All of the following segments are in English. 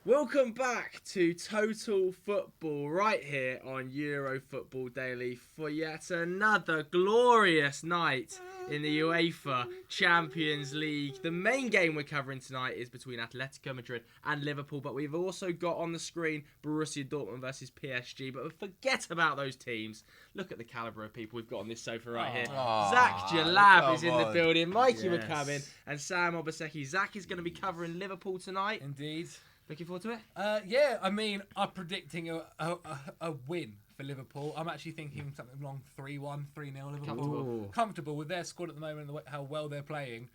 Welcome back to Total Football right here on Euro Football Daily for yet another glorious night in the UEFA Champions League. The main game we're covering tonight is between Atletico Madrid and Liverpool, but we've also got on the screen Borussia Dortmund versus PSG. But forget about those teams. Look at the calibre of people we've got on this sofa right here. Zach Jalab is in the building, Mikey McCammon and Sam Obaseki. Zach is going to be covering Liverpool tonight. Indeed. Looking forward to it? Yeah, I mean, I'm predicting a win for Liverpool. I'm actually thinking something along 3-1, 3-0 Liverpool. Comfortable with their squad at the moment and how well they're playing.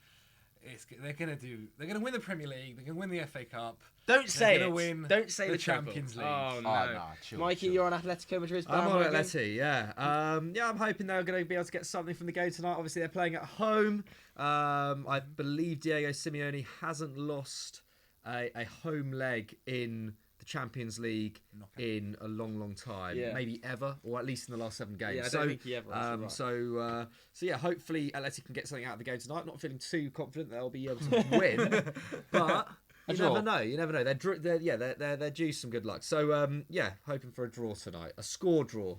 They're gonna win the Premier League. They're gonna win the FA Cup. Don't say it. Don't say the Champions League. Oh no, chill, Mikey, chill. you're on Atletico Madrid's I'm on bandwagon? Atleti, yeah. I'm hoping they're going to be able to get something from the game tonight. Obviously, they're playing at home. I believe Diego Simeone hasn't lost a home leg in the Champions League in a long time. Yeah. Maybe ever, or at least in the last 7 games. Yeah, I don't think he ever has, so yeah, hopefully Atleti can get something out of the game tonight. Not feeling too confident they'll be able to win, but you never know. You never know. They're due some good luck. So yeah, hoping for a draw tonight, a score draw.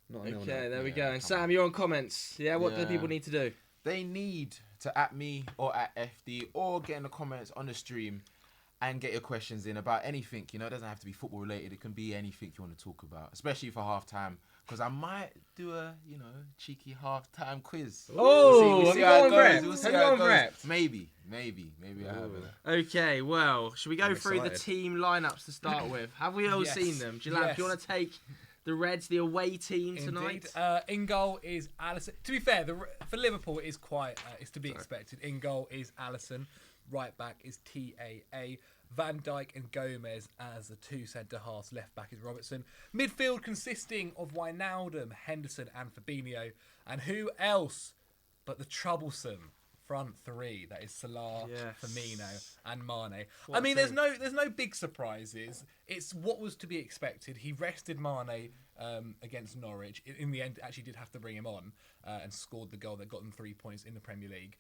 Not a 0-0. Okay, there we go. And Sam, you're on comments. Yeah, what do people need to do? They need to at me or at FD or get in the comments on the stream and get your questions in about anything. You know, it doesn't have to be football related. It can be anything you want to talk about, especially for half time. Because I might do a, cheeky half-time quiz. Oh, we'll see have how you it gone goes. We'll see prepped? how Have it you gone goes. prepped? Maybe I have it. Okay, well, should we go I'm through the excited. team lineups to start with? Have we all Yes. seen them? Jalab, do you want to take the Reds, the away team tonight? Indeed. In goal is Alisson. To be fair, for Liverpool, it is quite. It's to be expected. In goal is Alisson. Right back is TAA. Van Dijk and Gomez as the two centre halves. Left back is Robertson. Midfield consisting of Wijnaldum, Henderson, and Fabinho. And who else but the troublesome front three? That is Salah, Firmino, and Mane. I mean, there's no big surprises. It's what was to be expected. He rested Mane against Norwich. In the end, actually did have to bring him on and scored the goal that got them 3 points in the Premier League.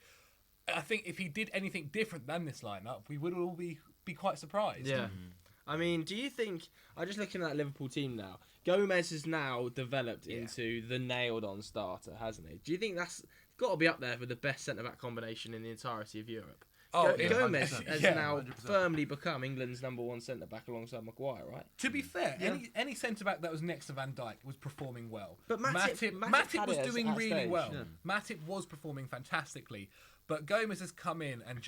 I think if he did anything different than this lineup, we would all be quite surprised. Yeah. I mean, do you think... I'm just looking at that Liverpool team now. Gomez has now developed into the nailed-on starter, hasn't he? Do you think that's got to be up there with the best centre-back combination in the entirety of Europe? Gomez has now 100%. firmly become England's #1 centre-back alongside Maguire, right? To be fair, any centre-back that was next to Van Dijk was performing well. But Matip was had it doing at really stage, well. yeah. Matip was performing fantastically. But Gomez has come in and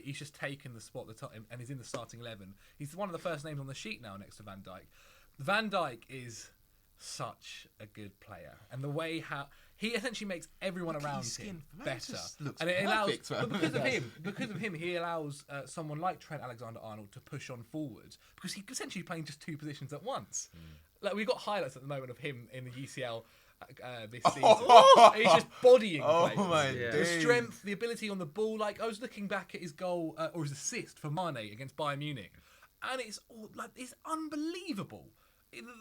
he's just taken the spot at the top and is in the starting 11. He's one of the first names on the sheet now next to Van Dijk. Van Dijk is such a good player. And the way he essentially makes everyone around him better. And it allows, but because of him, he allows someone like Trent Alexander-Arnold to push on forward because he's essentially playing just two positions at once. Like we've got highlights at the moment of him in the UCL this season. He's just bodying players. My The strength, the ability on the ball. Like I was looking back at his goal or his assist for Mane against Bayern Munich, and it's unbelievable.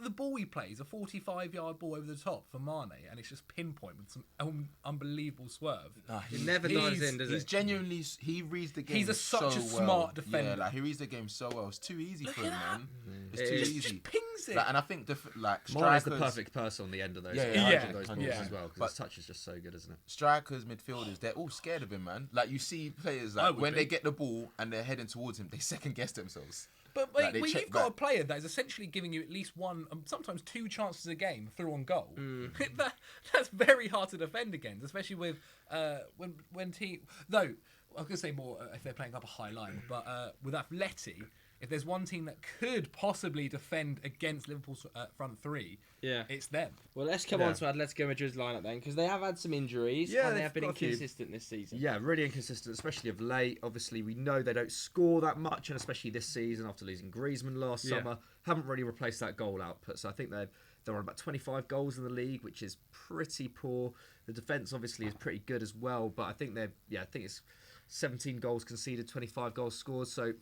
The ball he plays, a 45-yard ball over the top for Mane, and it's just pinpoint with some unbelievable swerve. He never dives in, does He's it? genuinely, he reads the game. He's such a well. smart defender. Yeah, he reads the game so well. It's too easy for him, man. It's It too is. easy. Just pings it. And I think Mane strikers, is the perfect person on the end of those, those balls as well, because his touch is just so good, isn't it? strikers, midfielders, they're all scared of him, man. Like you see players when they get the ball and they're heading towards him, they second guess themselves. But Like, when they you've check got a back. player that is essentially giving you at least one, sometimes two chances a game through on goal, that's very hard to defend against, especially with when team. Though I was going to say more if they're playing up a high line, but with Atleti, if there's one team that could possibly defend against Liverpool's front three, it's them. Well, let's come on to Atletico Madrid's lineup then, because they have had some injuries Yeah, and they they've have been got a few. inconsistent this season. Yeah, really inconsistent, especially of late. Obviously, we know they don't score that much, and especially this season after losing Griezmann last summer, haven't really replaced that goal output. So I think they're on about 25 goals in the league, which is pretty poor. The defence obviously is pretty good as well, but I think I think it's 17 goals conceded, 25 goals scored. So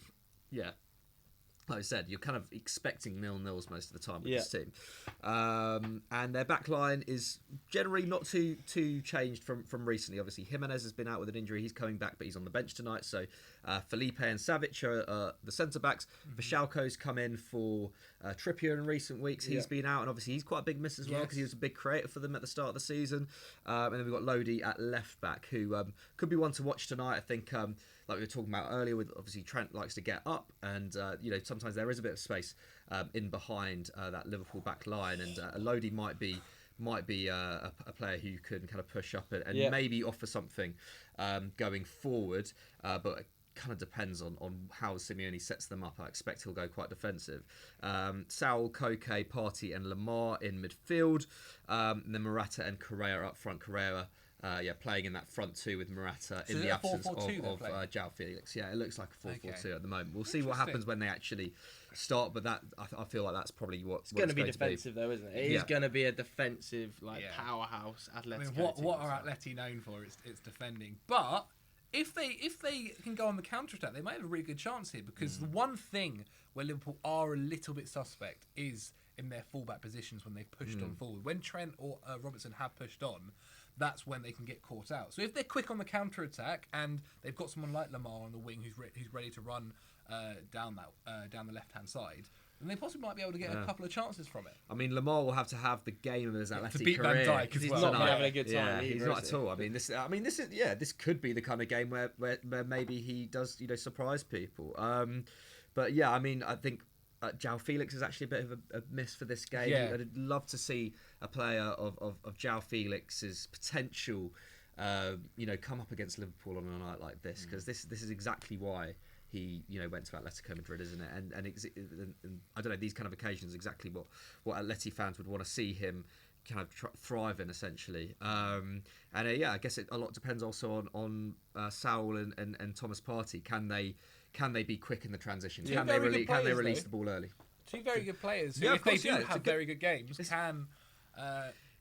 yeah. Like I said, you're kind of expecting 0-0s most of the time with this team. And their back line is generally not too changed from recently. Obviously, Jimenez has been out with an injury. He's coming back, but he's on the bench tonight. So Felipe and Savic are the centre-backs. Vishalko's come in for Trippier in recent weeks. He's been out, and obviously he's quite a big miss as well because he was a big creator for them at the start of the season. And then we've got Lodi at left-back, who could be one to watch tonight. I think, like we were talking about earlier, with obviously Trent likes to get up, and sometimes there is a bit of space in behind that Liverpool back line, and Lodi might be a player who can kind of push up and maybe offer something going forward, but it kind of depends on how Simeone sets them up. I expect he'll go quite defensive. Saul, Koke, Partey and Lamar in midfield, and then Morata and Correa up front. Correa playing in that front two with Morata in the absence of João Felix. Yeah, it looks like a 4-4-2 at the moment. We'll see what happens when they actually start, but that I feel like that's probably what it's going to be defensive though, isn't it? It is going to be a defensive powerhouse Atletico. What are Atleti known for? It's defending. But if they can go on the counter attack, they might have a really good chance here, because the one thing where Liverpool are a little bit suspect is in their fullback positions when they've pushed on forward. When Trent or Robertson have pushed on, that's when they can get caught out. So if they're quick on the counter attack and they've got someone like Lamar on the wing who's ready to run down the left hand side, then they possibly might be able to get a couple of chances from it. I mean, Lamar will have to have the game of his Atleti to beat career. Van Dijk as He's well. not having a good time. Yeah, either, he's not at all. This could be the kind of game where maybe he does surprise people. But yeah, I mean, I think João Felix is actually a bit of a miss for this game. Yeah. I'd love to see a player of João Felix's potential, come up against Liverpool on a night like this, because this is exactly why he went to Atletico Madrid, isn't it? And I don't know, these kind of occasions exactly what Atleti fans would want to see him kind of thrive in, essentially. I guess a lot depends also on Saul and Thomas Partey. Can they be quick in the transition? Can they release the ball early? Two very good players who, if they do have very good games,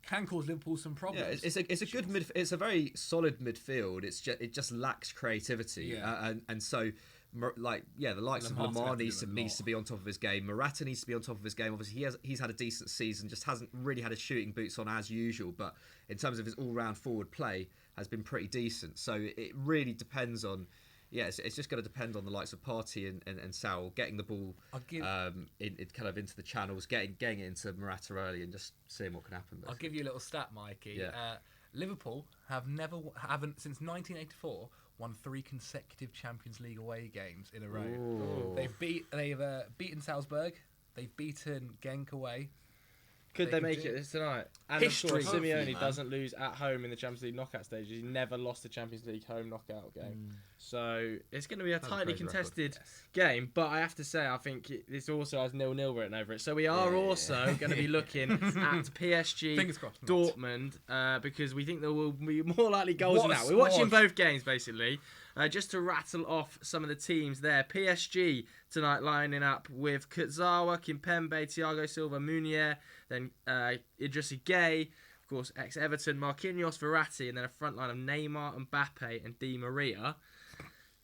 can cause Liverpool some problems. Yeah, it's a good it's a very solid midfield. It just lacks creativity, and so. The likes of Lamar needs to be on top of his game. Morata needs to be on top of his game. Obviously, he's had a decent season, just hasn't really had his shooting boots on as usual. But in terms of his all-round forward play, has been pretty decent. So it really depends on. Yeah, it's just going to depend on the likes of Partey and Saul getting the ball into the channels, getting it into Morata early, and just seeing what can happen. I'll give you a little stat, Mikey. Yeah. Liverpool haven't since 1984 won 3 consecutive Champions League away games in a row. Ooh. They've beaten Salzburg. They've beaten Genk away. Could they make it this tonight? And History. of course, Simeone Hopefully, doesn't lose at home in the Champions League knockout stages. He never lost a Champions League home knockout game. So it's going to be a tightly contested game. But I have to say, I think this also has 0-0 written over it. So we are also going to be looking at PSG Dortmund because we think there will be more likely goals than that. We're watching both games, basically. Just to rattle off some of the teams there. PSG tonight lining up with Kurzawa, Kimpembe, Thiago Silva, Munier, then Idrissi Gueye, of course, ex-Everton, Marquinhos, Verratti, and then a front line of Neymar, Mbappe, and Di Maria.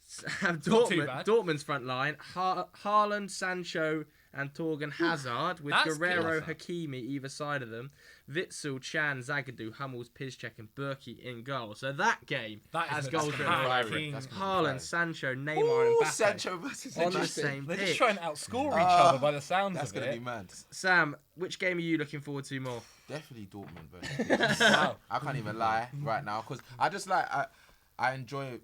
Dortmund's front line, Haaland, Sancho, and Torgan Hazard, with Guerrero, Hakimi either side of them. Witsel, Chan, Zagadou, Hummels, Piszczek, and Berkey in goal. So that game has goals written all over it. Haaland, Sancho, Neymar, and Mbappe Sancho versus on the same pitch. They're just trying to outscore each other by the sounds of it. That's going to be mad. Sam, which game are you looking forward to more? Definitely Dortmund versus wow. I can't even lie right now, because I just I enjoy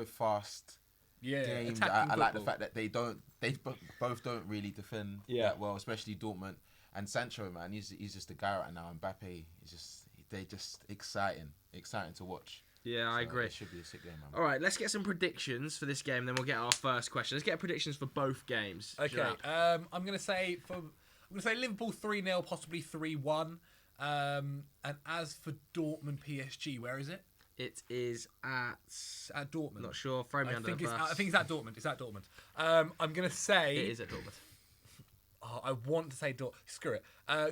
fast games. I like the fact that they both don't really defend that well, especially Dortmund. And Sancho, man, he's just a guy right now. And Mbappe they're just exciting to watch. Yeah, I agree. It should be a sick game, man. All right, let's get some predictions for this game, then we'll get our first question. Let's get predictions for both games. Okay, I'm gonna say Liverpool 3-0, possibly 3-1. And as for Dortmund PSG, where is it? It is at Dortmund. Not sure. Throw me under the bus. I think it's at Dortmund. It's at Dortmund. I'm gonna say it is at Dortmund. Oh, I want to say Screw it.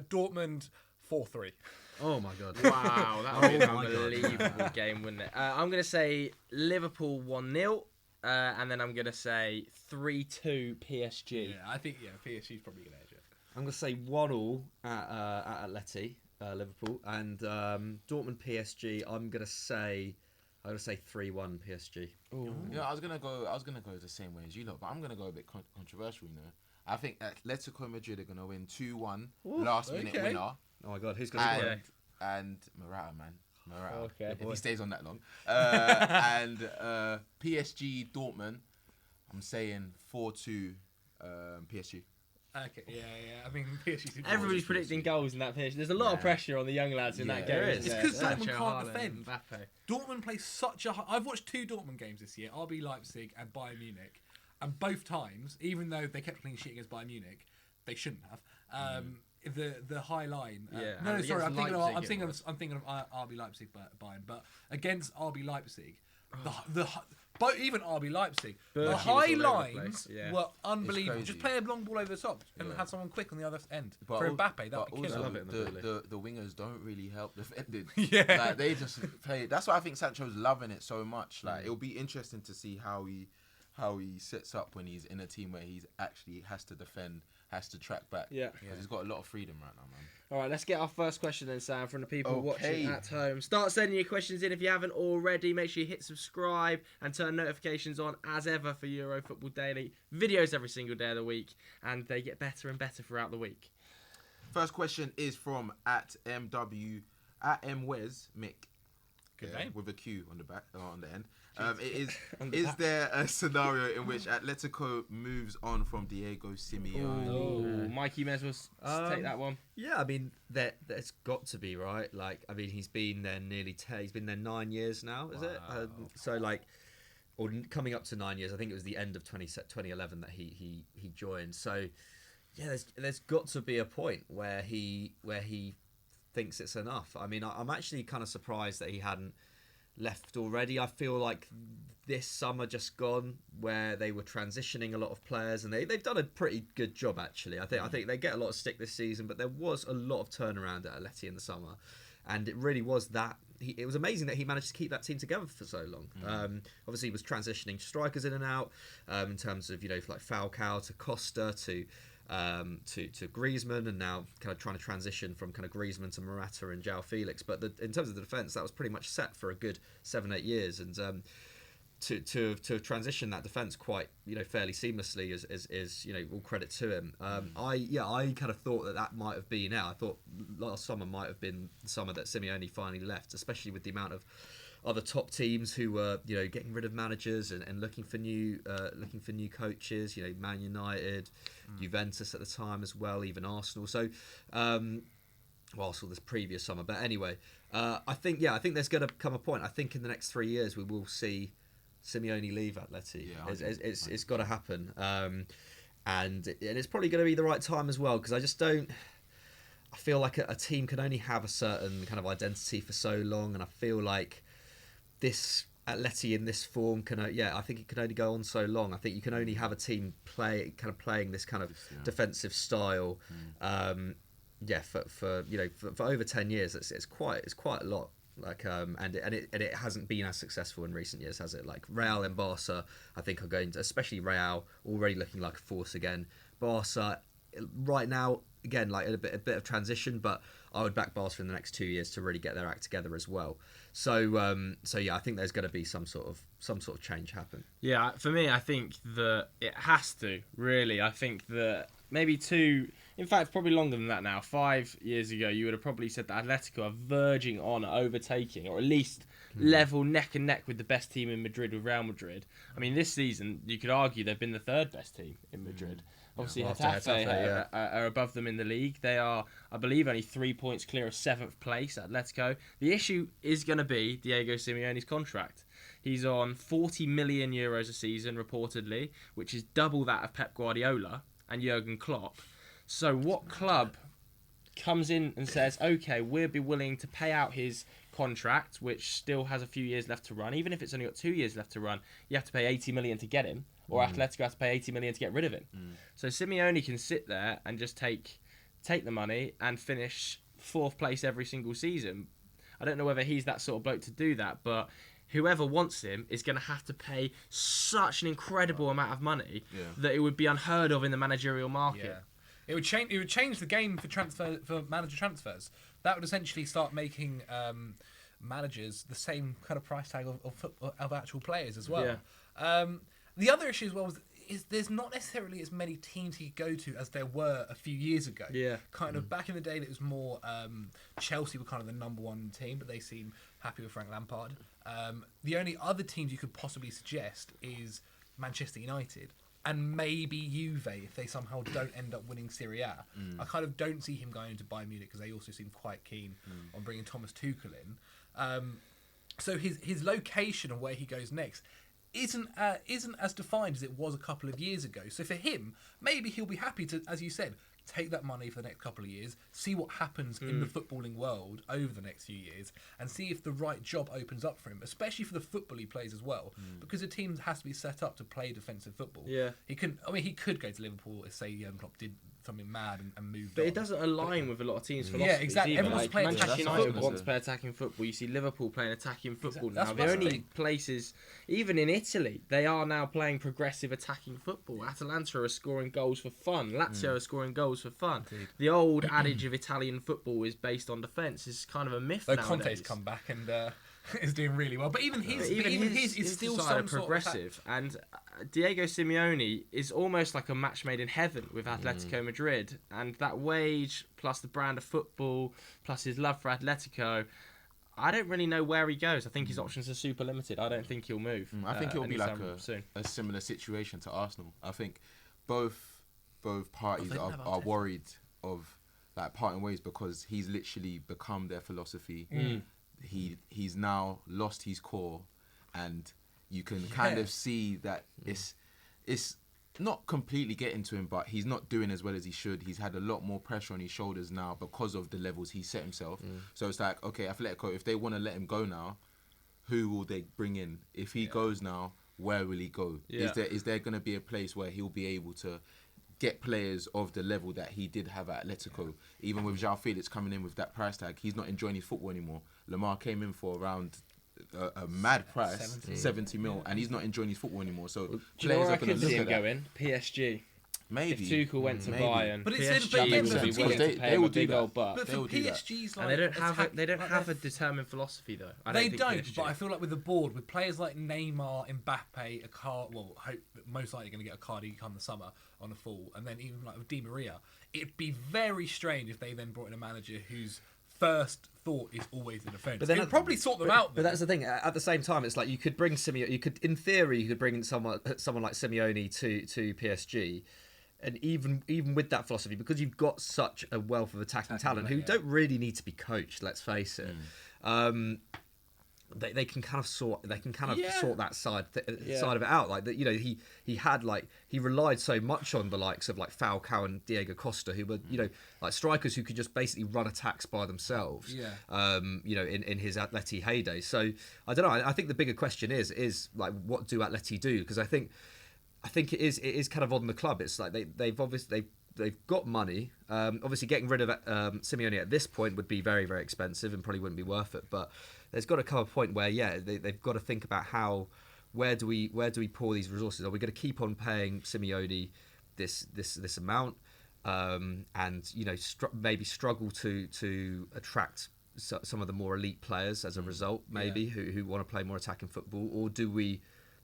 Dortmund 4-3. Oh my god! Wow, that would be an unbelievable game, wouldn't it? I'm gonna say Liverpool 1-0, and then I'm gonna say 3-2 PSG. Yeah, I think PSG is probably gonna edge it. I'm gonna say 1-1 at Atleti. Liverpool, and Dortmund PSG. I'm gonna say 3-1 PSG. Ooh. Yeah, I was gonna go the same way as you lot, but I'm gonna go a bit controversial. You know, I think Atletico Madrid are gonna win 2-1, last minute winner, Oh my God, who's gonna score? and Morata, man. Morata, Okay. if he stays on that long. And PSG Dortmund, I'm saying 4-2 PSG. Okay, yeah. I mean, PSG. Everybody's predicting goals in that pitch. There's a lot of pressure on the young lads in that game. there is. It's because Sancho, Dortmund Haaland, can't defend. Mbappe. Dortmund plays such a. I've watched 2 Dortmund games this year: RB Leipzig and Bayern Munich, and both times, even though they kept clean sheet against Bayern Munich, they shouldn't have. The high line. No, and sorry, I'm thinking against of RB Leipzig, Bayern, but against RB Leipzig, but even RB Leipzig, the Berkey high was all over the lines place, yeah. were unbelievable. crazy. Just play a long ball over the top and Yeah. have someone quick on the other end. But For al- Mbappe, that but would kill also love him. it in the the wingers don't really help defending. Yeah. Like they just play. That's why I think Sancho's loving it so much. Like it'll be interesting to see how he sets up when he's in a team where he's actually has to defend, has to track back. Yeah. Because he's got a lot of freedom right now, man. All right, let's get our first question then, Sam, from the people Okay. watching at home. Start sending your questions in if you haven't already. Make sure you hit subscribe and turn notifications on as ever for Euro Football Daily. Videos every single day of the week, and they get better and better throughout the week. First question is from @MW @MWes Mick. Good name. With a Q on the back on the end. Is there a scenario in which Atletico moves on from Diego Simeone? Oh, Mikey may as well take that one. Yeah, I mean, there's got to be, right? Like, I mean, he's been there he's been there 9 years now, is it? So, like, or coming up to 9 years. I think it was the end of 2011 that he joined. So, yeah, there's got to be a point where he thinks it's enough. I mean, I'm actually kind of surprised that he hadn't left already. I feel like this summer just gone, where they were transitioning a lot of players, and they've done a pretty good job actually. I think they get a lot of stick this season, but there was a lot of turnaround at Atleti in the summer, and it really was that. It was amazing that he managed to keep that team together for so long. Obviously, he was transitioning strikers in and out in terms of like Falcao to Costa to Griezmann, and now kind of trying to transition from kind of Griezmann to Morata and João Felix. But in terms of the defence, that was pretty much set for a good 7-8 years, and to transition that defence quite fairly seamlessly is all credit to him. I kind of thought that might have been out. I thought last summer might have been the summer that Simeone finally left, especially with the amount of other top teams who were getting rid of managers and looking for new coaches. Man United, Juventus at the time as well, even Arsenal. So, Arsenal this previous summer. But anyway, I think there's going to come a point. I think in the next 3 years we will see Simeone leave Atleti. Yeah, it's got to happen, and it's probably going to be the right time as well, because I just don't. I feel like a team can only have a certain kind of identity for so long, and I feel like this Atleti in this form I think it can only go on so long. I think you can only have a team playing this kind of defensive style, for over 10 years. It's quite a lot. Like and it hasn't been as successful in recent years, has it? Like Real and Barca, I think are going to, especially Real, already looking like a force again. Barca right now, again, like a bit of transition, but I would back Barca in the next 2 years to really get their act together as well. So I think there's going to be some sort of change happen. Yeah, for me, I think that it has to, really. I think that maybe in fact, probably longer than that now. 5 years ago, you would have probably said that Atletico are verging on overtaking, or at least level neck and neck with the best team in Madrid, with Real Madrid. I mean, this season, you could argue they've been the third best team in Madrid. Obviously, Getafe are above them in the league. They are, I believe, only 3 points clear of 7th place, Atletico. The issue is going to be Diego Simeone's contract. He's on €40 million a season, reportedly, which is double that of Pep Guardiola and Jurgen Klopp. So what club comes in and says, okay, we'll be willing to pay out his contract, which still has a few years left to run? Even if it's only got 2 years left to run, you have to pay 80 million to get him, or Atletico has to pay 80 million to get rid of him. So Simeone can sit there and just take the money and finish 4th place every single season. I don't know whether he's that sort of bloke to do that, but whoever wants him is going to have to pay such an incredible amount of money that it would be unheard of in the managerial market. Yeah. It would change. It would change the game for manager transfers. That would essentially start making managers the same kind of price tag of actual players as well. Yeah. The other issue as well is there's not necessarily as many teams he could go to as there were a few years ago. Yeah. Kind of back in the day, it was more Chelsea were kind of the number one team, but they seem happy with Frank Lampard. The only other teams you could possibly suggest is Manchester United and maybe Juve if they somehow don't end up winning Serie A. I kind of don't see him going to Bayern Munich because they also seem quite keen on bringing Thomas Tuchel in. So his location and where he goes next isn't as defined as it was a couple of years ago. So for him, maybe he'll be happy to, as you said, take that money for the next couple of years, see what happens in the footballing world over the next few years, and see if the right job opens up for him, especially for the football he plays as well, because a team has to be set up to play defensive football. Yeah. He could go to Liverpool if, say, Jurgen Klopp did something mad and moved But on. it doesn't align with a lot of teams' Yeah, philosophies exactly. either. Everyone's playing Manchester attacking United football. wants to play attacking football. You see Liverpool playing attacking football Exactly. now. That's The the only thing. places, even in Italy, they are now playing progressive attacking football. Atalanta are scoring goals for fun. Lazio are scoring goals for fun. Indeed. The old adage of Italian football is based on defence is kind of a myth Though nowadays. Conte's come back and is doing really well, but even his is still side some are progressive. And Diego Simeone is almost like a match made in heaven with Atletico Madrid, and that wage plus the brand of football plus his love for Atletico. I don't really know where he goes. I think his options are super limited. I don't think he'll move. I think it'll be like anytime soon. a similar situation to Arsenal. I think both parties They don't have are Arteta. worried of like parting ways because he's literally become their philosophy. He's now lost his core, and you can kind of see that it's not completely getting to him, but he's not doing as well as he should. He's had a lot more pressure on his shoulders now because of the levels he set himself. So it's like, okay, Atletico, if they want to let him go now, who will they bring in? If he goes now, where will he go? Yeah. Is there going to be a place where he'll be able to get players of the level that he did have at Atletico? Even with João Felix coming in with that price tag, he's not enjoying his football anymore. Lamar came in for around a mad price, 70 mil, and he's not enjoying his football anymore. So Do you know players where I are going could to see look him at that. going? PSG. Maybe. If Tuchel went to Maybe. Bayern, But it's PSG but again, would be but willing they- to pay they him will a do big that. old buck. But for They'll do that. PSG's And like, they don't like have a they're- determined philosophy though. I They don't. don't, think PSG. but I feel like with the board, with players like Neymar, Mbappe, most likely going to get a card come the summer on a full, and then even like with Di Maria, it'd be very strange if they then brought in a manager whose first thought is always the defence. But then It'd probably sort them out. But that's the thing. At the same time, it's like you could bring Simeone. You could, in theory, you could bring in someone like Simeone to PSG, and even with that philosophy, because you've got such a wealth of attacking talent who don't really need to be coached. Let's face it. They can kind of sort that side of it out. Like that, you know, he relied so much on the likes of like Falcao and Diego Costa, who were like strikers who could just basically run attacks by themselves. In his Atleti heyday. So I don't know. I think the bigger question is like, what do Atleti do? Because I think it is kind of on the club. It's like they've got money. Obviously, getting rid of Simeone at this point would be very, very expensive and probably wouldn't be worth it. But there's got to come a point where, they've got to think about where do we pour these resources? Are we going to keep on paying Simeone this amount, and maybe struggle to attract some of the more elite players as a result, maybe who want to play more attacking football, or do we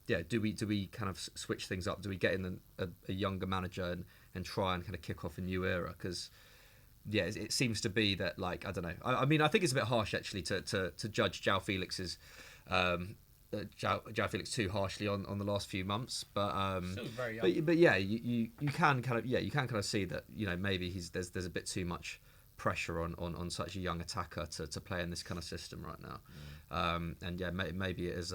kind of switch things up? Do we get in a younger manager and try and kind of kick off a new era? Because it seems to be that, like, I don't know. I mean, I think it's a bit harsh actually to judge João Felix's João Felix too harshly on the last few months, but Still very young. but you can kind of see that maybe there's a bit too much pressure on such a young attacker to play in this kind of system right now. Maybe it is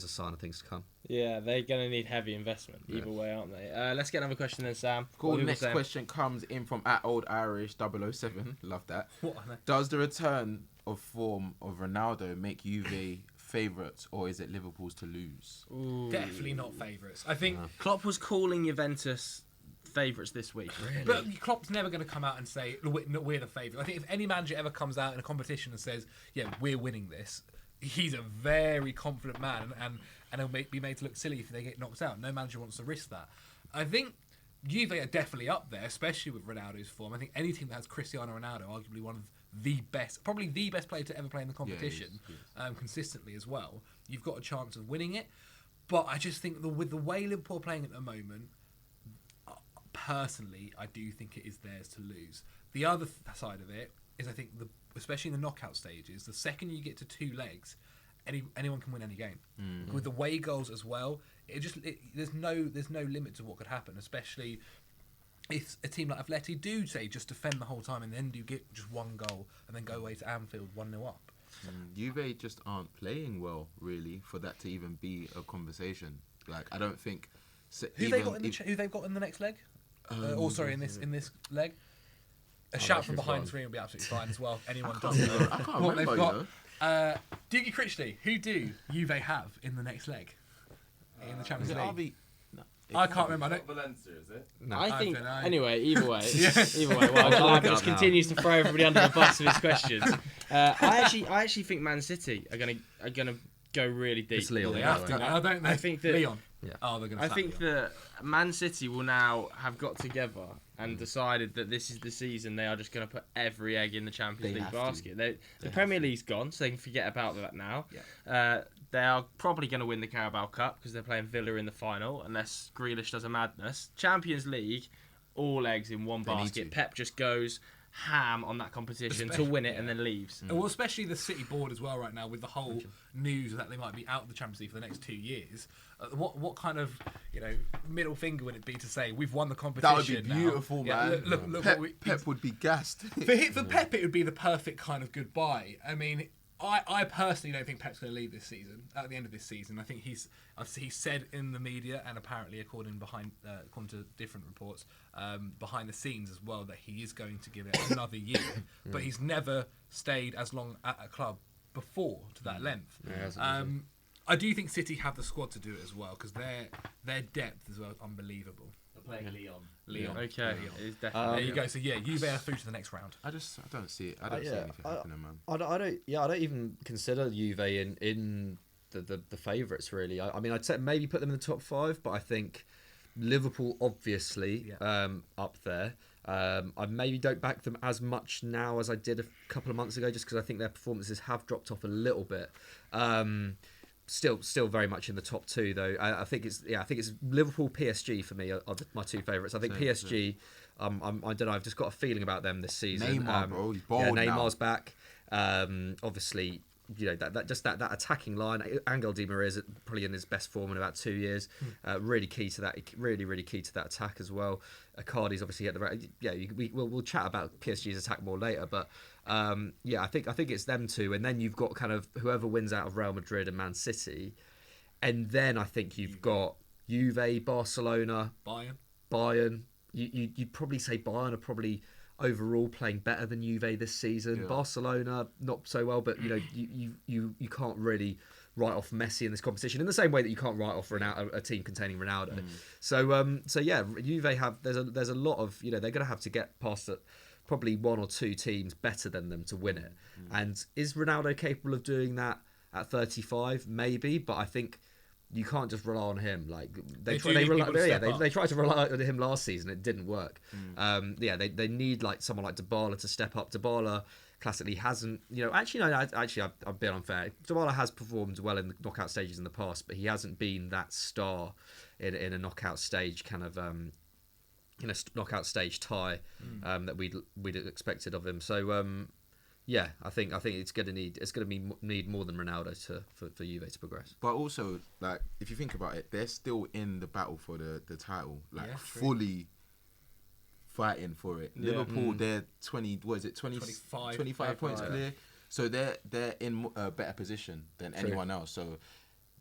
a sign of things to come. Yeah, they're going to need heavy investment either way, aren't they? Let's get another question then, Sam. Cool. What are people Next saying? question comes in from @OldIrish007. Love that. What on earth? Does the return of form of Ronaldo make Juve favourites, or is it Liverpool's to lose? Definitely not favourites. I think. Klopp was calling Juventus favourites this week. But Klopp's never going to come out and say we're the favourite. I think if any manager ever comes out in a competition and says, "Yeah, we're winning this," he's a very confident man, and he'll be made to look silly if they get knocked out. No manager wants to risk that. I think Juve are definitely up there, especially with Ronaldo's form. I think any team that has Cristiano Ronaldo, arguably one of the best, probably the best player to ever play in the competition, consistently as well, you've got a chance of winning it. But I just think with the way Liverpool are playing at the moment, personally, I do think it is theirs to lose. The other side of it is, I think, especially in the knockout stages, the second you get to 2 legs, anyone can win any game. With the away goals as well, there's no limit to what could happen, especially if a team like Atleti do say just defend the whole time and then do get just 1 goal and then go away to Anfield 1-0 up. Juve just aren't playing well, really, for that to even be a conversation. Like, I don't think... Who they've got in the next leg? In this leg? A shout from behind the screen will be absolutely fine as well. Anyone does know I can't what they've remember, got. Doogie Critchley, who do Juve have in the next leg? In the Champions League? I can't remember. Valencia, is it? No. I think, don't know. anyway, either way. Well, Clive just continues to throw everybody under the bus with his questions. I actually think Man City are gonna go really deep. It's Leon. They have to. I don't know. I think that Leon. Yeah. Oh, they're going I think that Man City will now have got together and decided that this is the season they are just going to put every egg in the Champions League basket. The Premier League's gone, so they can forget about that now. Yeah. They are probably going to win the Carabao Cup because they're playing Villa in the final, unless Grealish does a madness. Champions League, all eggs in one basket. Pep just goes ham on that competition to win it and then leaves. Well, especially the City board as well right now with the whole news that they might be out of the Champions League for the next 2 years. What kind of middle finger would it be to say we've won the competition? That would be beautiful, man. Look, Pep would be gassed. For Pep, it would be the perfect kind of goodbye. I mean, I personally don't think Pep's going to leave this season. At the end of this season, I think he said in the media and apparently according to different reports behind the scenes as well that he is going to give it another year. But he's never stayed as long at a club before to that length. I do think City have the squad to do it as well because their depth as well is unbelievable. They're playing Leon. Okay, it's There definitely. you go. So yeah, Juve are through to the next round. I don't see it. I don't see anything happening, man. I don't even consider Juve in the favourites really. I mean, I'd say maybe put them in the top 5, but I think Liverpool obviously up there. I maybe don't back them as much now as I did a couple of months ago, just because I think their performances have dropped off a little bit. Still very much in the top 2 though. I think it's Liverpool, PSG for me are my 2 favourites. I think PSG. I don't know. I've just got a feeling about them this season. Neymar, bro, he's bold now. Neymar's back. Obviously, that attacking line. Angel Di Maria is probably in his best form in about 2 years. Really key to that. Really key to that attack as well. Icardi's obviously at the right. We'll chat about PSG's attack more later, but. I think it's them 2, and then you've got kind of whoever wins out of Real Madrid and Man City, and then I think you've got Juve, Barcelona, Bayern. You'd probably say Bayern are probably overall playing better than Juve this season. Yeah. Barcelona not so well, but you can't really write off Messi in this competition in the same way that you can't write off a team containing Ronaldo. So Juve have there's a lot of they're going to have to get past it. Probably 1 or 2 teams better than them to win it. And is Ronaldo capable of doing that at 35? Maybe, but I think you can't just rely on him. Like they tried to rely on him last season. It didn't work. They need like someone like Dybala to step up. Dybala classically hasn't. I've been unfair. Dybala has performed well in the knockout stages in the past, but he hasn't been that star in a knockout stage kind of. Knockout stage tie that we'd expected of him. So I think it's going to need more than Ronaldo for Juve to progress. But also, like, if you think about it, they're still in the battle for the title, like fully fighting for it. Liverpool, they're 25 points clear, so they're in a better position than anyone else. So.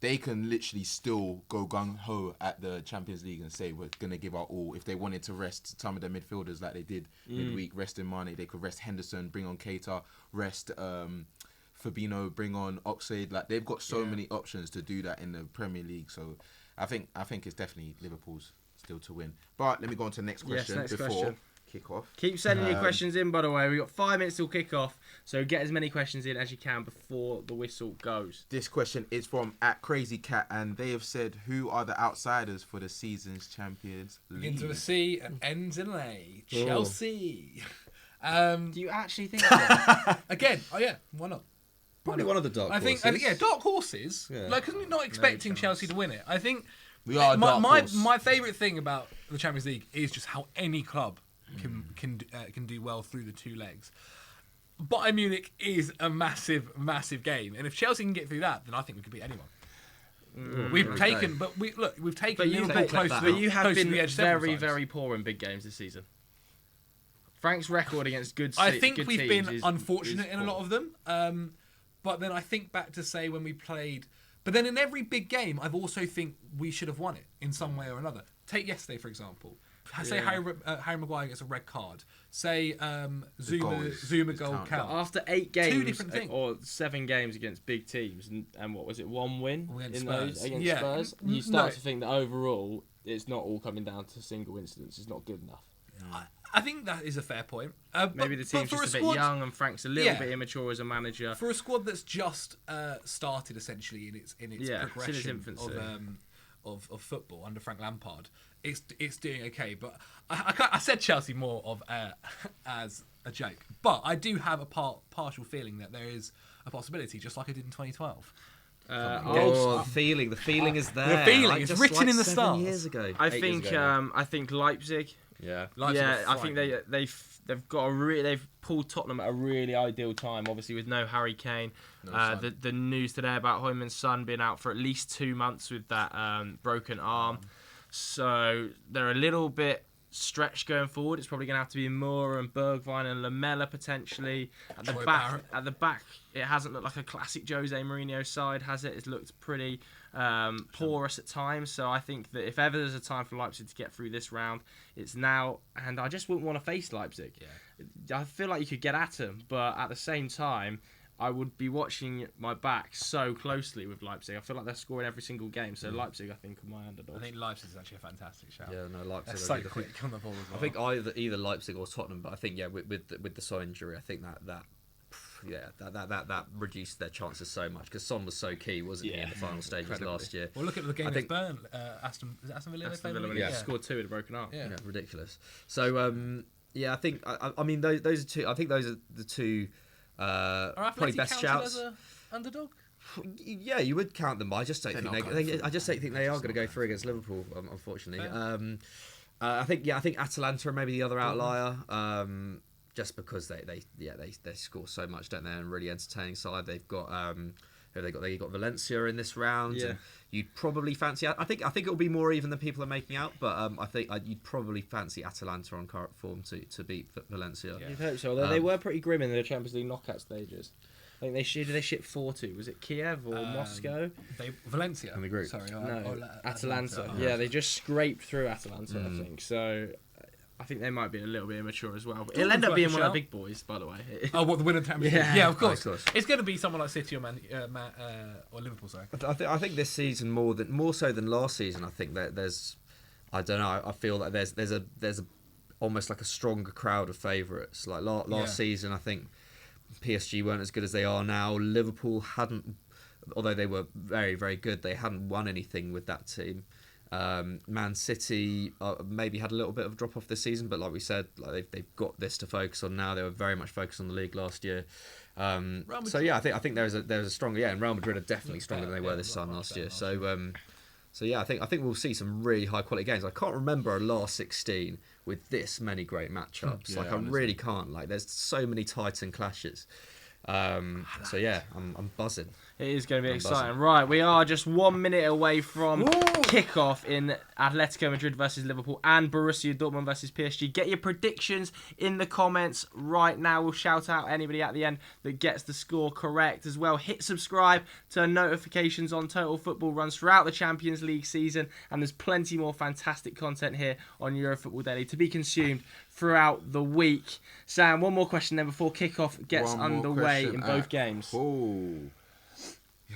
They can literally still go gung-ho at the Champions League and say we're going to give our all. If they wanted to rest some of their midfielders like they did midweek, resting Mane, they could rest Henderson, bring on Keita, rest Fabinho, bring on Oxlade. Like, they've got so many options to do that in the Premier League. So I think it's definitely Liverpool's still to win. But let me go on to the next question kick off. Keep sending your questions in, by the way. We've got 5 minutes till kick off, so get as many questions in as you can before the whistle goes. This question is from @CrazyCat, and they have said, who are the outsiders for the season's Champions League? Begins with a C and ends in an A. Oh. Chelsea. Do you actually think so? Again, why not? Probably one of the dark I think, horses. dark horses. Yeah. Like, because we're not expecting Chelsea to win it. I think We are a dark horse. my favourite thing about the Champions League is just how any club can do well through the 2 legs. Bayern Munich is a massive game, and if Chelsea can get through that, then I think we could beat anyone. We've taken Liverpool close to But you have close to been the edge several very, times. very poor in big games this season. Frank's record against good I think good we've teams been is unfortunate in a poor. lot of them. But then I think back to say when we played. But then in every big game, I've also think we should have won it in some way or another. Take yesterday, for example. Say Harry Maguire gets a red card. Say Zuma goal count. count. After 8 games different things. or 7 games against big teams, and what was it, 1 win Against in Spurs. those against Yeah. Spurs, you start to think that overall it's not all coming down to single incidents. It's not good enough. I think that is a fair point. Maybe the team's just a bit young, and Frank's a little bit immature as a manager. For a squad that's just started essentially in its progression infancy. of football under Frank Lampard, it's doing okay. But I said Chelsea more of as a joke, but I do have a partial feeling that there is a possibility, just like I did in 2012. The feeling is there. The feeling Like, is just written like in the 7 stars. years ago. I 8 years think ago. I think Leipzig. Yeah. I think they've got they've pulled Tottenham at a really ideal time. Obviously, with no Harry Kane, the news today about Heung-Min Son being out for at least 2 months with that broken arm, so they're a little bit stretched going forward. It's probably going to have to be Moore and Bergwijn and Lamella potentially at the Troy back. Barrett. At the back, it hasn't looked like a classic Jose Mourinho side, has it? It's looked pretty porous at times. So I think that if ever there's a time for Leipzig to get through this round, it's now. And I just wouldn't want to face Leipzig. Yeah. I feel like you could get at them, but at the same time, I would be watching my back so closely with Leipzig. I feel like they're scoring every single game. So Leipzig, I think, are my underdogs. I think Leipzig is actually a fantastic shout. Yeah, no, Leipzig. They're so I think- quick on the ball as well. I think either Leipzig or Tottenham, but I think with the Son injury, I think that reduced their chances so much because Son was so key, wasn't he, in the final stages last year? Well, look at the game against Aston Villa. Aston Villa, when he scored 2 with a broken arm. Yeah. Yeah, ridiculous. So I think I mean those are two. I think those are the two Are probably Atleti best counted shouts. as a underdog? Yeah, you would count them, but I just don't think I just don't think they are going to go through against Liverpool, unfortunately. I think Atalanta are maybe the other outlier, just because they score so much, don't they? And really entertaining side. They've got they got Valencia in this round. Yeah. And you'd probably fancy. I think it'll be more even than people are making out, but I think you'd probably fancy Atalanta on current form to beat Valencia. You'd hope so. Although they were pretty grim in the Champions League knockout stages. I think they shipped 4-2. Was it Kiev or Moscow? Valencia. In the group. Sorry, No, Atalanta. Yeah, they just scraped through Atalanta, I think. So I think they might be a little bit immature as well. But it'll end up being one of the big boys, by the way. Oh, what, the winner of the Champions League? Yeah. Yeah, of course. Of course. It's going to be someone like City or or Liverpool, sorry. I think this season more so than last season. I think that there's, I don't know. I feel that there's a almost like a stronger crowd of favourites. Like last season, I think PSG weren't as good as they are now. Liverpool hadn't, although they were very, very good, they hadn't won anything with that team. Man City maybe had a little bit of a drop off this season, but like we said, like they've got this to focus on now. They were very much focused on the league last year. So yeah, I think there's a stronger, and Real Madrid are definitely stronger than they were this time last year. So yeah, I think we'll see some really high quality games. I can't remember a last 16 with this many great matchups. Yeah, I really can't. Like there's so many Titan clashes. So yeah, I'm buzzing. It is going to be exciting. Right, we are just 1 minute away from kickoff in Atletico Madrid versus Liverpool and Borussia Dortmund versus PSG. Get your predictions in the comments right now. We'll shout out anybody at the end that gets the score correct as well. Hit subscribe, turn notifications on. Total Football runs throughout the Champions League season, and there's plenty more fantastic content here on Euro Football Daily to be consumed throughout the week. Sam, one more question then before kickoff gets underway in both games.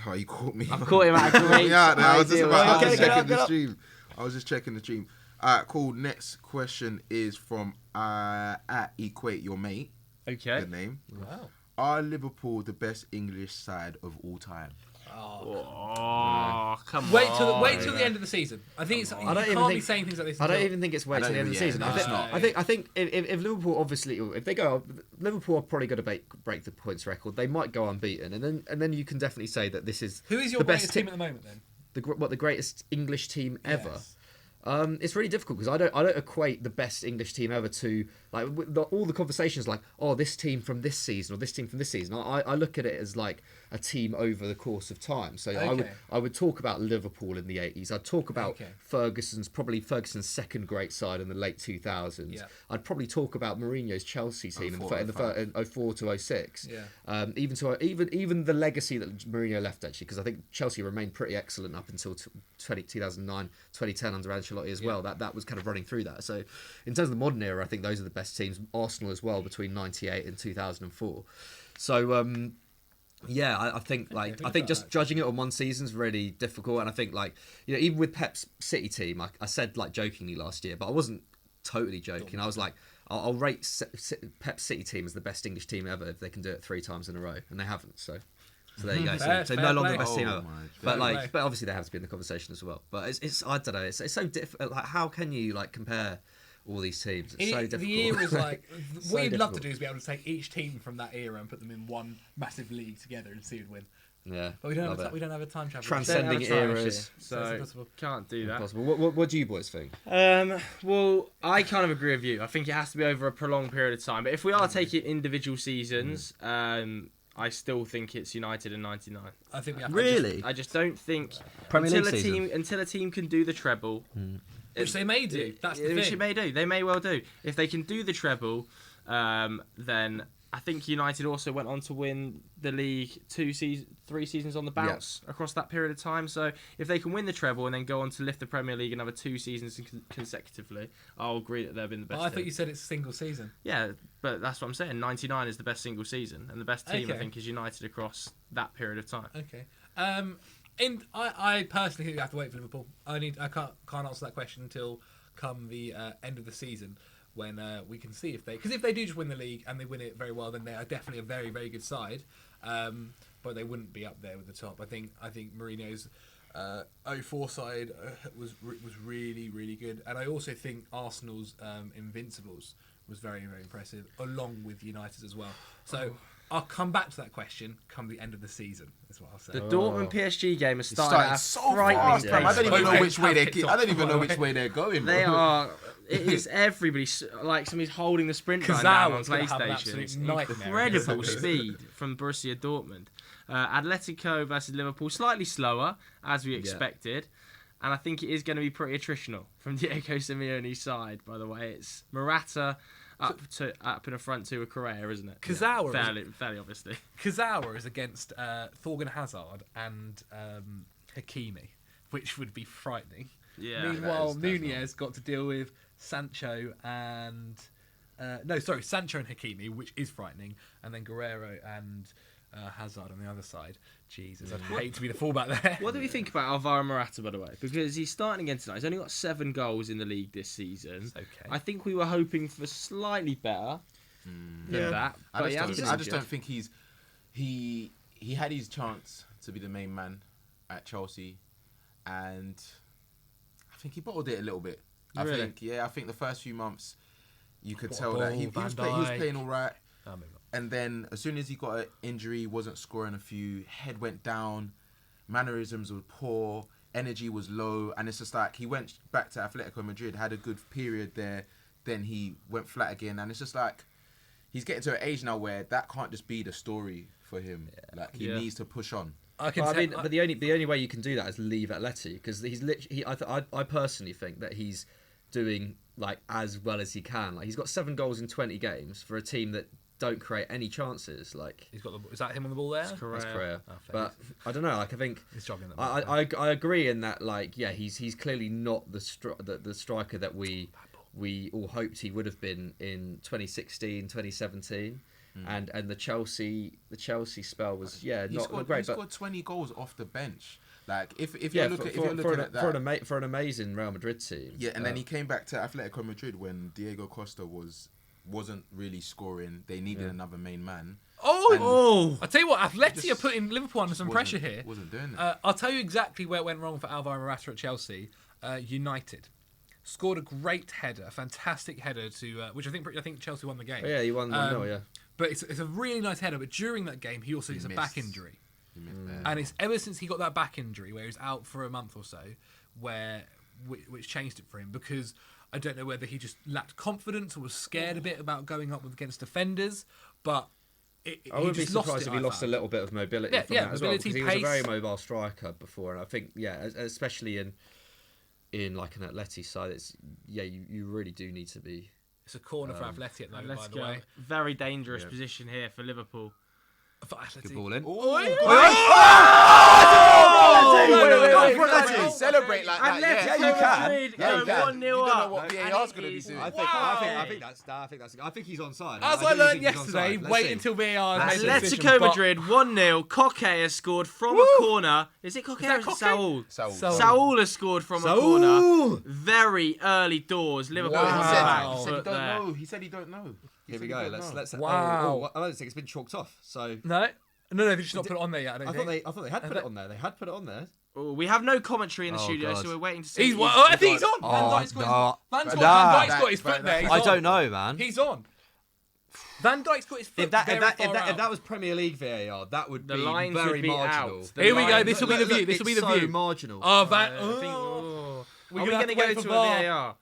Oh, you caught me. I've caught him at a great I was just idea. about. I was Okay, just get checking up, the get up. stream. I was just checking the stream. Alright, cool. Next question is from at Equate Your Mate. Okay. Good name. Wow. Are Liverpool the best English side of all time? Oh, come on. Wait till the end of the season. I think it's. You can't be saying things like this. I don't even think it's wait till the end of the season. no, it's not. I think if Liverpool obviously if they go Liverpool are probably going to break the points record. They might go unbeaten, and then you can definitely say that this is Who is your the greatest best team at the moment then? the greatest English team ever. Yes. It's really difficult because I don't equate the best English team ever to like all the conversations like this team from this season or this team from this season. I look at it as like a team over the course of time. So I would talk about Liverpool in the 80s. I'd talk about Ferguson's second great side in the late 2000s. Yeah. I'd probably talk about Mourinho's Chelsea team in 04 to 06. Yeah. Even the legacy that Mourinho left actually, because I think Chelsea remained pretty excellent up until 2009, 2010 under Ancelotti as well. That was kind of running through that. So in terms of the modern era, I think those are the best teams. Arsenal as well between 98 and 2004. So I think just judging it on one season is really difficult, and I think even with Pep's City team, I said jokingly last year, but I wasn't totally joking. I was like, I'll rate Pep's City team as the best English team ever if they can do it 3 times in a row, and they haven't. So there you go. So no longer the best team ever. But but obviously they have to be in the conversation as well. But it's I don't know. It's so difficult. Like how can you compare all these teams? It's so difficult. The era is So what you'd love to difficult. do is be able to take each team from that era and put them in one massive league together and see who'd win. Yeah, But we don't have a time travel. transcending eras. So it's impossible. can't do that. Impossible. What do you boys think? Well, I kind of agree with you. I think it has to be over a prolonged period of time. But if we are taking individual seasons, I still think it's United in '99. I think we have Really? I just don't think Premier League until a team can do the treble, which they may do. That's the which thing. it may do. They may well do. If they can do the treble, then I think United also went on to win the league 3 seasons on the bounce across that period of time. So if they can win the treble and then go on to lift the Premier League another 2 seasons consecutively, I'll agree that they've been the best. I thought you said it's a single season. Yeah, but that's what I'm saying. 99 is the best single season, and the best team I Okay. think is United across that period of time. Okay. I personally think we have to wait for Liverpool. I can't answer that question until come the end of the season, when we can see if they do just win the league and they win it very well, then they are definitely a very, very good side. But they wouldn't be up there with the top. I think Mourinho's 04 side was really, really good, and I also think Arsenal's Invincibles was very, very impressive, along with United as well. So I'll come back to that question come the end of the season. Is what I'll say. The Dortmund PSG game has It's started at a so frightening fast, pace. fam. I don't even know Okay, which way kicked off. I don't even know which way they're going. They bro. are. It is everybody like somebody's holding the sprint line down on Kazawa's gonna have an PlayStation. absolute It's nightmare incredible against them. speed from Borussia Dortmund. Atletico versus Liverpool, slightly slower as we expected, and I think it is going to be pretty attritional from Diego Simeone's side. By the way, it's Morata up in the front to a Correa, isn't it? Kazawa fairly obviously. Kazawa is against Thorgan Hazard and Hakimi, which would be frightening. Yeah. Meanwhile, that's Nunez got to deal with Sancho and Sancho and Hakimi, which is frightening, and then Guerrero and Hazard on the other side. Jesus, I'd hate to be the fullback there. What do we think about Alvaro Morata, by the way? Because he's starting again tonight. He's only got 7 goals in the league this season. Okay. I think we were hoping for slightly better than that. I But just don't think he had his chance to be the main man at Chelsea, and I think he bottled it a little bit. Really? I think the first few months you could What a tell that he ball, was Van playing all right. Oh, maybe not. And then as soon as he got an injury, wasn't scoring a few, head went down, mannerisms were poor, energy was low, and it's just like he went back to Atletico Madrid, had a good period there, then he went flat again, and it's just like he's getting to an age now where that can't just be the story for him. Like he needs to push on. I can Well, say, but the only way you can do that is leave Atleti, because he's literally. I personally think that he's doing as well as he can. Like he's got 7 goals in 20 games for a team that don't create any chances. Like he's got is that him on the ball there? that's Correa. Oh, fair. But I don't know. I think He's struggling. I agree in that. He's clearly not the striker that we all hoped he would have been in 2016, 2017. and the Chelsea spell was not great. He But scored 20 goals off the bench. Like if yeah, you're looking at that, for an amazing Real Madrid team. yeah, and then he came back to Atletico Madrid when Diego Costa wasn't really scoring. They needed another main man. I tell you what, Atleti just are putting Liverpool under some pressure here. Wasn't doing that. I'll tell you exactly where it went wrong for Alvaro Morata at Chelsea. United scored a great header, a fantastic header to which I think Chelsea won the game. Yeah, he won 1-0, yeah. But it's a really nice header. But during that game, he also gets a back injury. And it's ever since he got that back injury, where he was out for a month or so, which changed it for him, because I don't know whether he just lacked confidence or was scared a bit about going up against defenders, but I wouldn't be surprised if he lost a little bit of mobility from that as well, because he was a very mobile striker before, and I think especially in like an Atleti side, you really do need to be. It's a corner for Atleti at the moment, by the way. Very dangerous position here for Liverpool. For Atleti. Good ball in. Celebrate like that. Atletico Yeah, you can. Madrid Yeah, you go can. 1-0 You don't know up. what VAR's going to be doing. I think he's onside. As I learned yesterday, wait until VAR has made a decision. Atletico Madrid 1-0. Koke has scored from a corner. Is it Koke or is it Saul? Saul has scored from a corner. Very early doors. Liverpool He said he back don't know. He said he don't know. Here we go. Let's. Wow. I don't think it's been chalked off. So No, they just not put it on there yet. I thought they had put it on there. They had put it on there. Oh, we have no commentary in the studio, God. so we're waiting to see. I think he's on. Van Dijk's got his foot there. He's I on. don't know, man. He's on. Van Dijk's got his foot If that was Premier League VAR, that would The be lines very would be marginal. out. Here we go. This will be the view. This will be the so view. marginal. Oh, I Van. think, Oh. Are we going to go to a VAR?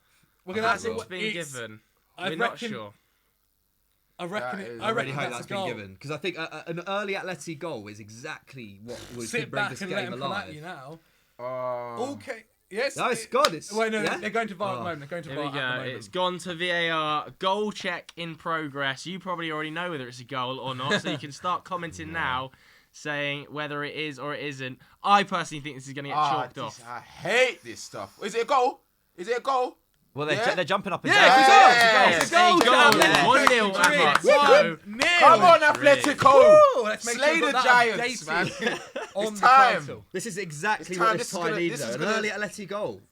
We're going to have Hasn't to. been given. I We're not reckon- sure. I reckon it. I I I really reckon hope that's that's a been goal. given, because I think an early Atleti goal is exactly what would Sit bring back this and let game him come at you alive. now. Okay. Yes. No, it's God. It's Wait, no, yeah? they're going to VAR at the moment. They're going to Here VAR we at the go. moment. It's gone to VAR. Goal check in progress. You probably already know whether it's a goal or not, so you can start commenting now, saying whether it is or it isn't. I personally think this is going to get chalked off. I hate this stuff. Is it a goal? Is it a goal? Well, Yeah? they're jumping up and Yeah, down. it's a goal. It's a goal. Yeah. 1-0. Madrid. 1-0. Come on, Atletico! Let's make Slay sure the that Giants, updated man. on It's the time. title. This is exactly It's what time. this This is tie gonna- needed. this is An gonna- early Atleti goal.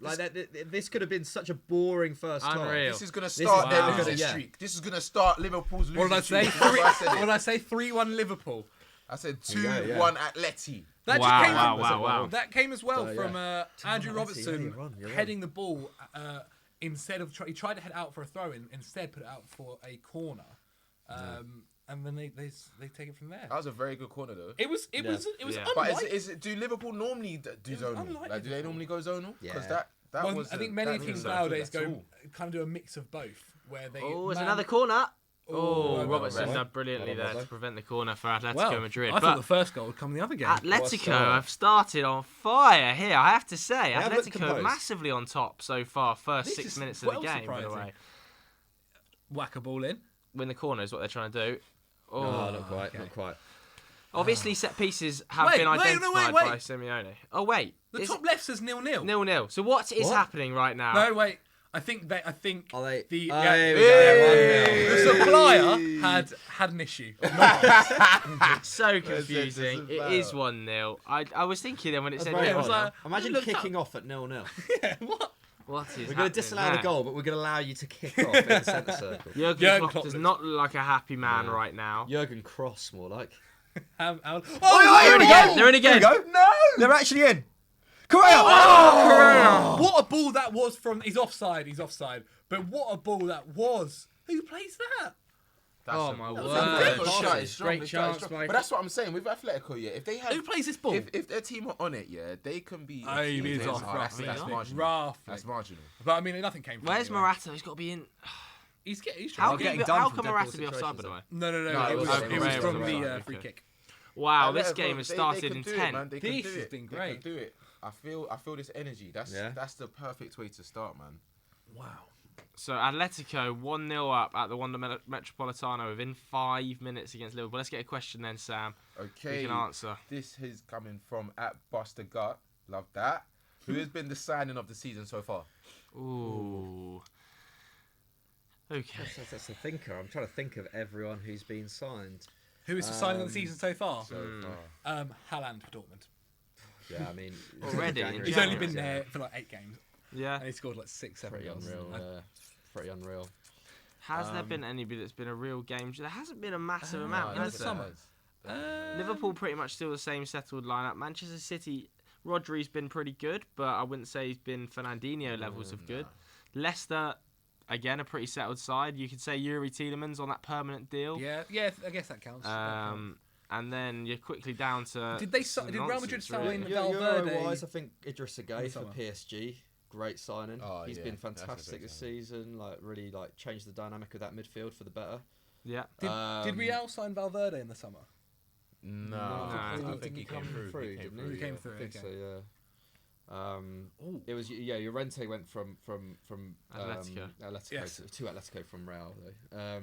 This could have been such a boring first half. Unreal. This is going to is start their wow. losing Yeah. streak. This is going to start Liverpool's losing What did I say? streak. That's what I said What it. did I say? 3-1 Liverpool. I said you go, 2-1 Atleti. That Wow, just came wow, from, wow. That came as well So, from Andrew Atleti, Robertson you're on. heading the ball instead of he tried to head out for a throw in, instead put it out for a corner, and then they take it from there. That was a very good corner, though. It was Yeah. But unlike. do Liverpool normally do zonal? unlike Like, do they Liverpool. normally go zonal? Because Yeah. that Well, was. I think many teams nowadays go kind of do a mix of both, where they. Oh, there's man- another corner. Oh, Oh, Robertson right. done brilliantly Well done, there to prevent the corner for Atletico Well, Madrid. I thought But the first goal would come in the other game. Atletico What's have started on fire here, I have to say. have looked Atletico composed. massively on top so far, first This 6 is minutes of the well game, by the surprising. way. Whack a ball in. Win the corner is what they're trying to do. No, Oh, not quite. okay. Not quite. obviously set pieces have Wait, been wait, no, identified wait. by Simeone. Oh wait, The is top left says 0-0. 0-0. So what is What? happening right now? No, wait. I think Are they? the Oh, yeah, here we Hey! go. the 1-0. supplier had an issue. It's so confusing. doesn't It matter. is 1-0. I was thinking then when it That's said very it was odd. like- Imagine looked kicking off at 0-0. Yeah, what? what is We're going to happening disallow the there? goal, but we're going to allow you to kick off in the centre circle. Jurgen Jurgen Klopp Klopp does looks- not look like a happy man Yeah. right now. Jurgen Cross, more like. Oh, They're in again. They're in again. There we go. No! They're actually in. Correa! What a ball that was from. He's offside. He's offside. But what a ball that was. Who plays that? Oh, my word. Atletico shot Great is strong. They shot is chance strong. by- But that's what I'm saying with Atletico. Yeah, if they have, Who plays this ball? if their team are on it, yeah, they can be. Oh, he is That's off. roughly. That's marginal. Roughly. That's marginal. But I mean, nothing came from Where's it anyway. Morata? He's got to be in. He's How trying. getting can, done how from can dead Morata ball be offside, by the situations, way? No, No, it was okay, it was right, from right, the right, free okay. kick. Wow, Atletico, this game has started they can in do it, 10. man. They can This do has it. been They great. can do it. I feel this energy. That's the perfect way to start, man. Wow. So Atletico 1-0 up at the Wanda Metropolitano within 5 minutes against Liverpool. Let's get a question then, Sam. Okay. You can answer. This is coming from @BusterGut. Love that. Who has been the signing of the season so far? Ooh. Okay. That's the thinker. I'm trying to think of everyone who's been signed. Who is the signing of the season so far? So far. Haaland for Dortmund. Yeah, I mean, Already in January. He's only January, been there for like 8 games, Yeah. and he scored like 6-7 Pretty goals. unreal. Pretty unreal. Has there been anybody that's been a real game? There hasn't been a massive No, amount. in the has there? summer. Liverpool pretty much still the same settled lineup. Manchester City, Rodri's been pretty good, but I wouldn't say he's been Fernandinho levels of good. Leicester, again, a pretty settled side. You could say Yuri Tielemans on that permanent deal. Yeah, I guess that counts. And then you're quickly down to. Did Real Madrid nonsense, sign really. Valverde? Euro-wise, I think Idrissa in the Gueye for summer? PSG. Great signing. Oh, He's yeah, been that's a fantastic great this signing. season. Like really, like changed the dynamic of that midfield for the better. Yeah. Did Real sign Valverde in the summer? No, I I think he came through. didn't He came I through, think okay. so, yeah. It was Llorente went from Atletico. Atletico Yes. to Atletico from Real though.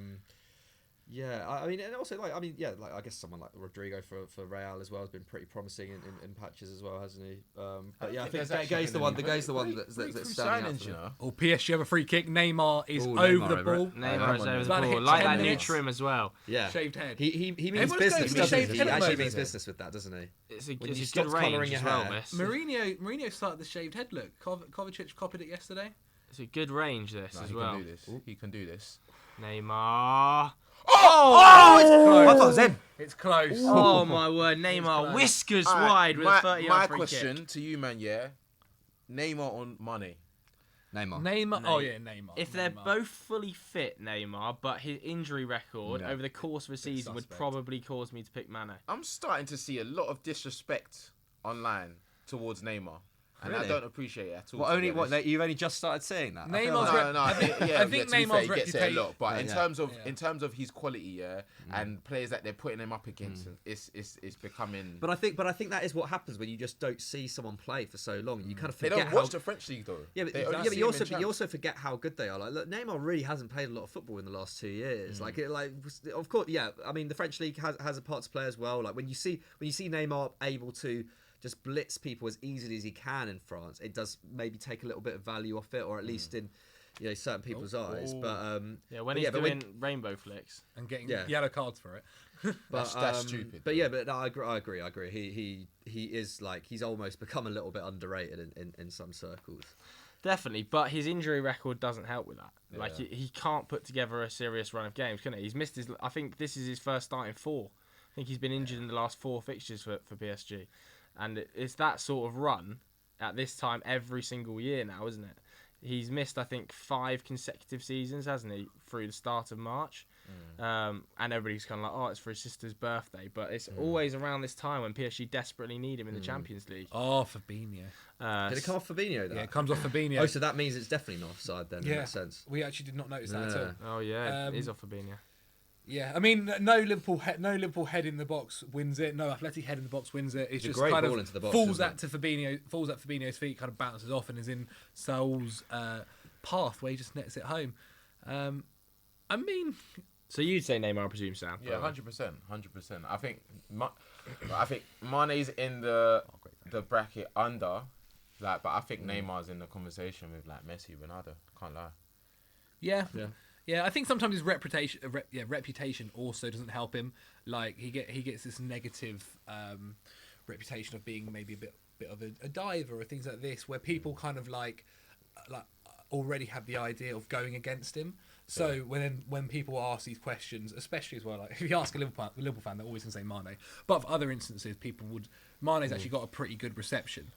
Yeah, I mean, and also like I guess someone like Rodrigo for Real as well has been pretty promising in patches as well, hasn't he? But yeah, I think Gueye's the one. The Gueye's the one that's standing out. For me. Or PSG have a free kick. Neymar is Ooh, over Neymar the over ball. it. Neymar is over the About to ball. hit Like 10 that new minutes. trim as well. Yeah, Shaved head. he means Everyone's going business, for the doesn't shaved he? head He at the actually moment, means isn't it? business with that, doesn't he? It's When a you good stop colouring range your as well, hair. this. Mourinho started the shaved head look. Kovacic copied it yesterday. It's a good range, this as he well. can do this. He can do this. Neymar. Oh, I thought it was in. It's close. Oh my word, Neymar close. whiskers All right, wide with a 30-yard my free question kick. to you, man, yeah. Neymar on Mane. Neymar. Oh yeah, Neymar. If they're Neymar. both fully fit, Neymar, but his injury record No. over the course of a season would suspect. probably cause me to pick Mane. I'm starting to see a lot of disrespect online towards Neymar. And I Really? don't appreciate it at all. Well, to only be honest. you've only just started seeing that. I feel Neymar's like- No, I think, I think to be fair, Neymar's he gets it a lot. But in Yeah. terms of Yeah. in terms of his quality, yeah, and players that they're putting him up against, it's becoming. But I think that is what happens when you just don't see someone play for so long. You kind of they forget don't how. watch the French league though. Yeah, but, They only see you him also in champs. you also forget how good they are. Like look, Neymar really hasn't played a lot of football in the last 2 years. Of course, yeah. I mean, the French league has a part to play as well. Like when you see Neymar able to just blitz people as easily as he can in France, it does maybe take a little bit of value off it, or at least in certain people's eyes. But Yeah, when but he's yeah, but doing rainbow flicks. and getting Yeah. yellow cards for it. That's stupid. But yeah, but no, I agree. He is like he's almost become a little bit underrated in some circles. Definitely, but his injury record doesn't help with that. Yeah. Like he can't put together a serious run of games, can he? He's missed his. I think this is his first starting 4. I think he's been injured in the last 4 fixtures for PSG, and it's that sort of run at this time every single year now, isn't it? He's missed, I think, 5 consecutive seasons, hasn't he, through the start of March? And everybody's kind of like, oh, it's for his sister's birthday. But it's always around this time when PSG desperately need him in the Champions League. Oh, Fabinho. Did it come off Fabinho? That? Yeah, it comes off Fabinho. Oh, so that means it's definitely not offside then. In Yeah. that sense. We actually did not notice that at all. Oh yeah, it is Um, off Fabinho. Yeah, I mean, no Liverpool head in the box wins it. No Atleti head in the box wins it. It's It's a just great kind ball of into the box, falls isn't at Fabinho's feet, kind of bounces off and is in Saul's path where he just nets it home. I mean, So you'd say Neymar, I presume, Sam? Yeah, 100%. I think Mane's in the bracket under, but I think Neymar's in the conversation with like Messi, Ronaldo. Can't lie. yeah. I think sometimes his reputation also doesn't help him. Like he gets this negative reputation of being maybe a bit of a diver or things like this, where people kind of like already have the idea of going against him. So when people ask these questions, especially as well, like if you ask a Liverpool fan, they're always going to say Mane. But for other instances, people would. Mane's actually got a pretty good reception.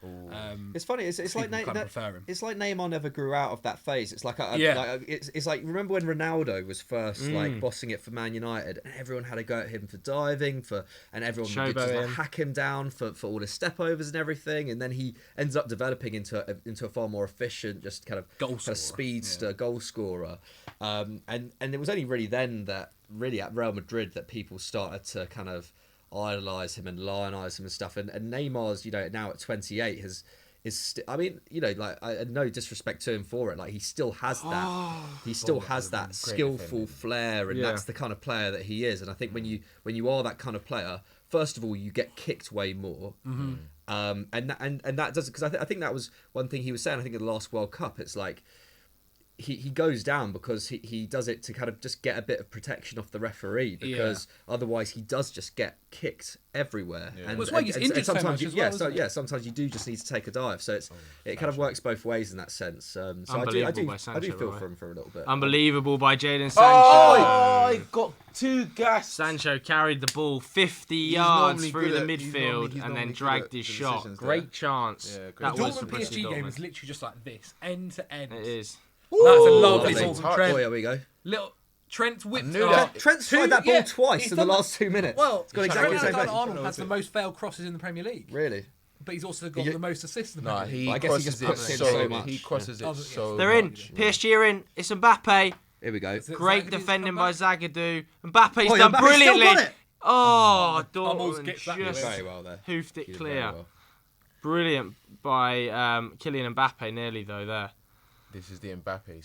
It's funny. It's like people kind of prefer him. It's like Neymar never grew out of that phase. It's like it's like remember when Ronaldo was first like bossing it for Man United, and everyone had a go at him for diving and everyone would just like hack him down for all his step overs and everything, and then he ends up developing into a far more efficient, just kind of speedster goal scorer. And it was only really then that really at Real Madrid that people started to kind of idolise him and lionize him and stuff. And Neymar's, now at 28 I mean, like no disrespect to him for it. Like he still has that. He still has that skillful flair, and that's the kind of player that he is. And I think when you are that kind of player, first of all, you get kicked way more. And that does, because I think that was one thing he was saying. I think in the last World Cup, it's like he goes down because he does it to kind of just get a bit of protection off the referee, because otherwise he does just get kicked everywhere. Yeah. And, Well, it's why he's injured so sometimes much as well, isn't it? sometimes you do just need to take a dive. So it kind of works both ways in that sense. So I Unbelievable by do Sancho, feel right? for him for a little bit. Unbelievable by Jadon Sancho. Oh, he got 2 gas. Sancho carried the ball 50 He's yards normally through good the at- he's midfield normally and then good dragged at his the shot. decisions there. Great chance. Yeah, great That The was chance. for Dortmund Borussia PSG game Dortmund. is literally just like this, end to end. It is. That's a lovely lovely. ball from touch. Trent. Oh, yeah, we go. Little Trent whipped knew it that. up. Trent's tried that ball twice he's in the done- last 2 minutes. Well, it's got exactly the Trent same pace. Alexander-Arnold has the most failed crosses in the Premier League, Really? but he's also got He- the most assists in the Nah, Premier League. he But I guess he crosses just it puts it so so much. much. He crosses Yeah. it so They're in. much. PSG are in. It's Mbappe. Here we go. Is it Great Zagady's defending come by back? Zagadou. Mbappe's Oh, yeah, done Mbappe's still brilliantly. got it. Oh, Hummels Dortmund gets that just away. Very well there. hoofed He it did very clear. well. Brilliant by Kylian Mbappe nearly though there. This is the Mbappe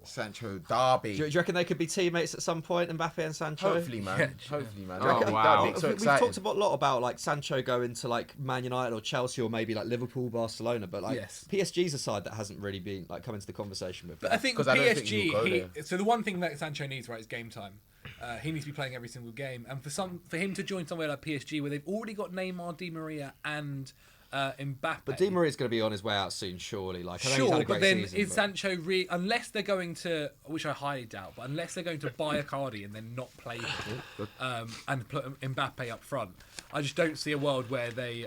Sancho derby. Do you reckon they could be teammates at some point, Mbappe and Sancho? Hopefully, man. Yeah. Hopefully, man. Oh, That'd be- wow. that'd be so We've exciting. talked a lot about like Sancho going to like Man United or Chelsea or maybe like Liverpool, Barcelona, but like Yes. PSG's a side that hasn't really been like come into the conversation with. But I think with 'Cause I don't think PSG, he'll go there. so the one thing that Sancho needs, right, is game time. He needs to be playing every single game, and for him to join somewhere like PSG, where they've already got Neymar, Di Maria, and Mbappe. But Di Maria's going to be on his way out soon, surely. Like, I know he's had Sure, a great but then season, is but- Sancho unless they're going to, which I highly doubt, but unless they're going to buy a Cardi and then not play him, and put Mbappe up front, I just don't see a world where they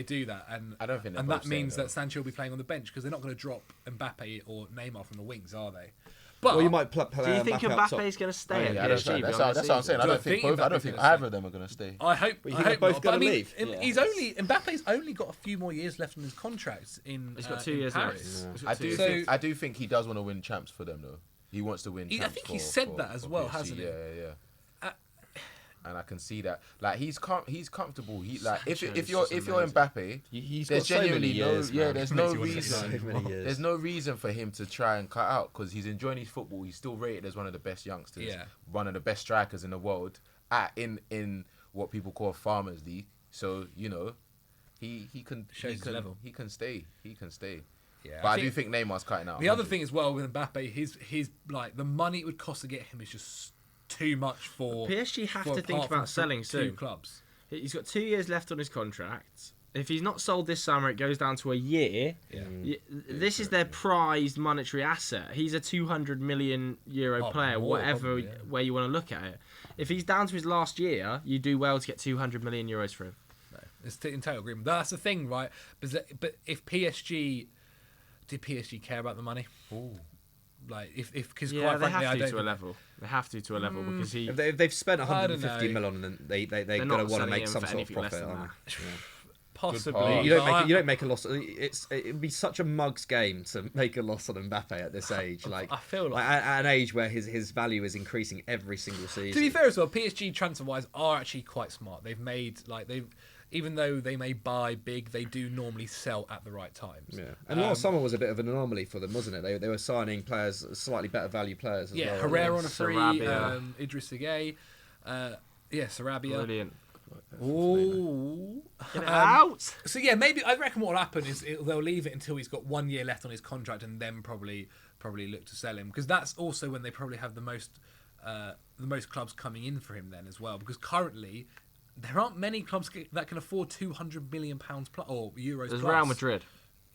do that. And I don't think they're and both that means saying that Sancho will be playing on the bench because they're not going to drop Mbappe or Neymar from the wings, are they? But Well, you might play Do you think Mbappe up top. Mbappe's going to stay Yeah, at I don't PSG? think- that's beyond what the I'm saying. I Do I don't think think both. I don't Mbappe's think gonna either of them are going to stay. I hope. But you I think hope they're both not. But I gonna mean, leave? he's only Mbappe's only got a few more years left on his contract in. He's got 2 in years Paris. left. I do. So- I do think he does want to win champs for them, though. He wants to win. I Champs think he for- said for- that as for well, PSG. hasn't he? Yeah. Uh, And I can see that. Like he's comfortable. He like if Sancho's you're just Mbappe, He's there's got so many genuinely years, no man. there's Makes no you wanna reason. say So many years. There's no reason for him to try and cut out because he's enjoying his football. He's still rated as one of the best youngsters, Yeah. one of the best strikers in the world in what people call Farmers League. So he can Shows his level. He can stay. Yeah, But I do think Neymar's cutting out. The other thing as well with Mbappe, his like the money it would cost to get him is just too much for PSG have for to think apart from about selling two soon. clubs. He's got 2 years left on his contract. If he's not sold this summer, it goes down to a year. Yeah. This is their prized monetary asset. He's a 200 million euro Oh, player, more, whatever probably, yeah. way you want to look at it. If he's down to his last year, you do well to get 200 million euros for him. No, it's in total agreement. That's the thing, right? But if PSG did PSG care about the money? Ooh. Like if because Yeah, quite they frankly, I have to don't to a think- level. They have to a level because he. If they've spent I don't 150 know. mil on them, they're They're going to not want to selling make him some for sort of anything less profit. than aren't that. they? Yeah. possibly. pass. You don't but make you don't make a loss. It'd be such a mug's game to make a loss on Mbappe at this age. Like I feel like at an age where his value is increasing every single season. to be fair as well, PSG transfer wise are actually quite smart. They've made even though they may buy big, they do normally sell at the right times. Yeah, and last summer was a bit of an anomaly for them, wasn't it? They were signing players, slightly better value players. As Yeah, well. Herrera on a free, Sarabia. Idris Gueye, Sarabia. Brilliant. Ooh. Get it out. So yeah, maybe I reckon what will happen is they'll leave it until he's got 1 year left on his contract, and then probably look to sell him, because that's also when they probably have the most clubs coming in for him then as well. Because currently there aren't many clubs that can afford £200 million plus or euros. There's plus. Real Madrid.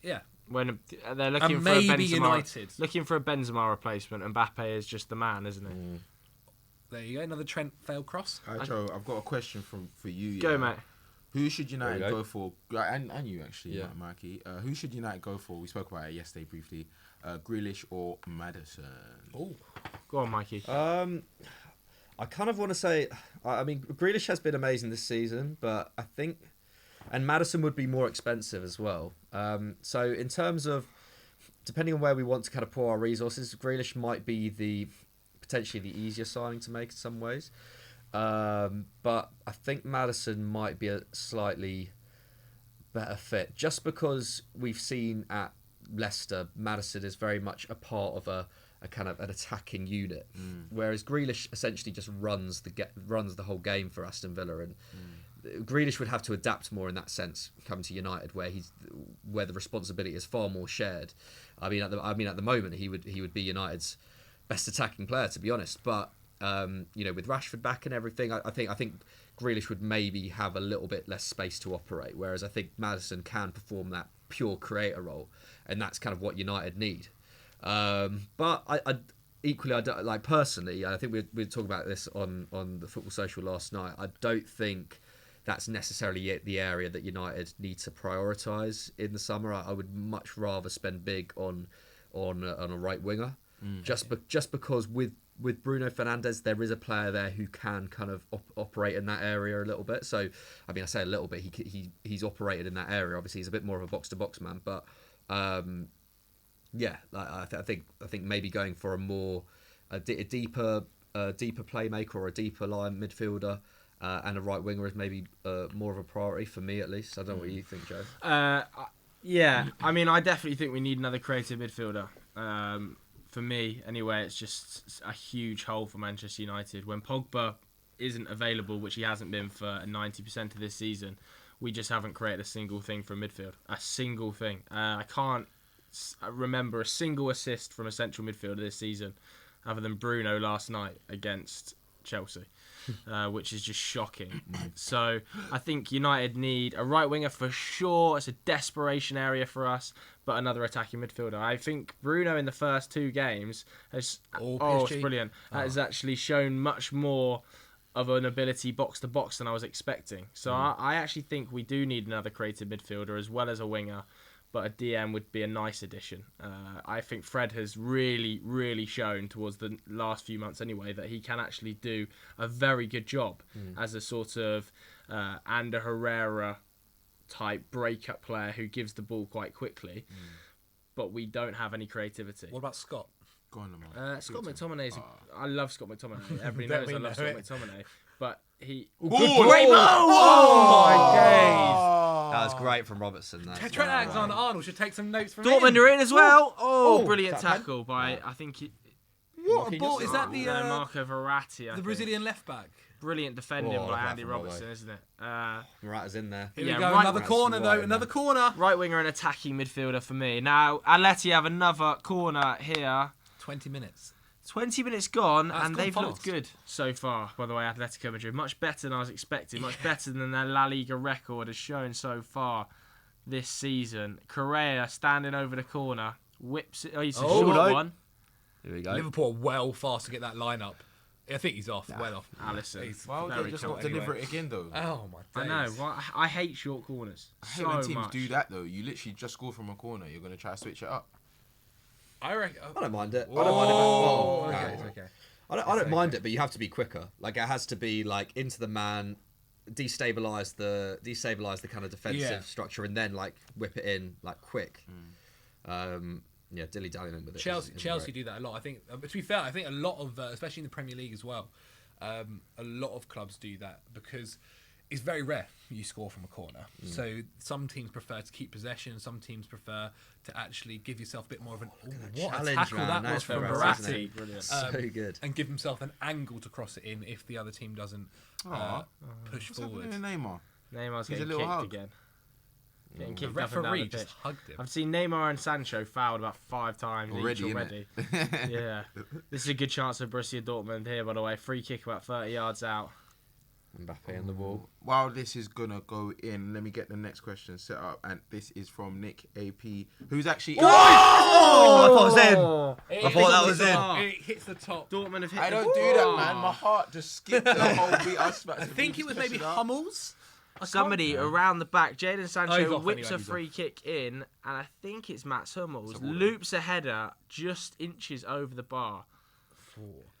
Yeah. When they're looking And for a maybe Benzema, United. looking for a Benzema replacement, and Mbappe is just the man, isn't he? There you go. Another Trent failed cross. All right, Joe, I've got a question for you. Go, yeah. mate. Who should United There we go. go for? And you actually, Yeah. Mikey. Who should United go for? We spoke about it yesterday briefly. Grealish or Maddison? Oh. Go on, Mikey. I kind of want to say, I mean, Grealish has been amazing this season, but I think, and Maddison would be more expensive as well. So in terms of, depending on where we want to kind of pour our resources, Grealish might be potentially the easier signing to make in some ways. But I think Maddison might be a slightly better fit, just because we've seen at Leicester, Maddison is very much a part of a kind of an attacking unit, whereas Grealish essentially just runs the whole game for Aston Villa, and Grealish would have to adapt more in that sense, coming to United, where the responsibility is far more shared. I mean, at the moment, he would be United's best attacking player, to be honest. But with Rashford back and everything, I think Grealish would maybe have a little bit less space to operate, whereas I think Maddison can perform that pure creator role, and that's kind of what United need. But I equally, I don't, like personally, I think we were talking about this on the Football Social last night. I don't think that's necessarily the area that United need to prioritise in the summer. I would much rather spend big on a right winger, just because with Bruno Fernandes there is a player there who can kind of operate in that area a little bit. So I mean, I say a little bit. He's operated in that area. Obviously, he's a bit more of a box to box man, but yeah, like I think maybe going for a deeper playmaker or a deeper line midfielder. And a right winger is maybe more of a priority for me, at least. I don't know what you think, Joe. Yeah, I mean, I definitely think we need another creative midfielder. For me, anyway, it's just a huge hole for Manchester United. When Pogba isn't available, which he hasn't been for 90% of this season, we just haven't created a single thing from midfield. A single thing. I can't remember a single assist from a central midfielder this season, other than Bruno last night against Chelsea. Which is just shocking. So I think United need a right winger for sure. It's a desperation area for us, but another attacking midfielder. I think Bruno in the first 2 games has it's brilliant. Has actually shown much more of an ability box to box than I was expecting. So I actually think we do need another creative midfielder as well as a winger. But a DM would be a nice addition. I think Fred has really, really shown towards the last few months anyway that he can actually do a very good job as a sort of Ander Herrera type breakup player who gives the ball quite quickly. But we don't have any creativity. What about Scott? Go on, Lamar. Scott McTominay I love Scott McTominay. Everybody knows I love Scott McTominay. But he... Great move! Oh my days! That was great from Robertson. Trent Alexander-Arnold should take some notes from Dortmund him. are in as well. Brilliant is that tackle by, I think... What a ball! Is that the Marco Verratti, the Brazilian left back? Brilliant defending by that's Andy from right Robertson, isn't it? Morata's in there. Here we Yeah, go. right Another wing. corner, though. Another corner. Right winger and attacking midfielder for me. Now, Atleti have another corner here. 20 minutes. 20 minutes gone, That's and gone they've fast. looked good so far, by the way, Atletico Madrid. Much better than I was expecting. Much better than their La Liga record has shown so far this season. Correa standing over the corner. Whips it. Oh, he's a short no. one. Here we go. Liverpool are well fast to get that line up. I think he's off. Well off. Alisson. He's Why would Very they just cool. not deliver it again, though? Oh my I days. know. Well, I hate short corners. I hate So when teams much. do that, though. You literally just score from a corner. You're going to try to switch it up. I reckon. I don't mind it. Oh, I okay, don't mind it. it's okay. I don't mind it, but you have to be quicker. Like, it has to be like into the man, destabilize the kind of defensive structure, and then like whip it in like quick. Yeah, dilly dallying with it. Chelsea do that a lot. I think, to be fair, I think a lot of, especially in the Premier League as well, a lot of clubs do that because it's very rare you score from a corner. So some teams prefer to keep possession. Some teams prefer to actually give yourself a bit more of an what a challenge, tackle man. that That's was from very Verratti. fascinating. Brilliant. So good. And give himself an angle to cross it in if the other team doesn't push What's forward. happening to Neymar? Neymar's He's a getting little kicked hug. again. Getting The kicked up and down referee the just pitch. hugged him. I've seen Neymar and Sancho fouled about 5 times Already, each already. innit? Yeah. This is a good chance for Borussia Dortmund here, by the way. Free kick about 30 yards out. Mbappe on the wall. While this is going to go in, let me get the next question set up. And this is from Nick AP, who's actually... Oh, I thought it was in. I thought that was in. It hits the top. Dortmund have hit I the don't do that, bar. man. My heart just skipped the whole beat. I think it was maybe Hummels. Somebody around the back. Jadon he's Sancho off whips anyway, a he's free kick in, and I think it's Mats Hummels. Loops a header just inches over the bar.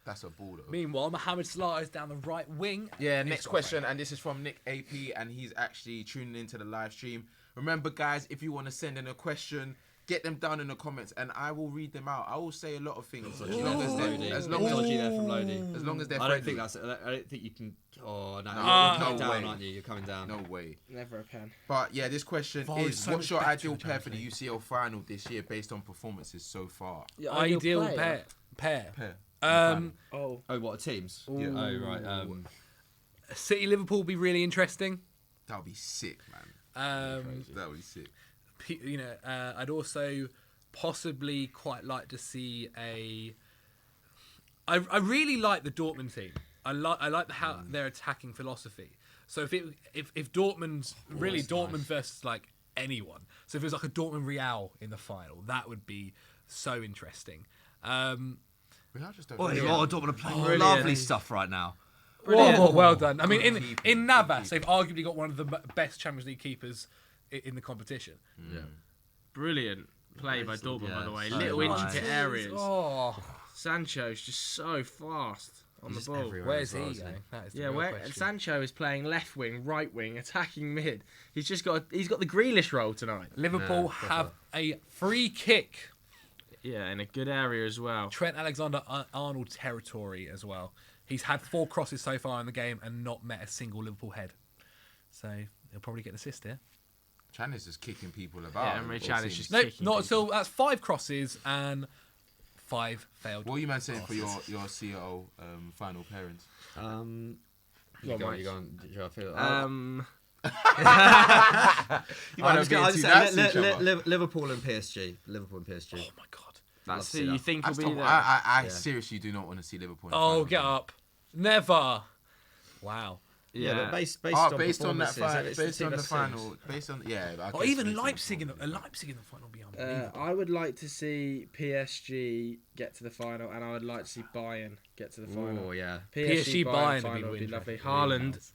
That's a ball, though. Meanwhile, Mohamed Salah is down the right wing. Yeah, next question, and this is from Nick AP, and he's actually tuning into the live stream. Remember, guys, if you want to send in a question, get them down in the comments, and I will read them out. I will say a lot of things, as long as Dodgy there from Lodi. as long as they're I don't friendly. think that's. I don't think you can. Oh no! No You're coming way. down, aren't you? You're coming down. No way. Never a pen. But yeah, this question Oh, is: so what's much your better ideal than pair for the Champions UCL final this year, based on performances so far? Ideal pair. Pair. Oh. Oh, what are teams? Yeah. Oh right. City Liverpool will be really interesting. That would be sick, man. That would be sick. I'd also possibly quite like to see I really like the Dortmund team. I like how their attacking philosophy. So if Dortmund's really Dortmund versus like anyone. So if it was like a Dortmund Real in the final, that would be so interesting. Real just don't Dortmund are playing Brilliant. lovely stuff right now. Well done. I mean, Good in Navas, they've arguably got one of the best Champions League keepers in the competition. Yeah. Brilliant play by Dortmund, by the way. so Little nice. intricate areas. Oh, Sancho's just so fast on He's the just ball. everywhere where's as well, he isn't going? That is the Yeah, real where question. Sancho is playing left wing, right wing, attacking mid. He's got the Grealish role tonight. Liverpool have a free kick. Yeah, in a good area as well. Trent Alexander-Arnold territory as well. He's had 4 crosses so far in the game and not met a single Liverpool head. So he'll probably get an assist here. Chan is just kicking people about. Yeah, Emre Can is just No, kicking not people. until that's 5 crosses and 5 failed. What are you man saying for your CEO final appearance? You Mike. go on, Joe, I feel You might have been too nice to each other. Liverpool and PSG. Liverpool and PSG. Oh my god. That's Love who to you see think will That's be the- there. I seriously do not want to see Liverpool. In the Oh, final get game. up. Never. Wow. Yeah, but based on Based on that performances, final, it's based on the team final, based on I Or guess even based on Leipzig the in final, Leipzig in the final would be unbelievable. I would like to see PSG get to the final, and I would like to see Bayern get to the final. Oh yeah. PSG Bayern would be final would be lovely. interesting. Haaland.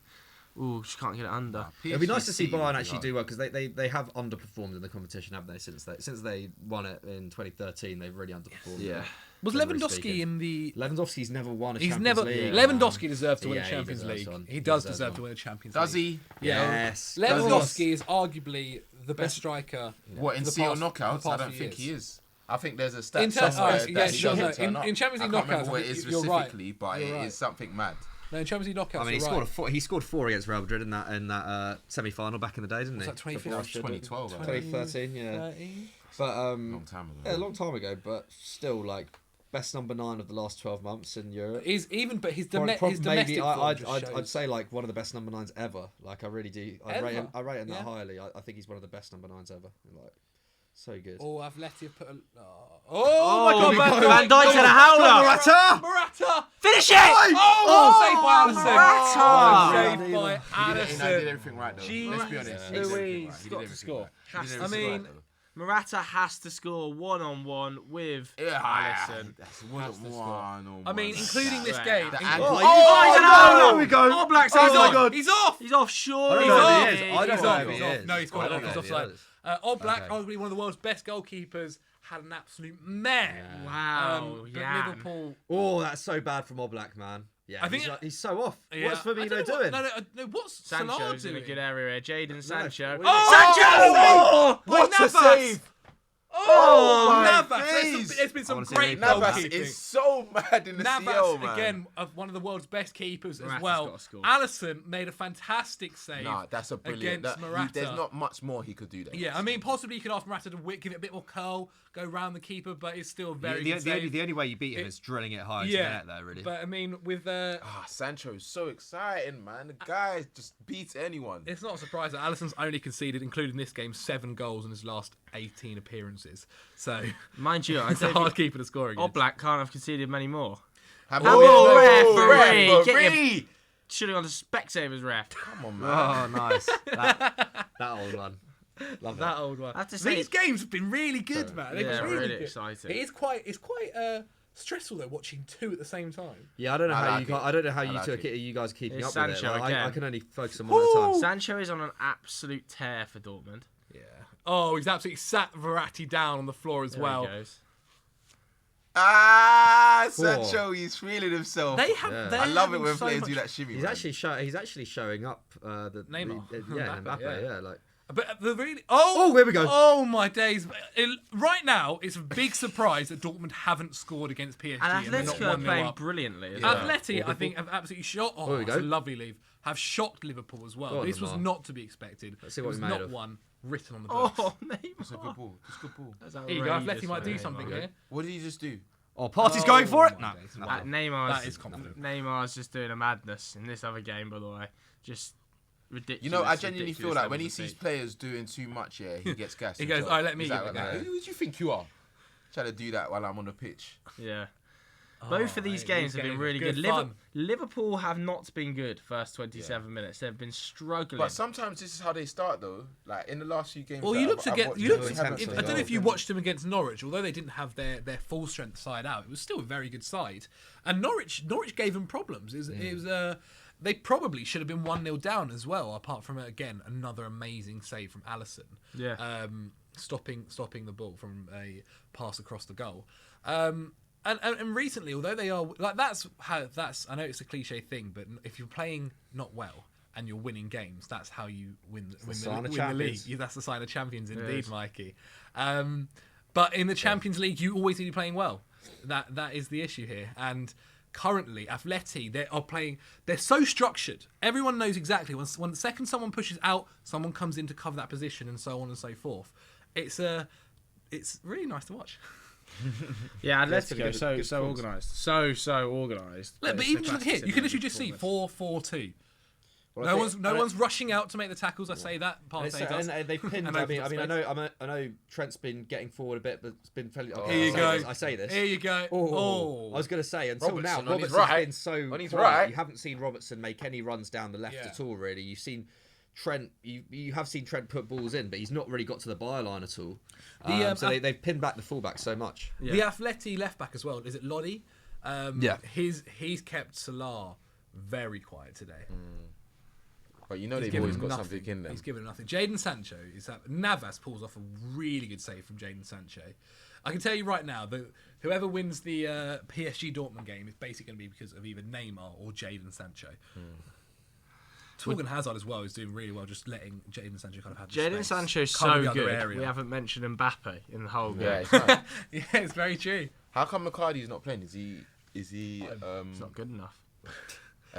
Ooh, just can't get it under. It'd be nice to see PSG Bayern would actually be do well because they have underperformed in the competition, haven't they? Since they won it in 2013, they've really underperformed. Yeah. Was generally Lewandowski speaking. in the... Lewandowski's never won a He's Champions never... League. Lewandowski deserves to win Yeah, a he Champions deserves League. one. He He does deserves deserve one. to win a Champions Does League. he? Yeah. Yes. Lewandowski is arguably the best striker. What in for the CO past- knockouts? the I past don't few think he years. is. I think there's a stat In ter- somewhere yeah, that he sure, doesn't no, turn up. in Champions League I can't remember knockouts, what I it is think you're right. specifically, but You're it right. is something mad. No, in Champions League knockouts, I mean, you're right. he scored 4 against Real Madrid in that semi-final back in the day, didn't Was he? that 2015? 2012, I think. 2013, yeah. 13? But Long time ago. yeah, a long time ago, but still like best number 9 of the last 12 months in Europe. His domestic Maybe form just I'd shows. say like one of the best number 9s ever. Like I really do. I rate him Yeah. that highly. I think he's one of the best number 9s ever. Like so good. Oh, Atleti have put a... Oh, my God, Van Dijk's had a howler. Morata! Finish it! Oh, saved by Alisson. Morata! Saved by He did Alisson. everything right though. Jeez Let's be honest. He did Louise. everything right. He did Got to everything score. right. He did I everything mean, right, though. Morata has to score 1-on-1 with Alisson. That's one. I mean, including this Right. game. The in- angle- Oh, he's an howler! There we go. All Black's He's he's off. off. He's off. He's off. Sure. I don't He's know off. if he is. I don't He's know off. if he He's off. is. No, he's got I it don't off. He's know if he offside. is. Oblak, Okay. arguably one of the world's best goalkeepers, had an absolute mare. Wow. But Yeah. Liverpool. Oh, that's so bad from Oblak, man. Yeah, I think he's so off. Yeah. What's I don't Firmino know what- doing? No, what's Salah Sancho's in doing? a good area here. Jaden Sancho. Oh! Sancho! What a Navas! save! Oh, my Navas! days. There's been some wanna see great Navas Navas goalkeeping. is so mad in the Navas, CL, man. again, one of the world's best keepers as Morata's well. gotta score. Alisson made a fantastic save. Nah, that's a brilliant. against Morata. There's not much more he could do there. Yeah, I mean, possibly you could ask Morata to give it a bit more curl, go round the keeper, but it's still very good save. The only way you beat him It- is drilling it high into the Yeah, net there, really. but I mean, with Sancho is so exciting, man. The guy just beats anyone. it's not a surprise that Alisson's only conceded, including this game, 7 goals in his last 18 appearances. So Mind you, I it's a think hard keeper to score against. Oblak can't have conceded many more. Oh, referee! Should have gone to Specsavers ref. Come on, man. Oh, nice. that old one. Love That that. old one. I have to say, These games have been really good, man. They've yeah, been really good. exciting. It's quite stressful though, watching 2 at the same time. Yeah, I don't know I how like you it. I don't know how I you like two it. you guys are keeping It's up with it. Sancho Like, I again. can only focus on one at a time. Sancho is on an absolute tear for Dortmund. Yeah. Oh, he's absolutely sat Verratti down on the floor as There well. he goes. Sancho, he's feeling himself. They have. Yeah. they're I love it having when so players much- do that shimmy. He's man. actually showing up. Neymar. Yeah, Mbappe, Mbappe. yeah. Yeah, like. But the really. Oh, here we go. Oh my days! Right now, it's a big surprise that Dortmund haven't scored against PSG And and they're not Atletico are 1-0 playing up. brilliantly as Yeah. well. Atleti, I think, have absolutely shot. Oh, There we it's go. a lovely leave. Have shocked Liverpool as well. Go on, This was Lamar. not to be expected. Let's see It what was we made not of. one written on the books. Oh, Neymar. It's a good ball. It's a good ball. That's Here you go. outrageous, Atleti might do mate. something Okay. here. What did he just do? Oh, Partey's going for it. my No, days. no. Wow. Neymar's, That is confident. Neymar's just doing a madness in this other game, by the way. Just ridiculous. You know, I genuinely feel like when he levels of sees fatigue. players doing too much, he gets gassed. He goes, himself. "All right, let me He's give like, it a go." Who do you think you are? Try to do that while I'm on the pitch. Yeah. Both of these games have been really good. fun. Liverpool have not been good first 27 minutes. They've been struggling. But sometimes this is how they start, though. Like in the last few games. Well, that you looked I've against. watched, You they looked. haven't I been don't know so if you good. watched them against Norwich, although they didn't have their full strength side out. It was still a very good side, and Norwich gave them problems. It was they probably should have been 1-0 down as well. Apart from again another amazing save from Alisson. Yeah. Stopping the ball from a pass across the goal. And recently, although they are like that's I know it's a cliche thing, but if you're playing not well and you're winning games, that's how you win the league. Yeah, that's the sign of champions, indeed, Mikey. But in the Champions League, you always need to be playing well. That is the issue here. And currently, Atleti, they're so structured. Everyone knows exactly when the second someone pushes out, someone comes in to cover that position, and so on and so forth. It's really nice to watch. Yeah, it's been Atletico, good so performance. organised. So organised. Look, but it's even the just here, classic you can literally Liverpool just see performance. 4-4-2. Well, No one's rushing out to make the tackles. I say that. And Partey does. they've pinned. And I opens mean, up I know Trent's been getting forward a bit, but it's been fairly. Here you go. I say this. Here you go. I was going to say until Robertson now, on his Robertson's right. been so On his quiet. right. You haven't seen Robertson make any runs down the left Yeah. at all. Really, you've seen Trent. You have seen Trent put balls in, but he's not really got to the byline at all. So they've pinned back the fullback so much. Yeah. The Atleti left back as well. Is it Lodi? Yeah. He's kept Salah very quiet today. But you know He's they've always given got nothing. something in them. He's given nothing. Jadon Sancho Navas pulls off a really good save from Jadon Sancho. I can tell you right now that whoever wins the PSG Dortmund game is basically going to be because of either Neymar or Jadon Sancho. Torgan Hazard as well is doing really well, just letting Jadon Sancho kind of have the Jadon space, Sancho's cover so the other good. area. We haven't mentioned Mbappe in the whole game. Yeah, it's not. Yeah, it's very true. How come McCarty's not playing? Is he It's not good enough.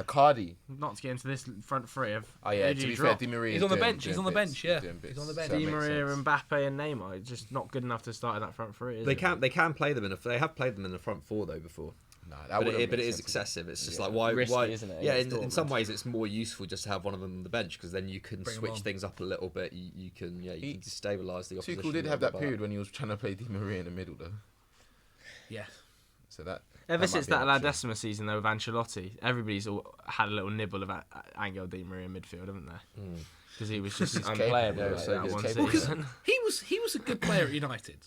Cardi? Not to get into this front three of Oh yeah, who to do you be drop? fair, Di Maria. He's on the bench. He's on the bench. Yeah, he's on the bench. Di Maria, Mbappe, and Neymar. It's just not good enough to start in that front three. Is They it? can play them they have played them in the front four though before. Nah, that But wouldn't it make is sense. excessive. It's just Yeah. like why? Risky, isn't it, Yeah, against in some Dortmund? ways it's more useful just to have one of them on the bench because then you can Bring 'em switch on. things up a little bit. You can destabilise the opposition. Tuchel did a have little that bit period when he was trying to play Di Maria in the middle though. Yeah. So that Ever might since be an that La option. Decima season, though, with Ancelotti, everybody's had a little nibble of Angel Di Maria in midfield, haven't they? Because he was just unplayable capable, like so that he's one capable. season. He was a good player at United.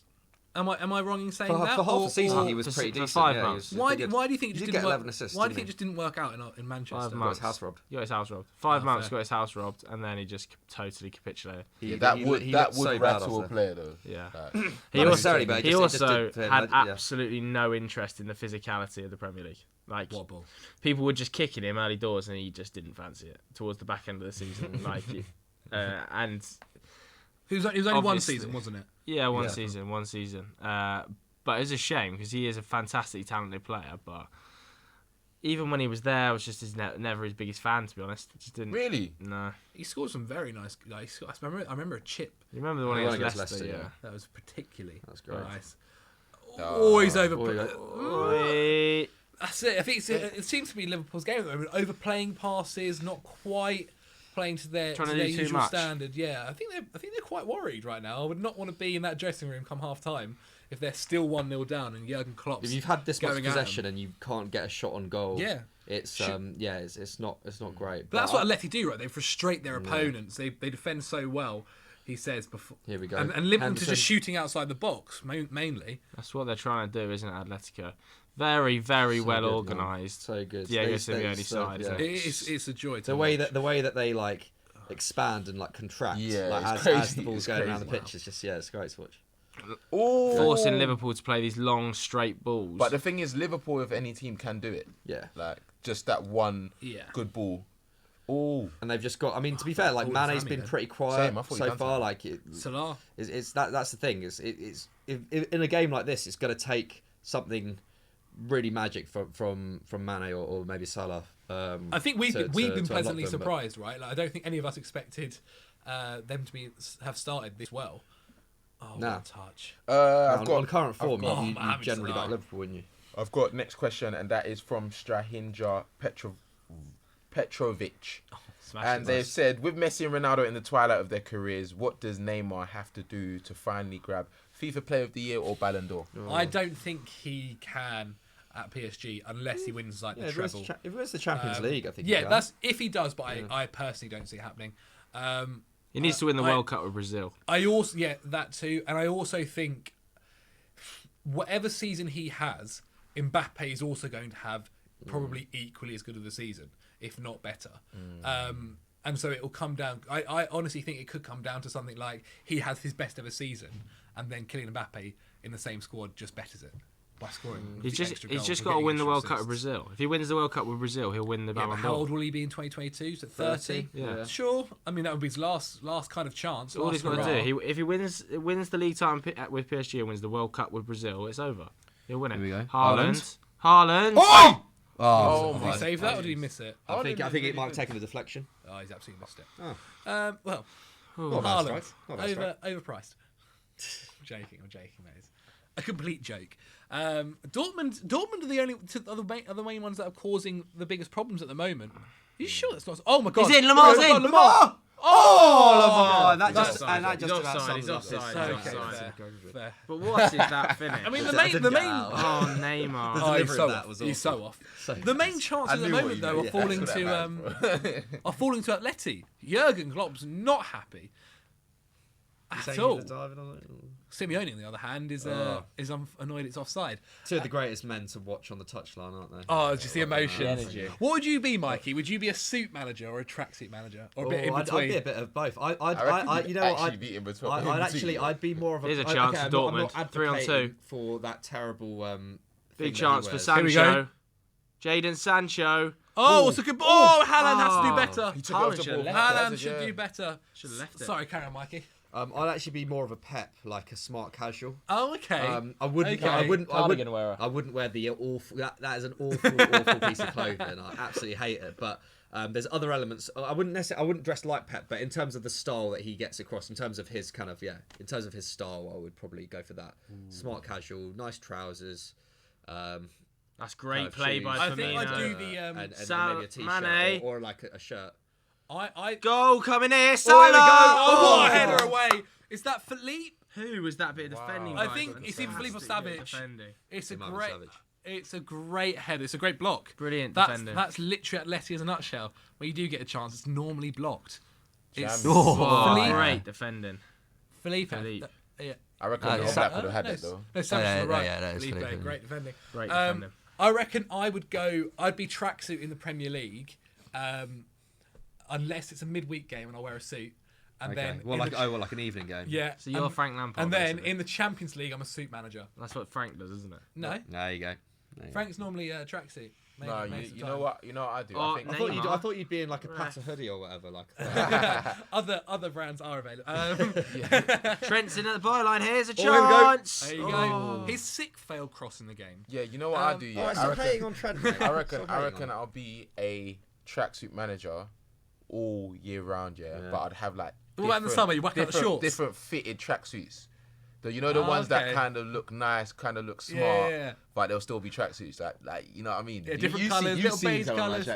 Am I wrong in saying For that? half the season, or- he was for pretty for decent. 5 yeah, months. he was Why good. do you think it He just did didn't get work? 11 assists, Why do you didn't think he? it just didn't work out in Manchester? 5 Got months. his house robbed. He got his house robbed. 5 months, fair. got his house robbed, and then he just totally capitulated. Yeah, that would looked so bad rattle a after. player though. Yeah. Like, He Not also, necessarily, but it he just also didn't fit, had yeah. absolutely no interest in the physicality of the Premier League. Like, Wobble. people were just kicking him early doors, and he just didn't fancy it towards the back end of the season. And It was only one Obviously. season, wasn't it? yeah, one Yeah. season. But it's a shame because he is a fantastic, talented player. But even when he was there, I was just never his biggest fan, to be honest. Just didn't. really? No. He scored some very nice. Like, I remember a chip You remember the one The one against against Leicester? Leicester, Yeah. that was particularly That's great. nice. Oh, Always over. Oi. That's it. I think it seems to be Liverpool's game at the moment. Overplaying passes, not quite playing to their Trying to their do too usual much. standard. Yeah, I think they're quite worried right now. I would not want to be in that dressing room come half time if they're still 1-0 down and Jurgen Klopp. If you've had this much going at possession them. and you can't get a shot on goal, Yeah. it's it's not great. But that's what Atleti do, right? They frustrate their opponents. They defend so well. He says before. Here we go. And limit them to Henderson. just shooting outside the box mainly. That's what they're trying to do, isn't it, Atletico? Very, very So well good, man. organised. So good. Diego They- Simeone's so- side, yeah. isn't it? It's a joy to The way watch. that they like expand and like contract, Yeah, like, it's as crazy, the ball's it's going around the crazy. pitch, it's just it's great to watch. Oh, Forcing Liverpool to play these long, straight balls. But the thing is, Liverpool, if any team, can do it. Yeah. Like just that one Yeah. good ball. Oh, And they've just got. I mean, to be fair, like Paul Mane's Sammy been then. pretty quiet Same, I thought he'd so done far. something. Like Salah. it's that's the thing. It's if in a game like this, it's going to take something really magic from Mane or maybe Salah. I think we've been unlock pleasantly them, but- surprised, right? Like, I don't think any of us expected them to have started this well. Oh, Nah. what a touch! I've on got current form, got- you Mohamed generally Salah. back Liverpool, wouldn't you? I've got next question, and that is from Strahinja Petrovic. Smash And it, they've boys. said, with Messi and Ronaldo in the twilight of their careers, what does Neymar have to do to finally grab FIFA Player of the Year or Ballon d'Or? I don't think he can at PSG unless he wins like the treble. If it was the Champions League, I think. Yeah, that's if he does, but I personally don't see it happening. He needs to win the World Cup with Brazil. I also that too, and I also think whatever season he has, Mbappe is also going to have probably equally as good of a season, if not better. And so it will come down. I honestly think it could come down to something like he has his best ever season, and then Kylian Mbappe in the same squad just betters it by scoring. He's the just extra he's goals just or got to getting win the extra World Cup with assists. Brazil. If he wins the World Cup with Brazil, he'll win the Yeah, Ballon but how d'Or. old will he be in 2022? Is it 30? Yeah. Sure. I mean, that would be his last kind of chance. All last he's got hurrah. to do, if he wins the league title with PSG and wins the World Cup with Brazil, it's over. He'll win it. Here we go. Haaland. Oh! Oh Did he my save that or did he miss it? I think it might have taken a deflection. Oh, he's absolutely missed it. Oh. Well, Not a bad Haaland, strike. Not a bad strike. overpriced. I'm joking, mate. It's a complete joke. Dortmund are the main ones that are causing the biggest problems at the moment. Are you sure that's not? Oh my god! He's in. Lamar's in. Lamar! Oh, Lamar! That just He's offside, he's offside. Fair. But what is that finish? I mean, the main. Oh, Neymar. Oh, he's delivery so of that off. was He's so off. The main chances I at the knew what moment you though meant. are falling to Atleti. Jurgen Klopp's not happy at all. Simeone, on the other hand, is annoyed it's offside. Two of the greatest men to watch on the touchline, aren't they? Oh, just the emotions. energy. What would you be, Mikey? Would you be a suit manager or a tracksuit manager, or a bit in I'd between? be a bit of both. I reckon You know what? actually beat him between. I'd be more of a. Here's a chance for I'm Dortmund. not 3 on 2. advocating for that terrible. Big thing that he chance for wears. Here we Sancho. Jadon Sancho. Oh, it's a good. Oh, Haaland has to do Oh. better. He took it off Haaland the should've ball. left Haaland Yeah. should do better. Should have left it. Sorry, carry on, Mikey. I'd actually be more of a Pep, like a smart casual. Oh, okay. I wouldn't. Okay. I wouldn't. Cardigan wearer. I wouldn't wear the awful. That is an awful piece of clothing. I absolutely hate it. But there's other elements. I wouldn't dress like Pep, but in terms of the style that he gets across, in terms of his in terms of his style, I would probably go for that. Smart casual, nice trousers. That's great Kind of play shoes. by I think I'd Firmino. do the and maybe a t-shirt Mane. or like a shirt. I Goal coming here, Oh, there we Salah! go. Oh, what a Oh. header away. Is that Philippe? Who was that bit of defending? I by? think it's either Philippe or Fantastic bit Savic. of defending. It's a It might be great. Savage. It's a great header. It's a great block. Brilliant That's defending. that's literally Atleti as a nutshell. When you do get a chance, it's normally blocked. It's Champions. Oh, Philippe. great defending. Philippe. Yeah. I reckon Ah, All yeah. Black would have had no, it though. No, Savage on the right. yeah, that is Philippe, Philippe. great defending. Great defending. I reckon I would go. I'd be tracksuit in the Premier League, unless it's a midweek game and I wear a suit. And then Well, in like the, like an evening game. yeah. So you're Frank Lampard. And then basically. in the Champions League, I'm a suit manager. That's what Frank does, isn't it? No, There you go. Frank's normally a tracksuit. No, you know what? You know what I do? Oh, I think Neymar. I thought you'd be in like a Pata hoodie or whatever. Like. Other brands are available. Trent's in at the byline. Here's a Oh, here we go. chance. There you go. His sick failed cross in the game. Yeah, you know what I do? Yeah, Alright, stop hating on Trent. Mate. I reckon Stop hating on I'll be a tracksuit manager all year round. Yeah, but I'd have like. What about in the different- summer? You whack out the different- shorts? Different fitted tracksuits. The ones okay. that kind of look nice, kind of look smart, Yeah. but they'll still be tracksuits. Like you know what I mean? Yeah, different colours, little beige colours. I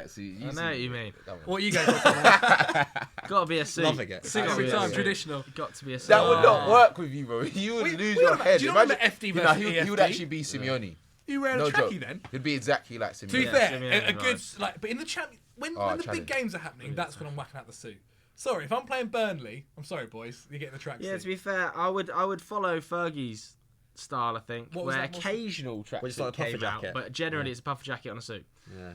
know what you mean. What are you going for? Got to be a suit. Loving it. Suit Gotta every be a time, suit. traditional. Got to be a suit. That would not work with you, bro. You would lose we your remember- head. do you remember Imagine- FD versus he would EFD? actually be Simeone. You wearing No a joke. trackie then? He'd be exactly like To be Simeone. fair, Simeone a good vibes. but in the when Oh, the big challenge. games are happening, that's when I'm whacking out the suit. Sorry, if I'm playing Burnley, I'm sorry, boys, you're getting the tracksuit. Yeah, to be fair, I would follow Fergie's style, I think, What was where that? What's that? occasional Just like tracksuit a puffer came out, jacket. but generally it's a puffer jacket on a suit. Yeah.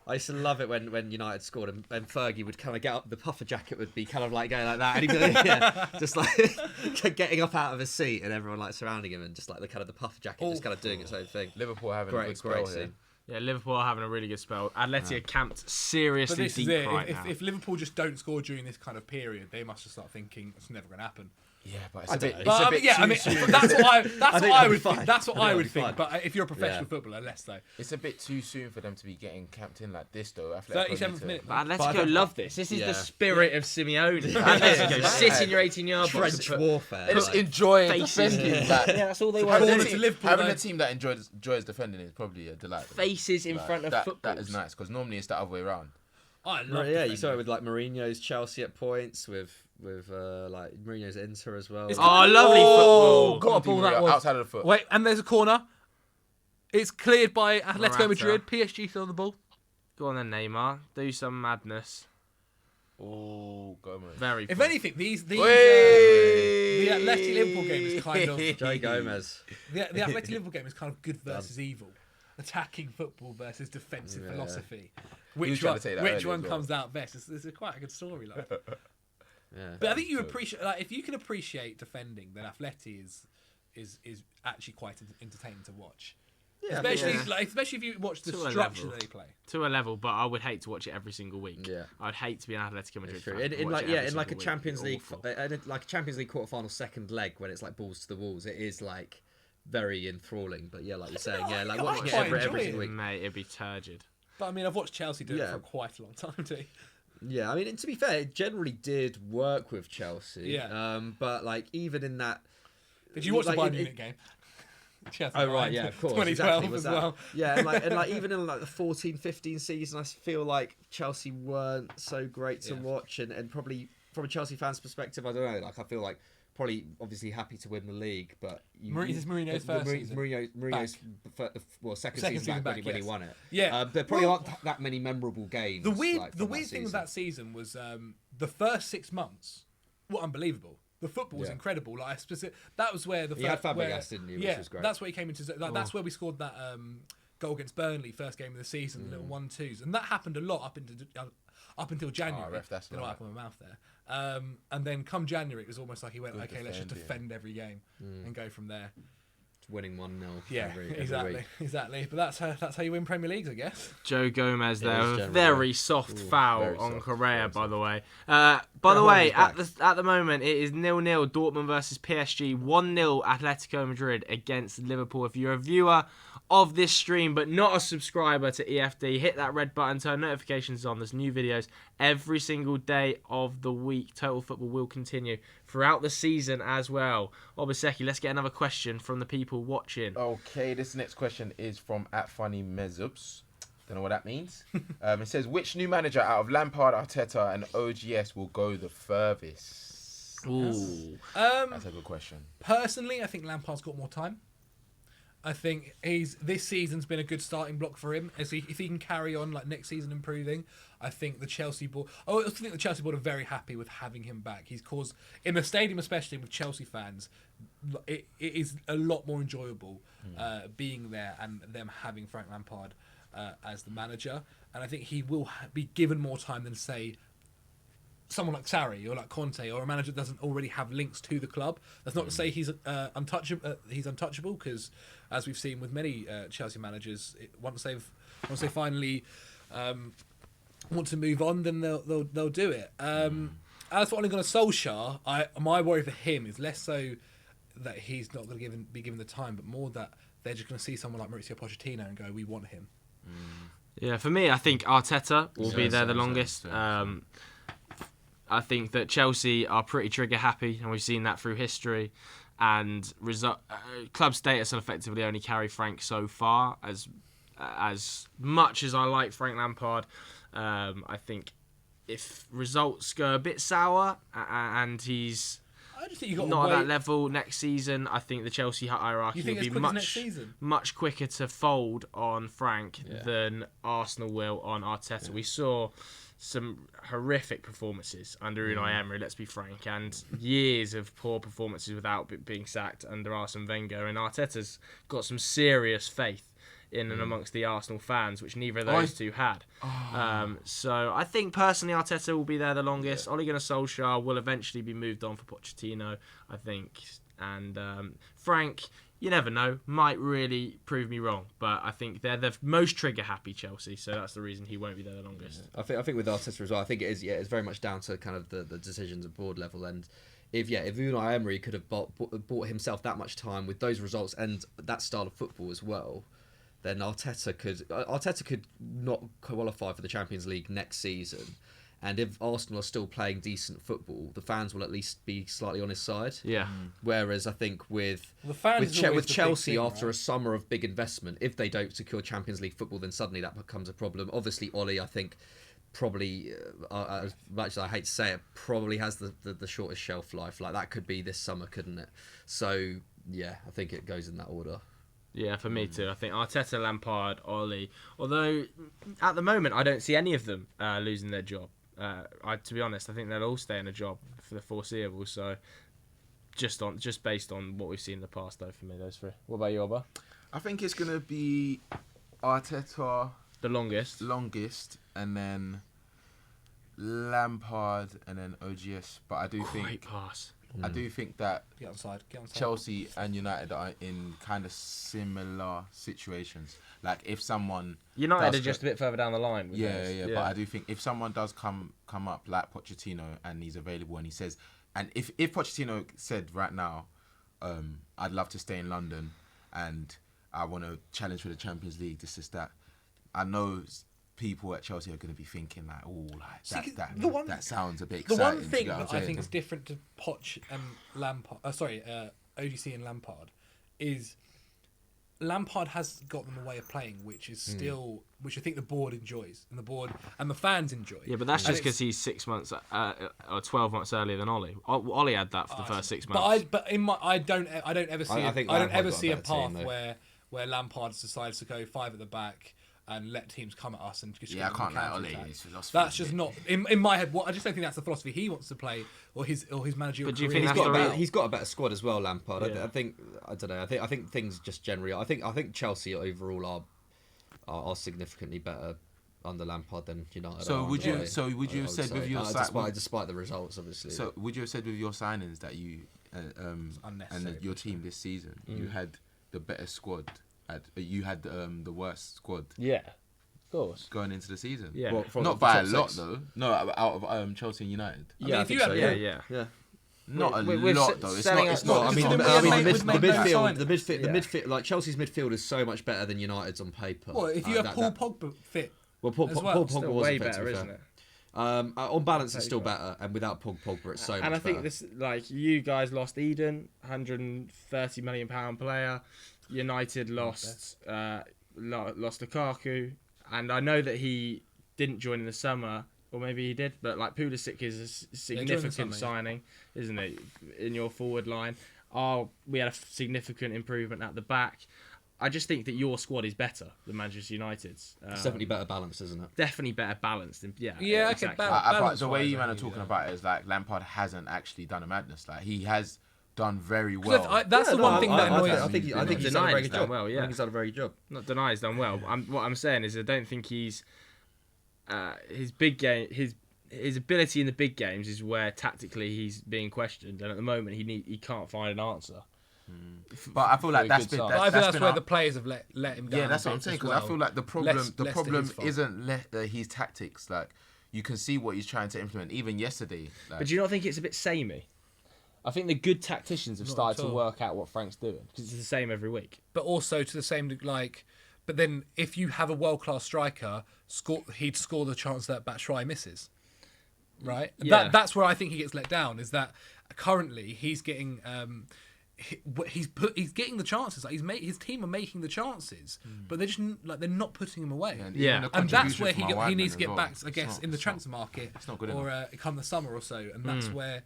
I used to love it when United scored and Fergie would kind of get up. The puffer jacket would be kind of like going like that, and he'd be just like getting up out of his seat, and everyone like surrounding him, and just like the puffer jacket just kind of doing its own thing. Liverpool having a Great, good spell great here. scene. Yeah, Liverpool are having a really good spell. Atleti are camped But seriously this deep is it. right If, now. if Liverpool just don't score during this kind of period, they must just start thinking it's never going to happen. Yeah, but it's I a bit. don't It's know. a But, bit yeah, I too mean, soon. that's what I think would that'll be think. fine. That's what I think I that'll would be think. fine. But if you're a professional Yeah. footballer, less so. It's a bit too soon for them to be getting camped in like this, though. Atletico 37th need to- minute. But I Atletico don't- love this. This is Yeah. the spirit of Simeone. Atletico sit in your 18-yard box. Trench and put- warfare. They're just like- enjoying faces. defending. Like, Yeah, that's all they having want a to to do. Liverpool, having though. a team that enjoys defending is probably a delight. Faces in Like, front of that, football. That is nice because normally it's the other way around. I love Yeah, you defending. saw it with like Mourinho's Chelsea at points, with like Mourinho's Inter as well. It's Oh, lovely Oh, football. got a ball that was. outside of the foot. Wait, and there's a corner. It's cleared by Atletico Morata. Madrid. PSG still on the ball. Go on then, Neymar. Do some madness. Oh, Gomez. Very If fun. anything, the Whey! Atleti Liverpool game is kind of Joe Gomez. the Atleti Liverpool game is kind of good versus evil, attacking football versus defensive Yeah. philosophy. was Which trying one? to say that Which earlier one as well. comes out best? It's quite a good storyline. Yeah. But I think you appreciate, like, if you can appreciate defending, then Atleti is actually quite entertaining to watch. Yeah, Especially, yeah. especially if you watch the To a structure level. that they play. To a level, but I would hate to watch it every single week. Yeah. I'd hate to be an Atletico Madrid It's true. fan. In and watch like it yeah, every in like a single week. Champions It'd be League, awful. like a Champions League quarterfinal second leg when it's like balls to the walls, it is like very enthralling. But yeah, like you're saying, yeah, like I watching it quite every enjoy single it. week. Mate, it'd be turgid. But I mean, I've watched Chelsea do it Yeah. for quite a long time too. Yeah, I mean, and to be fair, it generally did work with Chelsea. Yeah. But like even in that. Did you watch like, the Bayern it- Munich game? Chelsea Oh right, Bayern, yeah, of course. 2012 exactly, was as that. well. Yeah, and like even in like the 14-15 season, I feel like Chelsea weren't so great to Yeah. watch, and probably from a Chelsea fan's perspective, I don't know. Like I feel like probably obviously happy to win the league, but This is Mourinho's first season. Mourinho's second season back, back, when he yes. won it. Yeah. There probably aren't that many memorable games. The weird, like, the from weird thing with season. that season was the first 6 months were unbelievable. The football was Yeah. incredible. Like that was where the You had first, where, Fabregas, didn't you, which Yeah, was great. that's where he came into. Like, that's where we scored that goal against Burnley, first game of the season, the little 1-2s, and that happened a lot up until January. ref, that's Don't know what right. happened with my mouth there. And then come January, it was almost like he went, Good okay, let's just defend, defend every game and go from there. winning 1-0. Yeah, every exactly, week. exactly. But that's how you win Premier Leagues, I guess. Joe Gomez It there, was a generally- very soft foul very on soft, Correa, very by the way. Yeah, By the way, hold his at the moment, it is 0-0 Dortmund versus PSG, 1-0 Atletico Madrid against Liverpool. If you're a viewer of this stream but not a subscriber to EFD, hit that red button, turn notifications on. There's new videos every single day of the week. Total Football will continue throughout the season as well. Obaseki, let's get another question from the people watching. Okay, this next question is from @FunnyMezubs. Don't know what that means. It says, which new manager out of Lampard, Arteta, and OGS will go the furthest? Ooh. That's a good question. Personally, I think Lampard's got more time. I think this season's been a good starting block for him. If he can carry on like next season improving, I think the Chelsea board. I also think the Chelsea board are very happy with having him back. He's caused in the stadium, especially with Chelsea fans, it is a lot more enjoyable being there and them having Frank Lampard as the manager. And I think he will be given more time than say someone like Sarri or like Conte or a manager that doesn't already have links to the club. That's not to say he's untouchable. He's untouchable because, as we've seen with many Chelsea managers, once they finally want to move on, then they'll do it. As for Ole Gunnar Solskjaer, my worry for him is less so that he's not going to be given the time, but more that they're just going to see someone like Mauricio Pochettino and go, "We want him." Yeah, for me, I think Arteta will be Same, there the same, longest. same. I think that Chelsea are pretty trigger happy, and we've seen that through history. And club status will effectively only carry Frank so far. As much as I like Frank Lampard, I think if results go a bit sour and he's I just think you got not to at wait. that level next season, I think the Chelsea hierarchy You think will as be quick as next season? much quicker to fold on Frank Yeah. than Arsenal will on Arteta. We saw some horrific performances under Unai Emery, let's be frank, and years of poor performances without being sacked under Arsene Wenger. And Arteta's got some serious faith in and amongst the Arsenal fans, which neither of those two had. So I think personally Arteta will be there the longest. Ole Gunnar Solskjaer will eventually be moved on for Pochettino, I think. And Frank, you never know, might really prove me wrong. But I think they're the most trigger-happy Chelsea, so that's the reason he won't be there the longest. I think with Arteta as well, I think it is. Yeah, it's very much down to kind of the decisions at board level, and if Unai Emery could have bought himself that much time with those results and that style of football as well, then Arteta could not qualify for the Champions League next season. And if Arsenal are still playing decent football, the fans will at least be slightly on his side. Yeah. Whereas I think with The fans is always with the big Chelsea, thing, after right? a summer of big investment, if they don't secure Champions League football, then suddenly that becomes a problem. Obviously, Ollie, I think, probably, as much as I hate to say it, probably has the shortest shelf life. Like that could be this summer, couldn't it? So yeah, I think it goes in that order. Yeah, for me too. I think Arteta, Lampard, Ole. Although at the moment I don't see any of them losing their job. To be honest, I think they'll all stay in a job for the foreseeable. So just based on what we've seen in the past, though, for me, those three. What about you, Oba? I think it's gonna be Arteta The longest. and then Lampard, and then OGS. But I do Great think pass. I do think that Get on side. Chelsea and United are in kind of similar situations. Like if someone United does are just a bit further down the line. With yeah, those. yeah, but I do think if someone does come up like Pochettino and he's available and he says, and if Pochettino said right now, I'd love to stay in London and I want to challenge for the Champions League, this is that, I know people at Chelsea are going to be thinking like, oh, like that sounds a bit The exciting. one thing you know what that I'm I think is saying? different to Poch and Lampard, OGC and Lampard, is Lampard has got them a way of playing, which is still, which I think the board enjoys, and the board and the fans enjoy. Yeah, but that's And just because he's 6 months or 12 months earlier than Ollie. Ollie had that for the first 6 months. But I don't ever see I think I don't Lampard ever got a see a better team, path though. where Lampard decides to go 5 at the back and let teams come at us and just Yeah, I give them can't lie, counter-attack. Ole, his philosophy That's is just a bit- not in my head. I just don't think that's the philosophy he wants to play or his managerial But do you career. think He's that's got, the a real- better, he's got a better squad as well, Lampard. Yeah. I think I don't know. I think things just generally. I think Chelsea overall are significantly better under Lampard than United. So are would under you- Ole, so would you I have said say. with your side- despite the results, obviously. So would you have said with your signings that you and unnecessary, your team this season, you had the better squad, you had the worst squad Yeah, of course. going into the season? Yeah. Well, from Not the by a top lot 6. though. No, out of Chelsea and United. I mean, Yeah, I if think you so. had- Yeah, yeah. Not a We're lot though. It's selling not. us- It's not. Well, I it's mean, not- the- I mean, made- the we've made no midfield, signings. the midfield, like Chelsea's midfield is so much better than United's on paper. Well, if you have Paul Pogba fit, Well, Paul as well. Pogba Still was way fit, to better, be isn't fair. it? On balance, it's still better, and without Pogba, it's so much better. And I think this, like, you guys lost Eden, £130 million player. United lost Lukaku, and I know that he didn't join in the summer, or maybe he did, but like Pulisic is a significant summer, yeah. signing, isn't it, in your forward line? We had a significant improvement at the back. I just think that your squad is better than Manchester United's. It's definitely better balanced, isn't it? Definitely better balanced. Yeah, okay, exactly. I thought balance the way wise, you man I are think, talking yeah. about it is like Lampard hasn't actually done a madness. Like he has done very well. That's the one thing that annoys I me. think Not he's done a denying very he's good done job. well, yeah. I think he's done a very good job. Not deny he's done well. What I'm saying is I don't think he's his big game, his ability in the big games is where tactically he's being questioned, and at the moment he can't find an answer. But I feel like For a that's good been side. But I think that's been where our- the players have let him down. Yeah, that's a what I'm bit saying. as Because I well. feel like the Less to problem his fault. isn't his tactics. Like you can see what he's trying to implement. Even yesterday. Like, But do you not think it's a bit samey? I think the good tacticians have Not started at to all. work out what Frank's doing because it's the same every week. But also to the same but then if you have a world class striker, he'd score the chance that Batshuayi misses. Right? Yeah. That's where I think he gets let down, is that currently he's getting he's getting the chances. Like his team are making the chances, but they're just they're not putting him away. and Yeah. even the And that's where contribution from our he wide needs to men get as back, well. I guess, It's not- in the it's transfer market, it's not good or come the summer or so. And that's where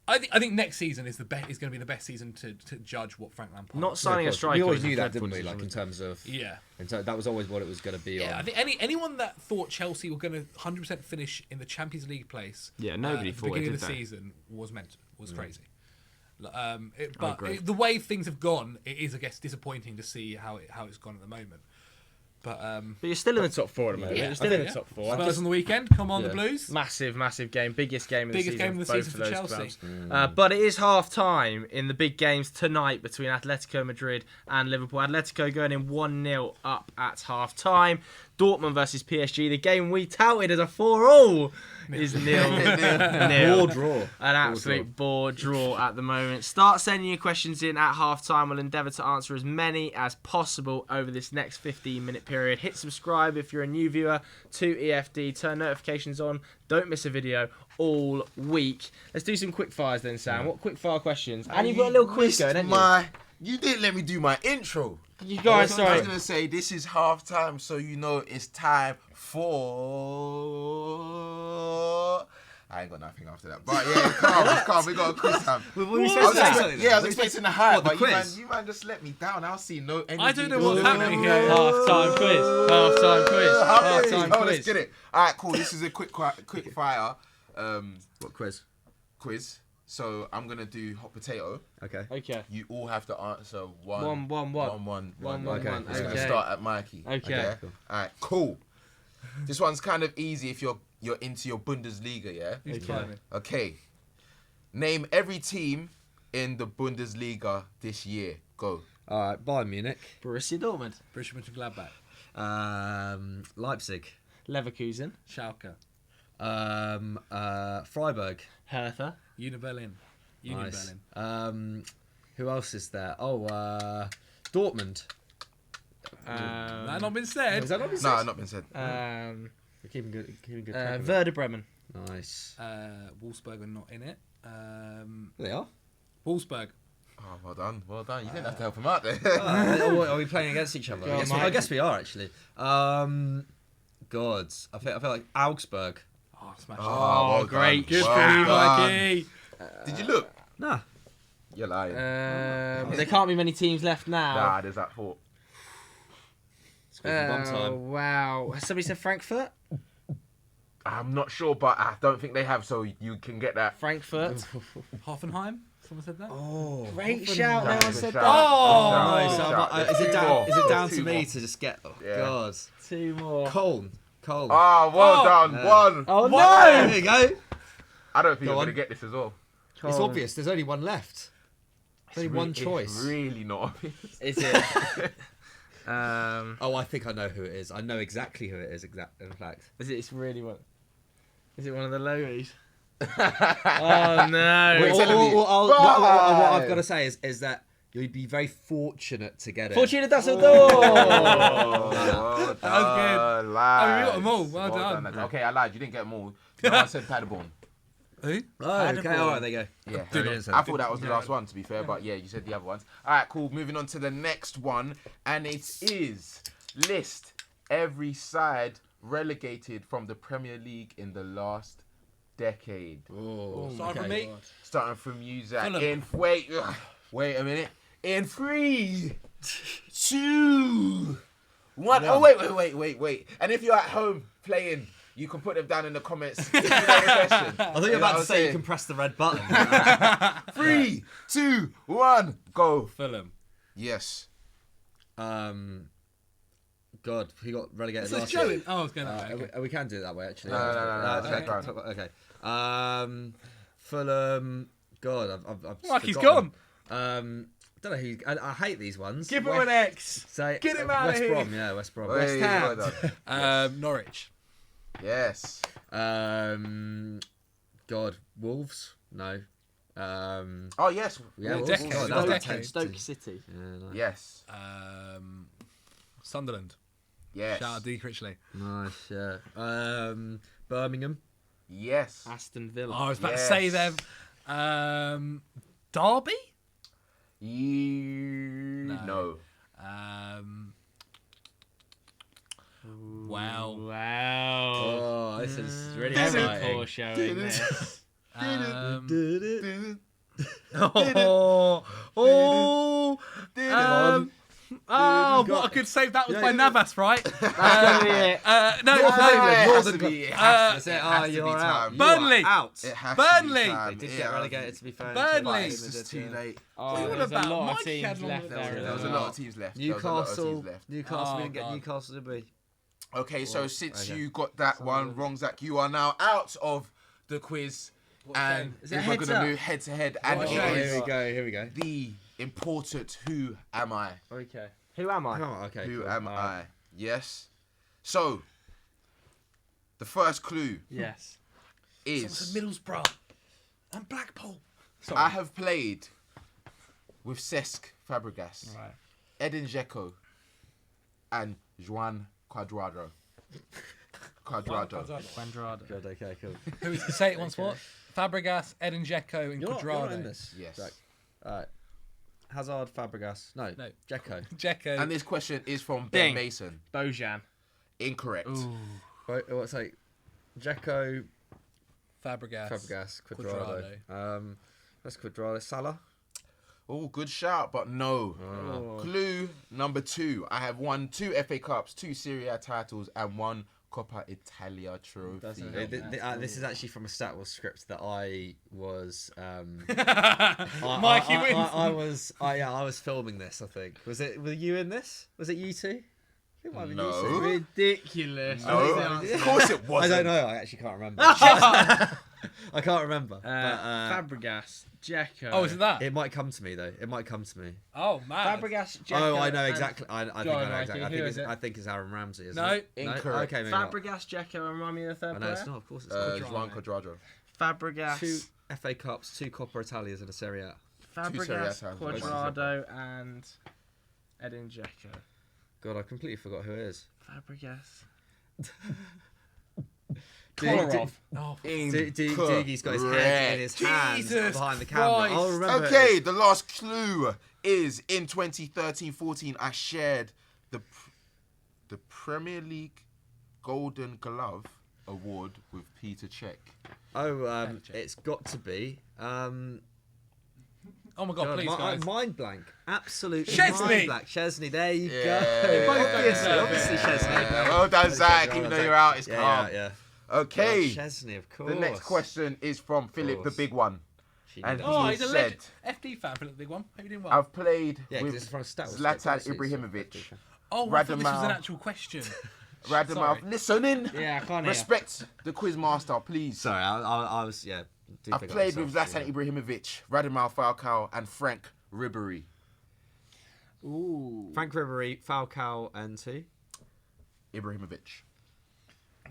I think next season is going to be the best season to judge what Frank Lampard. Not signing a striker. We always is a knew that, dreadful didn't we? Like decision. in terms of Yeah. and so that was always what it was going to be. Yeah, on. I think anyone that thought Chelsea were going to 100% finish in the Champions League place, Yeah, nobody at the thought it, beginning did of the they? season was crazy. agree. The way things have gone, it is, I guess, disappointing to see how it's gone at the moment. But But you're still in the top four at the moment. yeah, You're still in the top four. Spurs on the weekend, come on the Blues. Massive game, biggest game of the Biggest season. game of the both season of for those Chelsea. clubs. But it is half time in the big games tonight between Atletico Madrid and Liverpool. Atletico going in 1-0 up at half time. Dortmund versus PSG, the game we touted as a 4-all, is 0-0. Bore draw. An absolute bore draw at the moment. Start sending your questions in at half time. We'll endeavour to answer as many as possible over this next 15-minute period. Hit subscribe if you're a new viewer to EFD. Turn notifications on. Don't miss a video all week. Let's do some quick fires then, Sam. What quick fire questions? And you've got a little quiz going, haven't you? You didn't let me do my intro. You guys, I sorry. was going to say this is half time, so you know it's time for... I ain't got nothing after that. But yeah, calm. We got a quiz time. Were you supposed to say something then? I was expecting the hype, What, the but quiz? you man just let me down. I'll see no energy. I don't know what's happening here. Half-time quiz. Let's get it. All right, cool. This is a quick fire What quiz? quiz. So I'm gonna do hot potato. Okay. Okay. You all have to answer one. One. Okay. It's gonna Okay. start at Mikey. Okay. Cool. All right, cool. This one's kind of easy if you're into your Bundesliga, yeah. Who's timing? Okay. Name every team in the Bundesliga this year. Go. All right. Bayern Munich. Borussia Dortmund. Borussia Mönchengladbach. Leipzig. Leverkusen. Schalke. Freiburg. Hertha. Union Berlin. Union Nice. Berlin. Who else is there? Oh, Dortmund. That not been said. Has that not been No, said? not been said. We're keeping good track of it. Werder Bremen. Nice. Wolfsburg are not in it. They are. Wolfsburg. Oh, well done. You didn't have to help him out there. Are we playing against each other? Go on, I Mike. guess we are actually. God, I feel like Augsburg. Oh, smash Oh, well great. done. Good Well for you, done. Mikey. Did you look? Nah. You're lying. There can't be many teams left now. Nah, there's that thought. One time. Wow. Somebody said Frankfurt? I'm not sure, but I don't think they have, so you can get that. Frankfurt. Hoffenheim? Someone said that? Oh. Great shout. No Good one said shout. that. Oh, Good No, so shout. is it Two down? more. Is it down Two to me more. to just get? Oh Yeah. God. Two more. Cole. Ah, well done. Yeah. One. Oh, There no! you go. I don't think Go you're on. going to get this as well. It's obvious. There's only one left. There's only one It's choice. really not obvious. Is it? Oh, I think I know who it is. I know exactly who it is. In fact. Is it? It's really one. Is it one of the lowies? Oh no! Wait, say it to me. What I've got to say is that you'd be very fortunate to get it. Fortuna Oh, Düsseldorf. well That was good. done, lads. Oh, you got them all. Well done. lads. Okay, I lied. You didn't get them all. No one said Paderborn. Who? Oh, okay. All right, there you go. Yeah, There it is. I thought that was the last one, to be fair, but yeah, you said the other ones. All right, cool. Moving on to the next one, and it is list every side relegated from the Premier League in the last decade. Oh, Sorry for me. Starting from you, Zach. Fulham. Wait a minute. In 3, 2, 1. Oh, wait. And if you're at home playing, you can put them down in the comments. If you know the question. I thought you were about to say you can press the red button. 3, 2, 1, go. Fulham. Yes. God, he got relegated So last Joe year. in. Oh, I was going that way. Okay. We can do it that way, actually. No, Okay, go on. okay. Fulham. God, I've Mikey's forgotten. Don't know who. I hate these ones. Give him an X. Say, Get him out of West here. Brom, yeah, West Brom. Hey, well done. Norwich. Yes. God, Wolves? No. Oh, yes. Yeah, Well, Wolves. decade. God, It's that a was decade. Stoke City. Yeah, nice. Yes. Sunderland. Yes. Shout out D. Critchley. Nice, yeah. Birmingham. Yes. Aston Villa. Oh, I was about to Yes. say them. Derby? No. Wow. Wow. Oh, this is really Liverpool exciting. showing this. What a good save that was by Navas, right? That's gonna be it. No, It has no. to be. It has to be. It Oh, has to be you're out. time. You are Burnley. out. It has Burnley. to be time. They did It get has relegated, to be fair. Burnley. But it's just too late. Oh, What are you on there's a about? lot of Mike teams had one left of there. those. as There was a well. lot of teams left. Newcastle, we didn't get God. Newcastle, did we? Okay, so since okay. you got that one wrong, Zach, you are now out of the quiz. And Is it we're heads going to up? move head to head. And What it a is shame. Here we go. the important Who Am I? Okay. Who am I? Oh, okay. Who cool. am I? Yes. So, the first clue Yes. is Middlesbrough and Blackpool. I have played with Cesc Fabregas, Right. Edin Dzeko, and Juan Cuadrado. Quadrado. Good, okay, cool. Who is to say it once more? Fabregas, Edin Dzeko, and You're not in Cuadrado. this. Yes. Jack. Alright. Hazard, Fabregas. No. No. Dzeko. Dzeko. And this question is from Ben Ding. Mason. Bojan. Incorrect. Right, what's like? Dzeko, Fabregas, Cuadrado. That's Cuadrado. Salah. Oh, good shout, but no. Oh. Clue number 2. I have won 2 FA Cups, 2 Serie A titles, and 1 Coppa Italia trophy. Doesn't help. This is actually from a Stat Wars script that I was. Mikey wins. I was filming this. I think were you in this? Was it you two? I think it might have been No. you two. Ridiculous. No, of course it I wasn't. don't know. I actually can't remember. I can't remember. Fabregas, Dzeko. Oh, is it that? It might come to me though. It might come to me. Oh, man. Fabregas, Dzeko. Oh, I know and- exactly. I think Go I on, know Mikey, exactly. who is it? I think it's Aaron Ramsey. Isn't No. it? Incorrect. Okay, maybe not. Fabregas, Dzeko, and remind me of the third I know player. it's not. Of course, it's not. Juan Cuadrado. Fabregas, 2 FA Cups, 2 Coppa Italias, and a Serie A. Two Serie A Fabregas, titles. Cuadrado, and Edin Dzeko. God, I completely forgot who it is. Fabregas. Kolarov. Oh, Doogie's got his head in his hands Jesus behind the camera. Christ. I'll remember. Okay, the last clue is in 2013-14. I shared the Premier League Golden Glove award with Peter Cech. It's got to be. oh my God, God, please, guys. mind blank. Absolutely Chesney. mind blank. Chesney, there you Yeah. go. both don't Obviously, deserve obviously it. Chesney. Well done, Zach. Even though you're out, it's calm. Yeah. Okay. Chesney, of course. The next question is from Philip, the course. big one. She And did. Oh, he he's a said, legend. FD fan for the big one. Hope you doing well. I've played Yeah, because with it's from a Stat Wars Zlatan script, obviously, Ibrahimovic. so- Oh, I thought this was Rademal. an actual question. Rademal, Sorry. listening. Yeah, I can't hear. Respect the quizmaster, please. Sorry, I was do I've pick up played with yourself, Zlatan Ibrahimovic, Rademal Falcao, and Frank Ribery. Ooh. Frank Ribery, Falcao, and who? Ibrahimovic.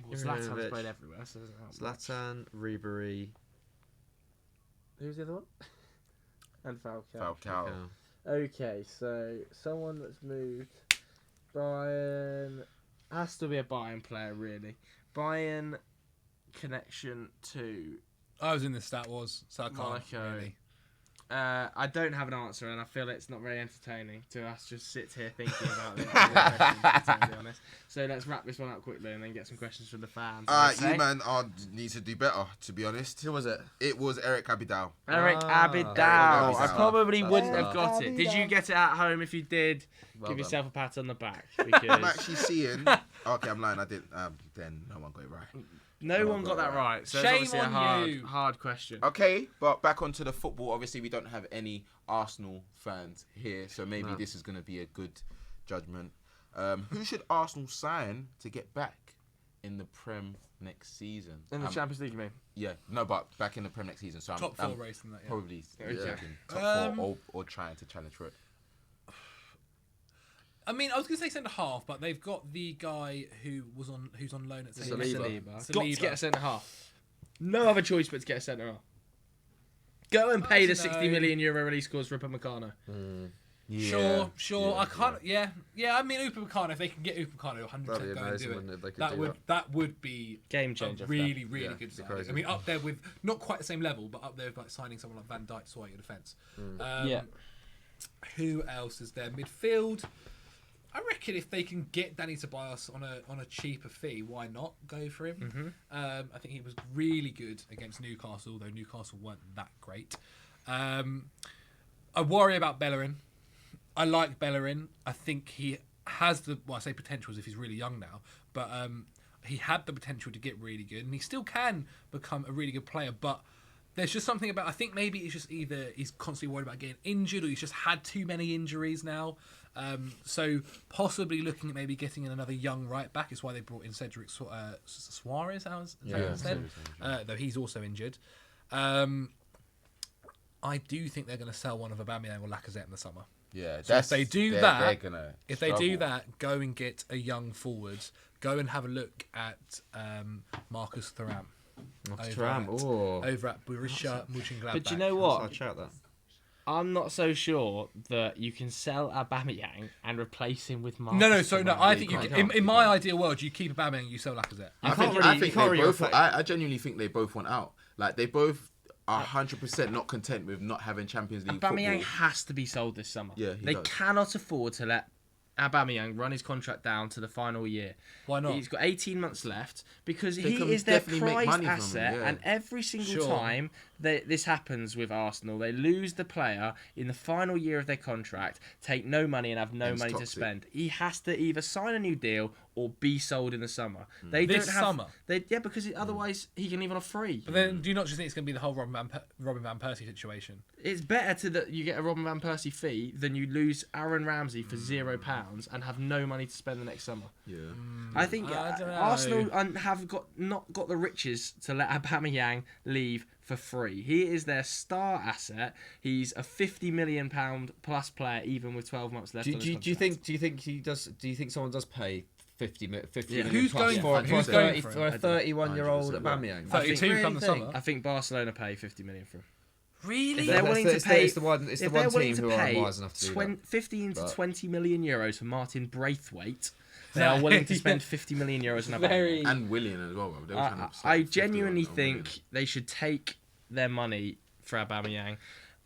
Well, Zlatan's Ibrahimovic. played everywhere, so it doesn't help much. Zlatan, Ribery, Who's the other one? And Falcao. Falcao. Falcao. Okay, so someone that's moved. Bayern. Has to be a Bayern player, really. Bayern connection to. I was in the Stat Wars, so I can't Monaco. really. I don't have an answer, and I feel it's not very entertaining to us just sit here thinking about this. To be honest. So let's wrap this one up quickly and then get some questions from the fans. You man need to do better, to be honest. Who was it? It was Eric Abidal. Eric Ah, Abidal. Eric I Abidal. probably That's wouldn't have right. got it. Did you get it at home? If you did, Well give done. yourself a pat on the back. I'm Because actually seeing. Okay, I'm lying. I didn't. Then no one got it right. no one got that right. So Shame it's obviously on a you. hard question. Okay, but back onto the football. Obviously, we don't have any Arsenal fans here, so maybe No. this is going to be a good judgment. Who should Arsenal sign to get back in the Prem next season? In the Champions League, you mean? Yeah, no, but back in the Prem next season. So Top I'm 4 race in that, yeah. probably Okay. thinking top 4 or trying to challenge for it. I mean, I was going to say centre half, but they've got the guy who's on loan at St. Saliba. Saliba. Got to get a centre half. No other choice but to get a centre half. Go and pay the I don't €60 know. million release clause for Upamecano. Sure. I can't. Yeah. I mean, Upamecano. If they can get Upamecano, 100% That'd be go and amazing, do wouldn't it. it? They could That do would that would be Game changer a for them. really Yeah, good it'd be signing. crazy. I mean, up there with not quite the same level, but up there with like signing someone like Van Dijk to sort your defence. Yeah. Who else is there? Midfield. I reckon if they can get Danny Tobias on a cheaper fee, why not go for him? I think he was really good against Newcastle, though Newcastle weren't that great. I worry about Bellerin. I like Bellerin. I think he has I say potential as if he's really young now, but he had the potential to get really good, and he still can become a really good player, but there's just something about, I think maybe it's just either he's constantly worried about getting injured or he's just had too many injuries now. So possibly looking at maybe getting in another young right back is why they brought in Cedric Suarez, though he's also injured. I do think they're going to sell one of Aubameyang or Lacazette in the summer. Yeah, So if they do they're that, gonna if they do struggle. that, go and get a young forward. Go and have a look at Marcus Thuram. Over at Borussia Mönchengladbach. But you know what? I'll shout that. I'm not so sure that you can sell Aubameyang and replace him with Marcus. I think can't. in my ideal world, you keep Aubameyang, you sell Lacazette. I think they both. I genuinely think they both want out. Like they both are 100% not content with not having Champions League Aubameyang football. has to be sold this summer. Yeah, he they does. cannot afford to let Aubameyang run his contract down to the final year. Why not? He's got 18 months left because They he can is their definitely make prized money from him, asset, yeah. and every single Sure. time this happens with Arsenal, they lose the player in the final year of their contract, take no money and have no And it's money to toxic. spend. He has to either sign a new deal or be sold in the summer. Hmm. They This don't have, summer? because otherwise he can leave on a free. But then, do you not just think it's going to be the whole Robin van Persie situation? It's better that you get a Robin van Persie fee than you lose Aaron Ramsey for £0 and have no money to spend the next summer. Yeah. I think I don't know. Arsenal have not got the riches to let Aubameyang leave for free. He is their star asset. He's a £50 million plus player, even with 12 months left. Do on his you contract. think he does? Do you think someone does pay 50 million Who's plus going for for him? Who's going for for a him? 31-year-old 100%. Aubameyang? 32 come the summer. I think Barcelona pay 50 million for him. Really? If they're willing to pay, It's the one if team they're willing who to are pay wise enough to do that. 15 to But- 20 million euros for Martin Braithwaite, they are willing to spend 50 million euros on Aubameyang. Very. And Willian as well, bro. They were trying to I set 50 genuinely on think Willian. they should take their money for Aubameyang.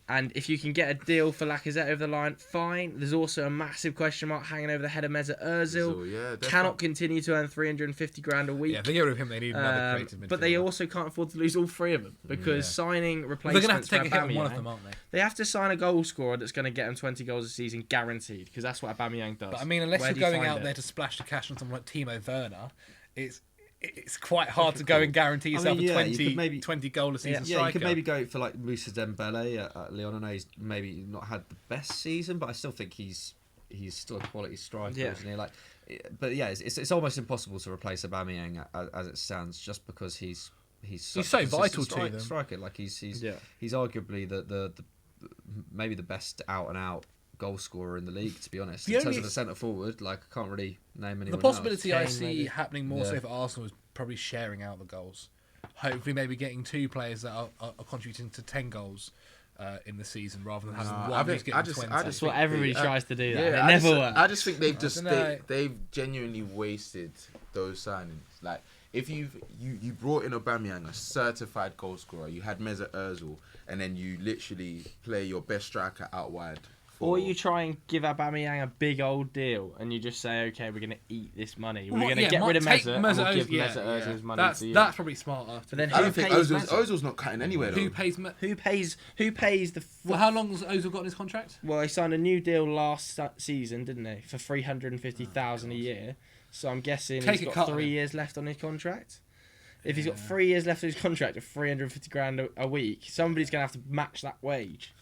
And if you can get a deal for Lacazette over the line, fine. There's also a massive question mark hanging over the head of Mesut Ozil. So, yeah, that's Cannot not- continue to earn 350 grand a week. Yeah, if they get rid of him, they need another creative midfielder. But they also can't afford to lose all three of them because signing Well, they're replacements going to have to take a for hit on one of Aubameyang, them, aren't they? they have to sign a goal scorer that's going to get them 20 goals a season guaranteed because that's what Aubameyang does. But I mean, unless Where you're do you going find out it? there to splash the cash on someone like Timo Werner, it's quite hard to go and guarantee yourself mean, a yeah, you 20, could maybe- 20 goal a season Yeah, you striker. could maybe go for like Moussa Dembele at Lyon. I know he's maybe not had the best season, but I still think he's still a quality striker, Yeah. isn't he? Like, but yeah, it's almost impossible to replace Aubameyang as it stands, just because he's such so a consistent vital to them. striker. Like he's Yeah. he's arguably the maybe the best out and out goal scorer in the league, to be honest. The In terms only- of a centre forward, like I can't really name anyone The possibility I Kane, see maybe. happening more so Yeah. for Arsenal is probably sharing out the goals. Hopefully, maybe getting two players that are contributing to 10 goals in the season rather than having Nah, one I who's think- getting I just- 20. I That's just what think everybody they- tries to do. That. Yeah, It I never just, works. I just think they've just dunno. they've genuinely wasted those signings. Like if you brought in Aubameyang, a certified goal scorer, you had Mesut Ozil, and then you literally play your best striker out wide. Or you try and give Aubameyang a big old deal, and you just say, "Okay, we're going to eat this money. We're Well, going to yeah, get rid of take Mesut, and we'll Mesut give Ozil- yeah, Mesut Ozil his money That's to you." that's probably smarter. But then I who don't think pays Ozil's not cutting anywhere though. Who pays? Who pays the? Well, how long has Ozil got in his contract? Well, he signed a new deal last season, didn't he, for 350,000 a year? So I'm guessing Take a he's cut got of 3 him. years left on his contract. If he's got 3 years left on his contract of 350 grand a week, somebody's going to have to match that wage.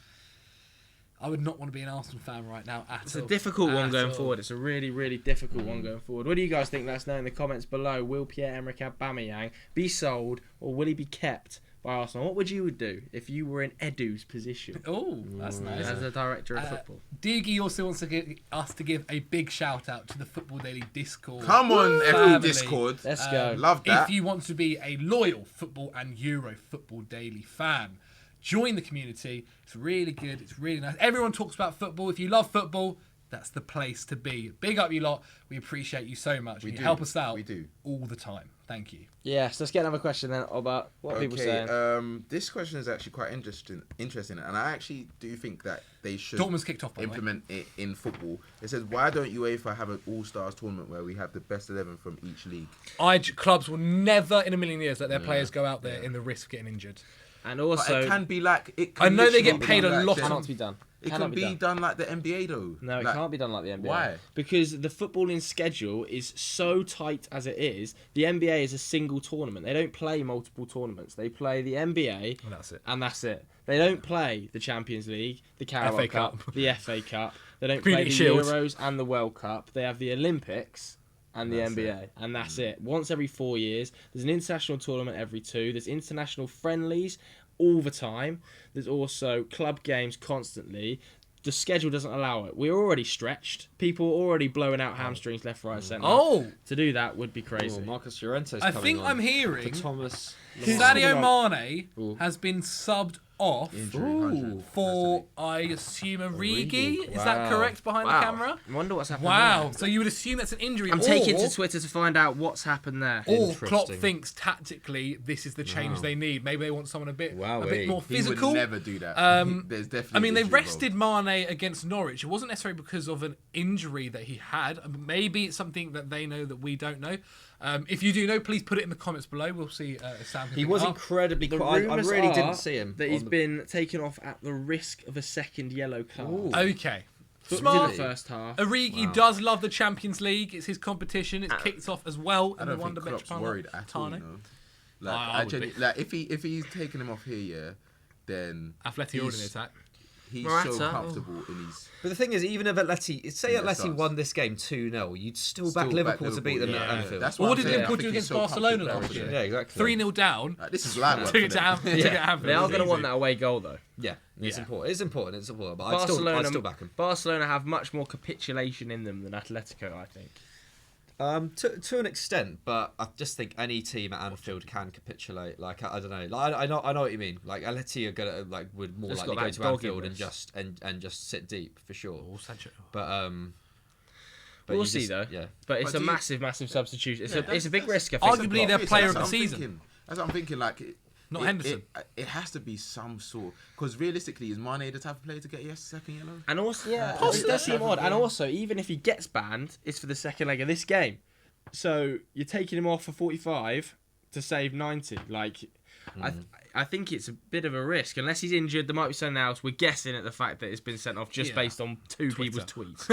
I would not want to be an Arsenal fan right now at It's all. a difficult one At going all. forward. It's a really, really difficult one going forward. What do you guys think? Let us know in the comments below. Will Pierre-Emerick Aubameyang be sold or will he be kept by Arsenal? What would you do if you were in Edu's position Oh, that's nice. as a director of football? Doogie also wants to give us to give a big shout out to the Football Daily Discord. Come on, family. FU Discord. Let's go. Love that. If you want to be a loyal Football and Euro Football Daily fan, join the community. It's really good. It's really nice. Everyone talks about football. If you love football, that's the place to be. Big up you lot. We appreciate you so much. We You do. help us out We do. all the time. Thank you. Yes, let's get another question then about what are people saying. This question is actually quite interesting, and I actually do think that they should Dortmund's kicked off, by the way. implement it in football. It says, why don't UEFA have an all-stars tournament where we have the best 11 from each league? Clubs will never in a million years let their players go out there in the risk of getting injured. And But also, it can be like it. I Can know they literally get be paid a like lot. them. cannot be done. It Cannot can be done like the NBA though. No, it Like, can't be done like the NBA. Why? Because the footballing schedule is so tight as it is. The NBA is a single tournament. They don't play multiple tournaments. They play the NBA, And that's it. and that's it. They don't play the Champions League, the Carabao FA Cup, Cup. the FA Cup. They don't Community play the Shield. Euros and the World Cup. They have the Olympics and the That's NBA, and that's it. Once every 4 years. There's an international tournament every 2. There's international friendlies all the time. There's also club games constantly. The schedule doesn't allow it. We're already stretched. People are already blowing out hamstrings left, right, and centre. Oh, To do that would be crazy. Oh, Marcus Llorente's I coming think on I'm hearing. for Thomas. Sadio Mane Ooh. has been subbed off Injury, 100. for, I assume, Origi. Is that Wow. correct behind the camera? I wonder what's happened. Wow. there. So you would assume that's an injury. I'm taking to Twitter to find out what's happened there. Or Interesting. Klopp thinks tactically this is the change they need. Maybe they want someone a bit more He physical. would never do that. There's definitely. I mean, they injury rested Mane against Norwich. It wasn't necessarily because of an injury that he had. Maybe it's something that they know that we don't know. If you do know, please put it in the comments below. We'll see. Sam can He pick was it up. incredibly The quiet. I rumours really are didn't see him. that he's been taken off at the risk of a second yellow card. Okay. Booked Smart. in the first half. Origi does love the Champions League. It's his competition. It's kicked off as well. I in the don't Wanda think Klopp's Metropolitano. worried at all. You know? Like, I would actually, be. like if he's taking him off here, yeah, then Atleti already in the attack. he's Morata. so comfortable in his. But the thing is, even if Atleti, say Yeah, Atleti starts. won this game 2-0, you'd still back Still Liverpool to beat them yeah. at Anfield. That's Well, what I'm did saying. Liverpool I do think against he's so Barcelona comfortable last year? there. Yeah, exactly. 3-0 down. Like, this is light work. Took it for to them. Anfield. Took it to Anfield. They are It was going to want easy. that away goal though. Yeah, it's Yeah. important. It's important. It's important. But Barcelona, I'd still back them. Barcelona have much more capitulation in them than Atletico, I think. To an extent, but I just think any team at Anfield can capitulate. Like I don't know. Like, I know what you mean. Like Atleti are gonna would more Just likely got go that to dog Anfield in and us. just sit deep for sure. Oh, Sancho. But We'll you see just- though. Yeah. But it's But a do you- massive substitution. It's Yeah, a big risk. I Arguably, think. they're Obviously, player that's of what the I'm season. thinking. That's what I'm thinking. Like, Not Henderson. It has to be some sort. Because realistically, is Mane the type of player to get your second yellow? And also, yeah, Possibly. it does seem odd. And also, even if he gets banned, it's for the second leg of this game. So you're taking him off for 45 to save 90. Like, I think it's a bit of a risk. Unless he's injured, there might be something else. We're guessing at the fact that it's been sent off just Yeah. based on two people's tweets.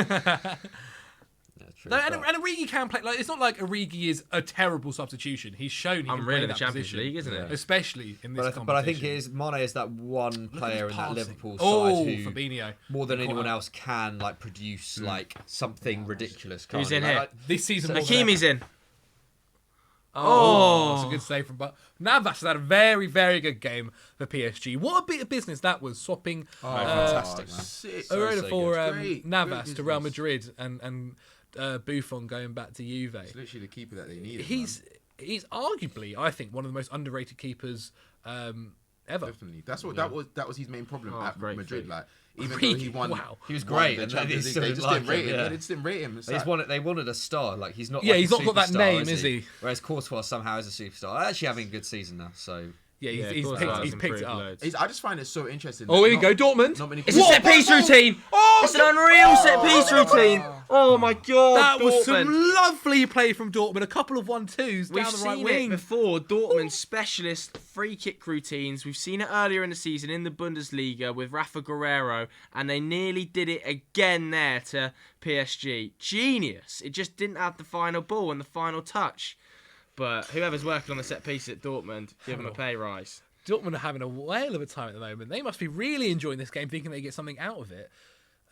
Yeah, true. No, and But- Origi can play. Like, it's not like Origi is a terrible substitution. He's shown he can I'm play really in the that Champions position, League, isn't it? especially in this but I think competition. it is Mane is that one player in that Passing. Liverpool side Oh, who Fabinho. more than Good anyone call. else can like produce like something ridiculous. can't Who's he? in Like, here? like, This season, more than Hakimi's ever. in. Oh, that's a good save from. But Navas has had a very, very good game for PSG. What a bit of business that was, swapping Fantastic, man. sick. Aroda so for good. Great Navas to Real business. Madrid and Buffon going back to Juve. It's literally the keeper that they needed. He's arguably, I think, one of the most underrated keepers ever. Definitely. That's what that was his main problem Oh, at great Madrid. feat. Like, even though he Origi, won, wow. He was won great, the and Champions they League, still they didn't just like didn't rate him, him. yeah. They just didn't rate him. It's They, like- they wanted a star. Like he's not. Yeah, like he's a not got that superstar, name, is he? Whereas Courtois somehow is a superstar. Actually having a good season now. So Yeah, Yeah, he's of course picked, that he's has picked it improved up. loads. I just find it so interesting. Oh, that here you go, Dortmund. Not many It's a people- set piece routine. It's an unreal set piece routine. Oh my god, That was some Dortmund. lovely play from Dortmund. A couple of 1-2s We've down the right seen wing. it before. Dortmund's specialist free kick routines. We've seen it earlier in the season in the Bundesliga with Rafa Guerreiro, and they nearly did it again there to PSG. Genius. It just didn't have the final ball and the final touch. But whoever's working on the set piece at Dortmund, give them a pay rise. Dortmund are having a whale of a time at the moment. They must be really enjoying this game, thinking they get something out of it.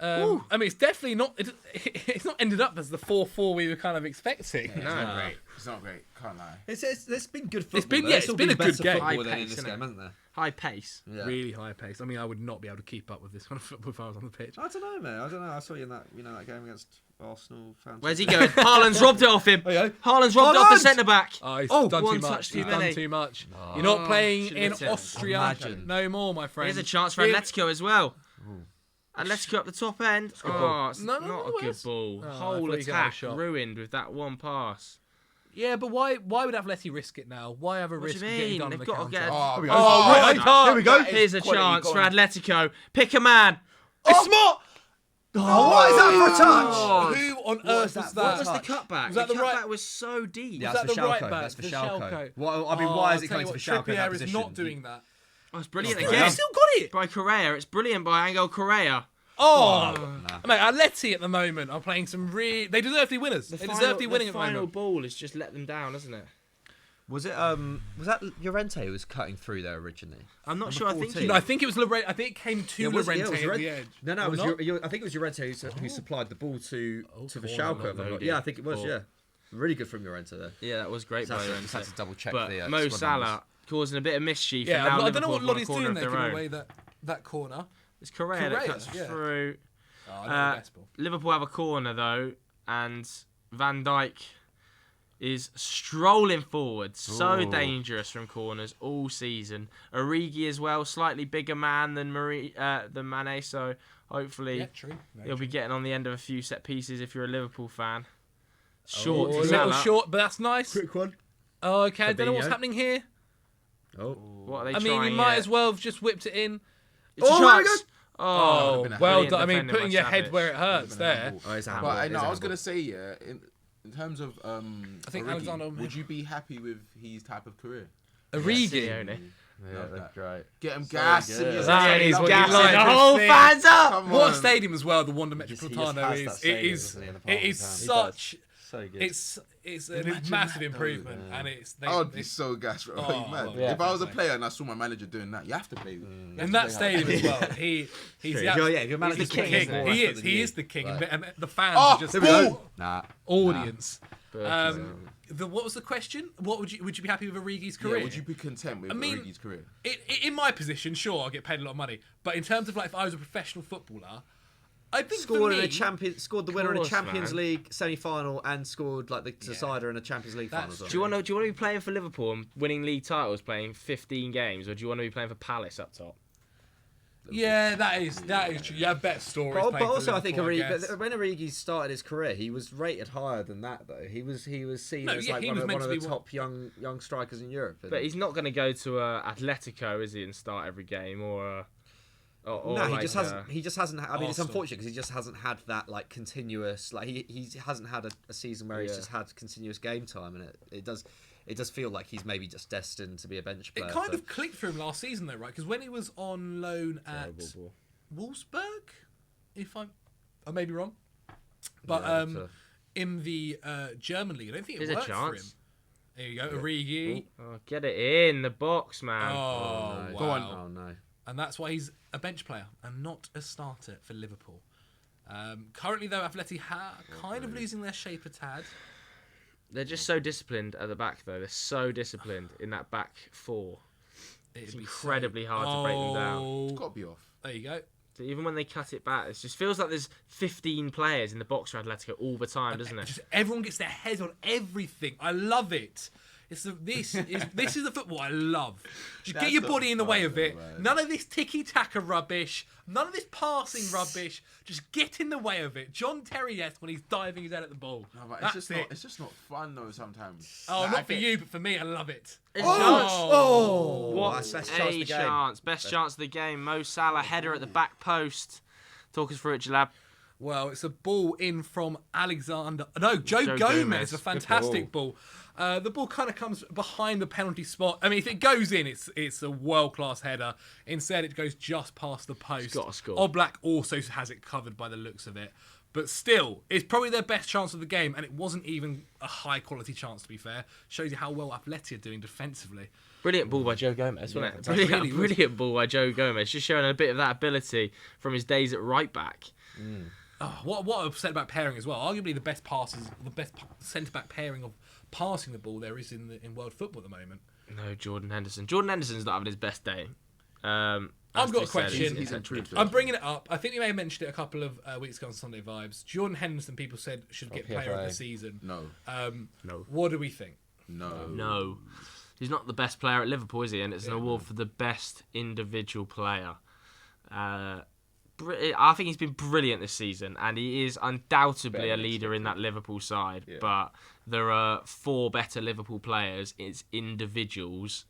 I mean, it's definitely not. It's not ended up as the 4-4 we were kind of expecting. It's not great. It's not great. Can't lie. it's been good football. been- though. yeah, There's it's still been a good better game. football than High in pace, this innit? game, hasn't there? High pace. Yeah. Really high pace. I mean, I would not be able to keep up with this kind of football if I was on the pitch. I don't know, man. I don't know. I saw you in that that game against Arsenal fans. Where's he going? Haaland's robbed it off him. There you go. Haaland's robbed it off the Haaland! centre back. Oh, he's Oh, done one too much. touch too He's done many. too much. You're not playing should've in hit it. Austria Imagine. no more, my friend. Here's a chance for Atletico as well. Atletico up the top end. Oh, it's No, not no, a good where's- ball. Oh, I Whole thought he could have a attack shot. ruined with that one pass. Yeah, but why would Atleti risk it now? Why have a What risk do of you getting mean? done They've on the got to counter? get. Oh, we oh, go. right. right. Here we go. Here's a quality chance for gone. Atletico. Pick a man. It's smart! Oh, what is that for a touch? Oh, Who on earth was what that? was the cutback? Was that the the right- cutback was so deep. Yeah, Was that that's for the right Schalke. back? That's for The Schalke. Schalke. Well, I mean, why is I'll he tell coming you to what, Schalke in that Trippier is position? not doing that. Oh, it's brilliant He again. still got it! By Correa. It's brilliant by Angel Correa. Oh, Nah. mate, Atleti at the moment are playing some really. They deserve to be winners. They deserve to be winning the at the final moment. ball has just let them down, hasn't it? Was that Llorente who was cutting through there originally? I'm not sure. I think 14. he, No, I think it was Llorente. I think it came to it was Llorente at Llorente. the edge. No, it Or was. not? I think it was Llorente who supplied the ball to the corner, Schalke. not if I'm not- loaded. Yeah, I think it was. Or- Yeah, really good from Llorente there. Yeah, that was great by Just Llorente. had to double check But the Mo squad Salah numbers. causing a bit of mischief. Yeah, and now I don't know what Liverpool have Lotti's won a doing corner there, of their giving own. away that corner. It's Correa that Correa, cuts yeah. through. Oh, I know the best ball. Liverpool have a corner though, and Van Dijk is strolling forward, so dangerous from corners all season. Origi as well, slightly bigger man than Mane, so hopefully he'll be getting on the end of a few set pieces if you're a Liverpool fan. Short, a little short, but that's nice. Quick one. Oh, okay, I don't know what's Fabinho. happening here. Oh. What are they I mean, trying you might here? as well have just whipped it in. It's a my chance. Oh, Oh, been a well brilliant done. I mean, defending putting by your head Savic. where it hurts there. Oh, it's a But handball. I It's know, a I was handball. gonna say, in terms of I think Origi, Alexander- would you be happy with his type of career? Origi. Simeone. Yeah, that's great. Get him gas. good. That is what you Gassing like the to whole see. fans up. Come What on. a stadium as well, the Wanda He just Metropolitano has that is. It stadium, is. doesn't he, in the It palm is of his hand? such. So good. It's a Imagine massive that, improvement, though. and it's. I would be so gassed, bro. Oh, You mad? yeah. If I was a player and I saw my manager doing that, you have to play. You have in to that play stadium hard. as well. He's True. the If you're- yeah, if your he's manager's the king, king. isn't he? He More is. effort He than is you. the king, Right. and the fans Oh, are just here we go. Nah. audience. Nah. What was the question? Would you be happy with Origi's Yeah, career? would you be content with mean- Origi's career? In my position, sure, I'll get paid a lot of money. But in terms of like, if I was a professional footballer, I think Scored for in me, scored the winner in a course, Champions man. League semi-final and scored like the decider in a Champions League final. That's as well. Do you want to be playing for Liverpool and winning league titles, playing 15 games, or do you want to be playing for Palace up top? yeah, that is true. You have better stories. But playing for also, I think Liverpool, I guess. when Origi started his career, he was rated higher than that. Though he was seen No, as yeah, like he one was of meant to the be top young strikers in Europe. And But he's not going to go to Atletico, is he, and start every game, or no, he like, just hasn't. He just hasn't. I mean, it's Arsenal. unfortunate because he just hasn't had that like continuous. Like he hasn't had a season where he's Yeah. just had continuous game time, and it does feel like he's maybe just destined to be a bench player. It kind for- of clicked for him last season, though, right? Because when he was on loan at Terrible ball. Wolfsburg, I may be wrong, but Yeah, so- in the German league, I don't think it There's a worked for him. chance. There you go, Origi. Oh, get it in the box, man. Oh, no. wow. Go on. Oh no. And that's why he's a bench player and not a starter for Liverpool. Currently, though, Atleti kind of losing their shape a tad. They're just so disciplined at the back, though. They're so disciplined in that back four. It'd be incredibly hard to break them down. It's got to be off. There you go. So even when they cut it back, it just feels like there's 15 players in the box for Atletico all the time, doesn't it? Just everyone gets their head on everything. I love it. This is the football I love. Just get That's your not body in the way fun, of it. man. None of this tiki-taka rubbish. None of this passing rubbish. Just get in the way of it. John Terry-esque when he's diving his head at the ball. No, but That's it's just it. not. It's just not fun though. Sometimes. Oh, Like, not I for get- you, but for me, I love it. Oh, What that's best a chance of the game. chance. Best chance of the game. Mo Salah, header at the back post. Talk us through it, Jalab. Well, it's a ball in from Joe Joe Gomez. Gomez. A fantastic ball. The ball kind of comes behind the penalty spot. I mean, if it goes in, it's a world-class header. Instead, it goes just past the post. gotta score. Oblak also has it covered by the looks of it. But still, it's probably their best chance of the game, and it wasn't even a high-quality chance, to be fair. Shows you how well Atleti are doing defensively. Brilliant ball by Joe Gomez, wasn't it? fantastic. Brilliant, Really was. brilliant ball by Joe Gomez. Just showing a bit of that ability from his days at right back. Oh, what I've said about pairing as well. Arguably the best centre-back pairing of passing the ball there is in world football at the moment. No, Jordan Henderson. Jordan Henderson's not having his best day. I've got a question. He's improved. I'm bringing it up. I think we may have mentioned it a couple of weeks ago on Sunday Vibes. Jordan Henderson, people said, should get player of the PFA. season. No. No. What do we think? No. No. He's not the best player at Liverpool, is he? And it's an award for the best individual player. I think he's been brilliant this season, and he is undoubtedly a leader in that Liverpool side. Yeah. But there are 4 better Liverpool players. It's individuals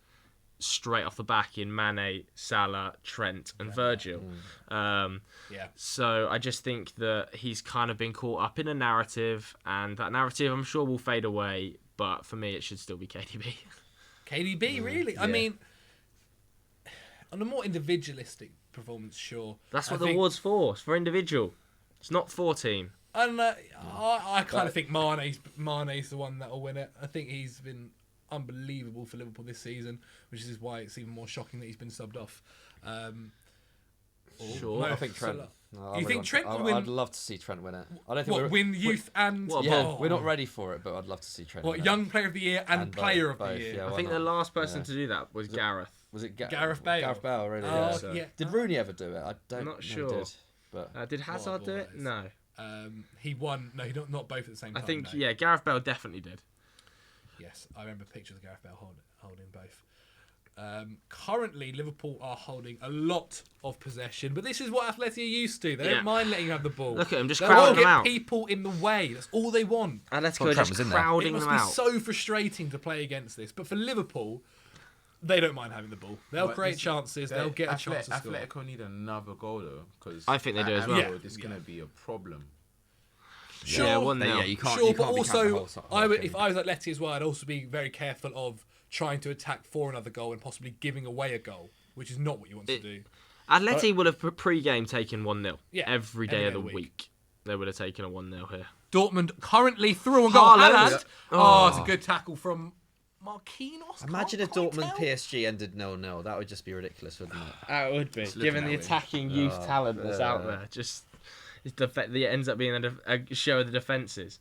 straight off the back in Mane, Salah, Trent, and Virgil. Yeah. So I just think that he's kind of been caught up in a narrative, and that narrative I'm sure will fade away. But for me, it should still be KDB. KDB, really? I mean, on a more individualistic performance, sure. That's I what the think- award's for. It's for individual. It's not for team. And I kind of think Mane's the one that'll win it. I think he's been unbelievable for Liverpool this season, which is why it's even more shocking that he's been subbed off. Sure. Mo I think Trent. Salah. No, You think Trent will win? I'd love to see Trent win it. I don't think What, win youth and what, Yeah, oh, we're not ready for it, but I'd love to see Trent. What, win it. young player of the year and both- player of both, the year? yeah, I why think not? the last person Yeah. to do that was Gareth. Was it Gareth Bale? Gareth Bale, really? Oh, yeah. so. yeah. Did Rooney ever do it? I don't. I'm not know if he sure. Did, but Did Hazard do it? boys. No. He won. No, not both at the same I time. think, no. yeah, Gareth Bale definitely did. Yes, I remember pictures of Gareth Bale holding both. Currently, Liverpool are holding a lot of possession, but this is what Atleti are used to. They don't mind letting you have the ball. Look at them, just They crowding won't them get out. people in the way. That's all they want. Atletico Well, are Trump just was in there. It crowding must them be out. so frustrating to play against this. But for Liverpool, they don't mind having the ball. They'll But create this- chances. They'll get a chance to score. Atletico need another goal though, because I think they do as well. Yeah. It's gonna be a problem. Sure, Yeah, 1-0. Yeah, you can't. sure, you but can't be counting the also, whole I would, game. if I was Atleti as well, I'd also be very careful of trying to attack for another goal and possibly giving away a goal, which is not what you want to do. Atleti would have pre-game taken 1-0 Yeah, every day of the week. They would have taken a 1-0 here. Dortmund currently through on goal. Haaland. Haaland. Oh, it's a good tackle from Marquinhos. Imagine if Can't quite Dortmund tell. PSG ended 0-0. That would just be ridiculous, wouldn't it? It would be, looking given the that way. attacking youth talent that's out there. Just it ends up being a show of the defences.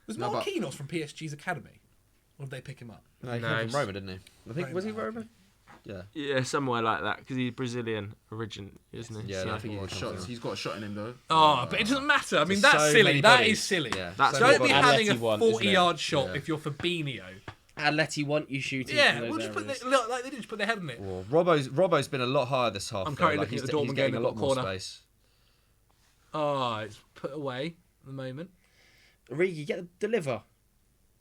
Was No, but- Marquinhos from PSG's academy? Or did they pick him up? No, he No, came he's- from Roma, didn't he? I think was he Roma, Roma? Yeah. Yeah, somewhere like that, because he's Brazilian origin, isn't he? Yeah, So- I think he Got did shots. He's got a shot in him though. Oh, but it doesn't matter. I mean, There's that's so silly. many That bodies. is silly. Yeah. That's Don't be what having a Atleti want, isn't it? 40-yard shot Yeah. if you're Fabinho. Atleti want you shooting. Yeah, from those we'll just put areas. look, like they did just put their head on it. Well, Robbo's been a lot higher this half. I'm though. currently Like, looking at he's, the he's Dortmund getting game a in lot the more corner. space. Oh, it's put away at the moment. Origi, deliver.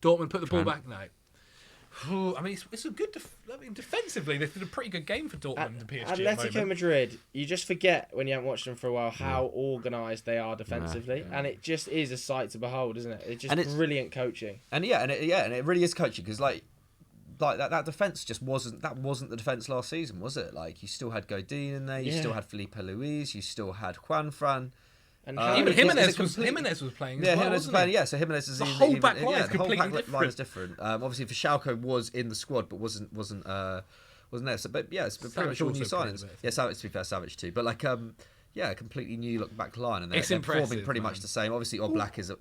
Dortmund put the ball Trent. back now. I mean, it's a good. Defensively, they did a pretty good game for Dortmund and PSG. at the Atletico moment. Madrid, you just forget when you haven't watched them for a while how organised they are defensively, Yeah. and it just is a sight to behold, isn't it? It's just And it's- brilliant coaching. And it really is coaching because like that defense just wasn't the defense last season, was it? Like you still had Godin in there, you Yeah. still had Felipe Luis, you still had Juan Fran. And Even Is it Jimenez was playing. Yeah, as well, Jimenez was wasn't playing. he? Yeah, so Jimenez is The even- whole even- back line yeah, is the whole completely back line is different. Obviously, Fishalko was in the squad, but wasn't there. So, but yeah, it's pretty Savage much all also new played a signings. bit. Yeah, Savage, to be fair, Savage too. But like, yeah, a completely new look back line, and It's they're performing impressive, pretty man. much the same. Obviously, Oblak is a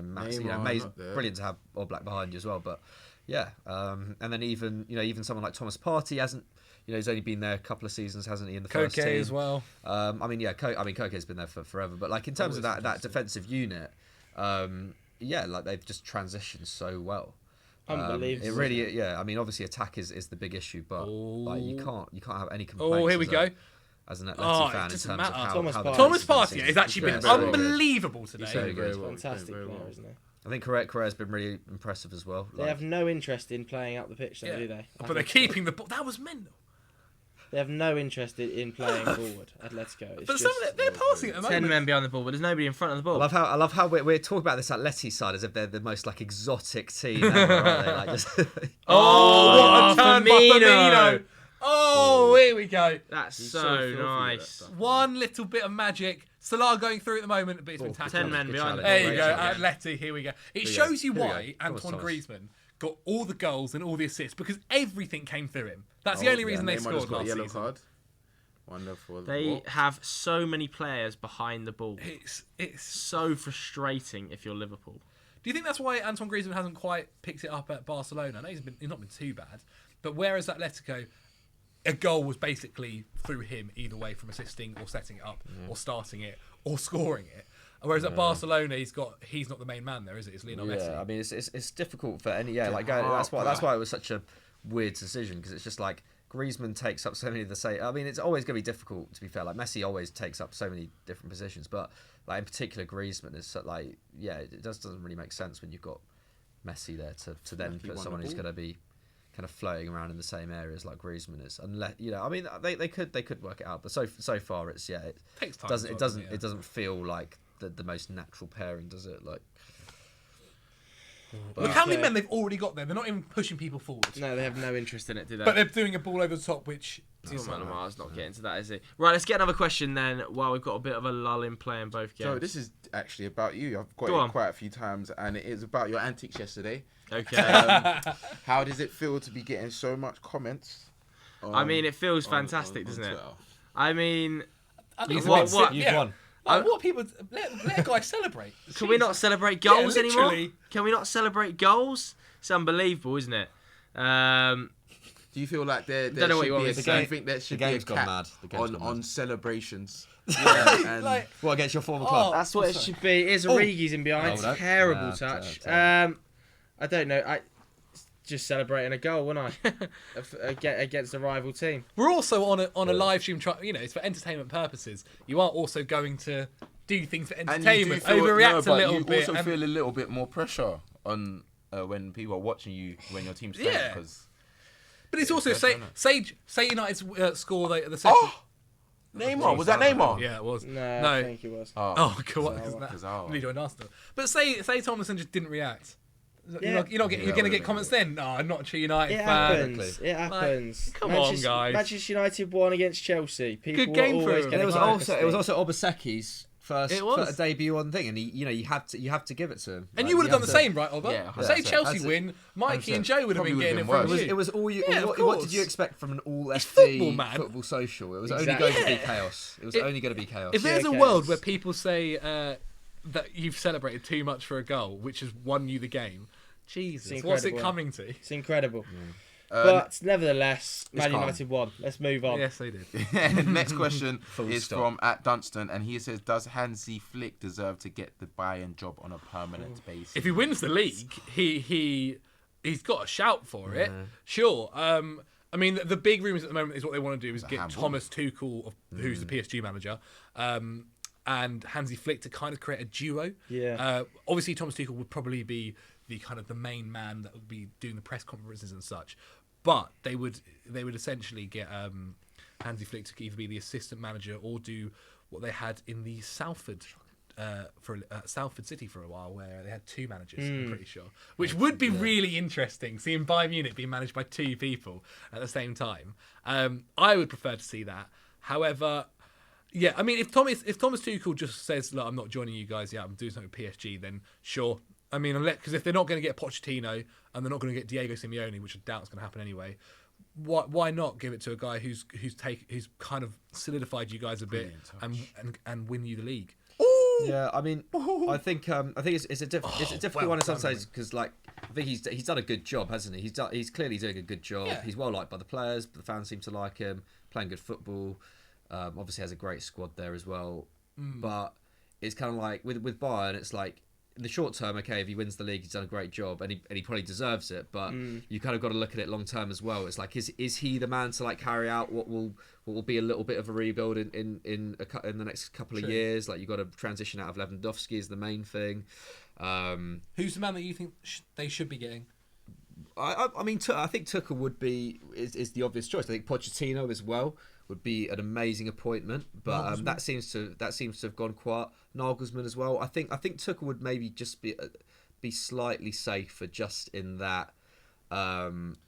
massive, Neymar amazing, up there. brilliant to have Oblak behind you as well. But yeah, and then even someone like Thomas Partey hasn't. He's only been there a couple of seasons, hasn't he? In the first Koke team as well. Koke's been there for forever. But like in terms of that defensive unit, like they've just transitioned so well. Unbelievable. It really, yeah. I mean, obviously attack is the big issue, but like you can't have any complaints. Oh, here we go. As an Atleti Oh, fan, it in doesn't terms matter. of how Thomas how the Partey. Thomas defense Partey has actually been very, very good. unbelievable today. very good. He's well, fantastic very player, well. isn't he? I think Correa's been really impressive as well. They have no interest in playing up the pitch, though, do they? But they're keeping the ball. That was mental. They have no interest in playing forward. Atletico. It's But some just, of they're passing at the 10 moment. men behind the ball, but there's nobody in front of the ball. I love how we're talking about this Atleti side as if they're the most like exotic team ever, aren't they? Like just Oh, what a turn by Firmino. Firmino. Oh, here we go. That's He's so, so filthy with nice. that stuff. One little bit of magic. Salah going through at the moment, but it's been tackled. 10 men Good behind the challenge. ball. There you go, Great Atleti. Here we go. It we shows you go. Here we why go. Thomas Antoine Thomas. Griezmann got all the goals and all the assists because everything came through him. That's the only reason they Neymar scored just got a last yellow season. card. Wonderful. They What? have so many players behind the ball. It's. So frustrating if you're Liverpool. Do you think that's why Antoine Griezmann hasn't quite picked it up at Barcelona? I know he's not been too bad, but whereas Atletico, a goal was basically through him either way, from assisting or setting it up or starting it or scoring it. Whereas at Barcelona, he's not the main man there, is it? It's Lionel Messi. Yeah, I mean it's difficult for any like hard, that's why it was such a weird decision because it's just like Griezmann takes up so many of the same. I mean it's always going to be difficult to be fair. Like Messi always takes up so many different positions, but like in particular Griezmann is so, like it doesn't really make sense when you've got Messi there to then Like he put won someone the who's ball. going to be kind of floating around in the same areas like Griezmann is. Unless I mean they could work it out, but so far it's it Takes time. doesn't as it well, doesn't it doesn't feel like the most natural pairing, does it? Like. Look how many men they've already got there. They're not even pushing people forward. No, they have no interest in it, do they? But they're doing a ball over the top, which is Mars not getting to that, is it? Right, let's get another question then. While we've got a bit of a lull in playing both games. Joe, this is actually about you. I've got Go it on. quite a few times, and it is about your antics yesterday. Okay. How does it feel to be getting so much comments? I mean, it feels fantastic, doesn't it? Twitter? I mean, I think You've it's won. a bit sick, You've yeah. won. Like, what people let a guy celebrate? can we not celebrate goals Yeah, anymore? literally. Can we not celebrate goals? It's unbelievable, isn't it? Do you feel like there Don't know what should you want be me a to do you say. think there should The be a game's gone cap mad. The game's gone on mad. celebrations? Yeah, and Like, What against your former club? That's what it should be. Here's Origi's in behind. Oh, no. Terrible Yeah, touch. terrible. I don't know. just celebrating a goal, wasn't I? Against a rival team. We're also on a live stream. It's for entertainment purposes. You are also going to do things for entertainment, overreact a little bit. You also feel a little bit more pressure on when people are watching you when your team's playing. Yeah. Because but it's also say United score the second. Oh, Neymar, was that Neymar? Yeah, it was. No, I think it was. Oh, God, Cazorla. Really joined Arsenal. But say Thomason just didn't react. Yeah. You're going to get comments then. No, I'm not a true United It fan. happens. It happens. Come on, guys. Manchester United won against Chelsea. People Good game were for always him. gonna And it was also Obaseki's first debut on thing, and you have to give it to him. And you would have done the same, right, Oba? Yeah, Say 100%. Chelsea win, Mikey and Joe would have been Probably getting in would've front been of you. It was all you. Yeah, of what course. did you expect from an all It's FD football, man. football social? It was Exactly. only going to be chaos. It was only going to be chaos. If there's a Yeah, world chaos. where people say that you've celebrated too much for a goal, which has won you the game, Jesus, It's what's it incredible. coming to? It's incredible. But nevertheless, Man calm. United won. Let's move on. Yes, they did. Next question is stop. from @Dunstan, and he says, "Does Hansi Flick deserve to get the Bayern job on a permanent basis?" If he wins the league, he's got a shout for it. Sure. I mean, the big rumours at the moment is what they want to do is get handball. Thomas Tuchel, who's the PSG manager, and Hansi Flick to kind of create a duo. Yeah. Obviously, Thomas Tuchel would probably be the kind of the main man that would be doing the press conferences and such, but they would essentially get Hansi Flick to either be the assistant manager or do what they had in the Salford City for a while, where they had two managers. I'm pretty sure, which would be really interesting. Seeing Bayern Munich being managed by two people at the same time, I would prefer to see that. However, yeah, I mean, if Thomas Tuchel just says, "Look, I'm not joining you guys. Yeah, I'm doing something with PSG," then sure. I mean, because if they're not going to get Pochettino and they're not going to get Diego Simeone, which I doubt is going to happen anyway, why not give it to a guy who's kind of solidified you guys a bit and win you the league? Yeah, I mean, I think it's a difficult one in some sense because I think he's done a good job, hasn't he? He's clearly doing a good job. Yeah. He's well liked by the players. The fans seem to like him. Playing good football. Obviously has a great squad there as well. But it's kind of like with Bayern, it's like in the short term, okay, if he wins the league, he's done a great job, and he probably deserves it. But you kind of got to look at it long term as well. It's like, is he the man to like carry out what will be a little bit of a rebuild in the next couple of years? Like, you got to transition out of Lewandowski is the main thing. Who's the man that you think they should be getting? I mean, I think Tuchel is the obvious choice. I think Pochettino as well would be an amazing appointment, but that seems to have gone quiet. Nagelsmann as well. I think Tuchel would maybe just be slightly safer just in that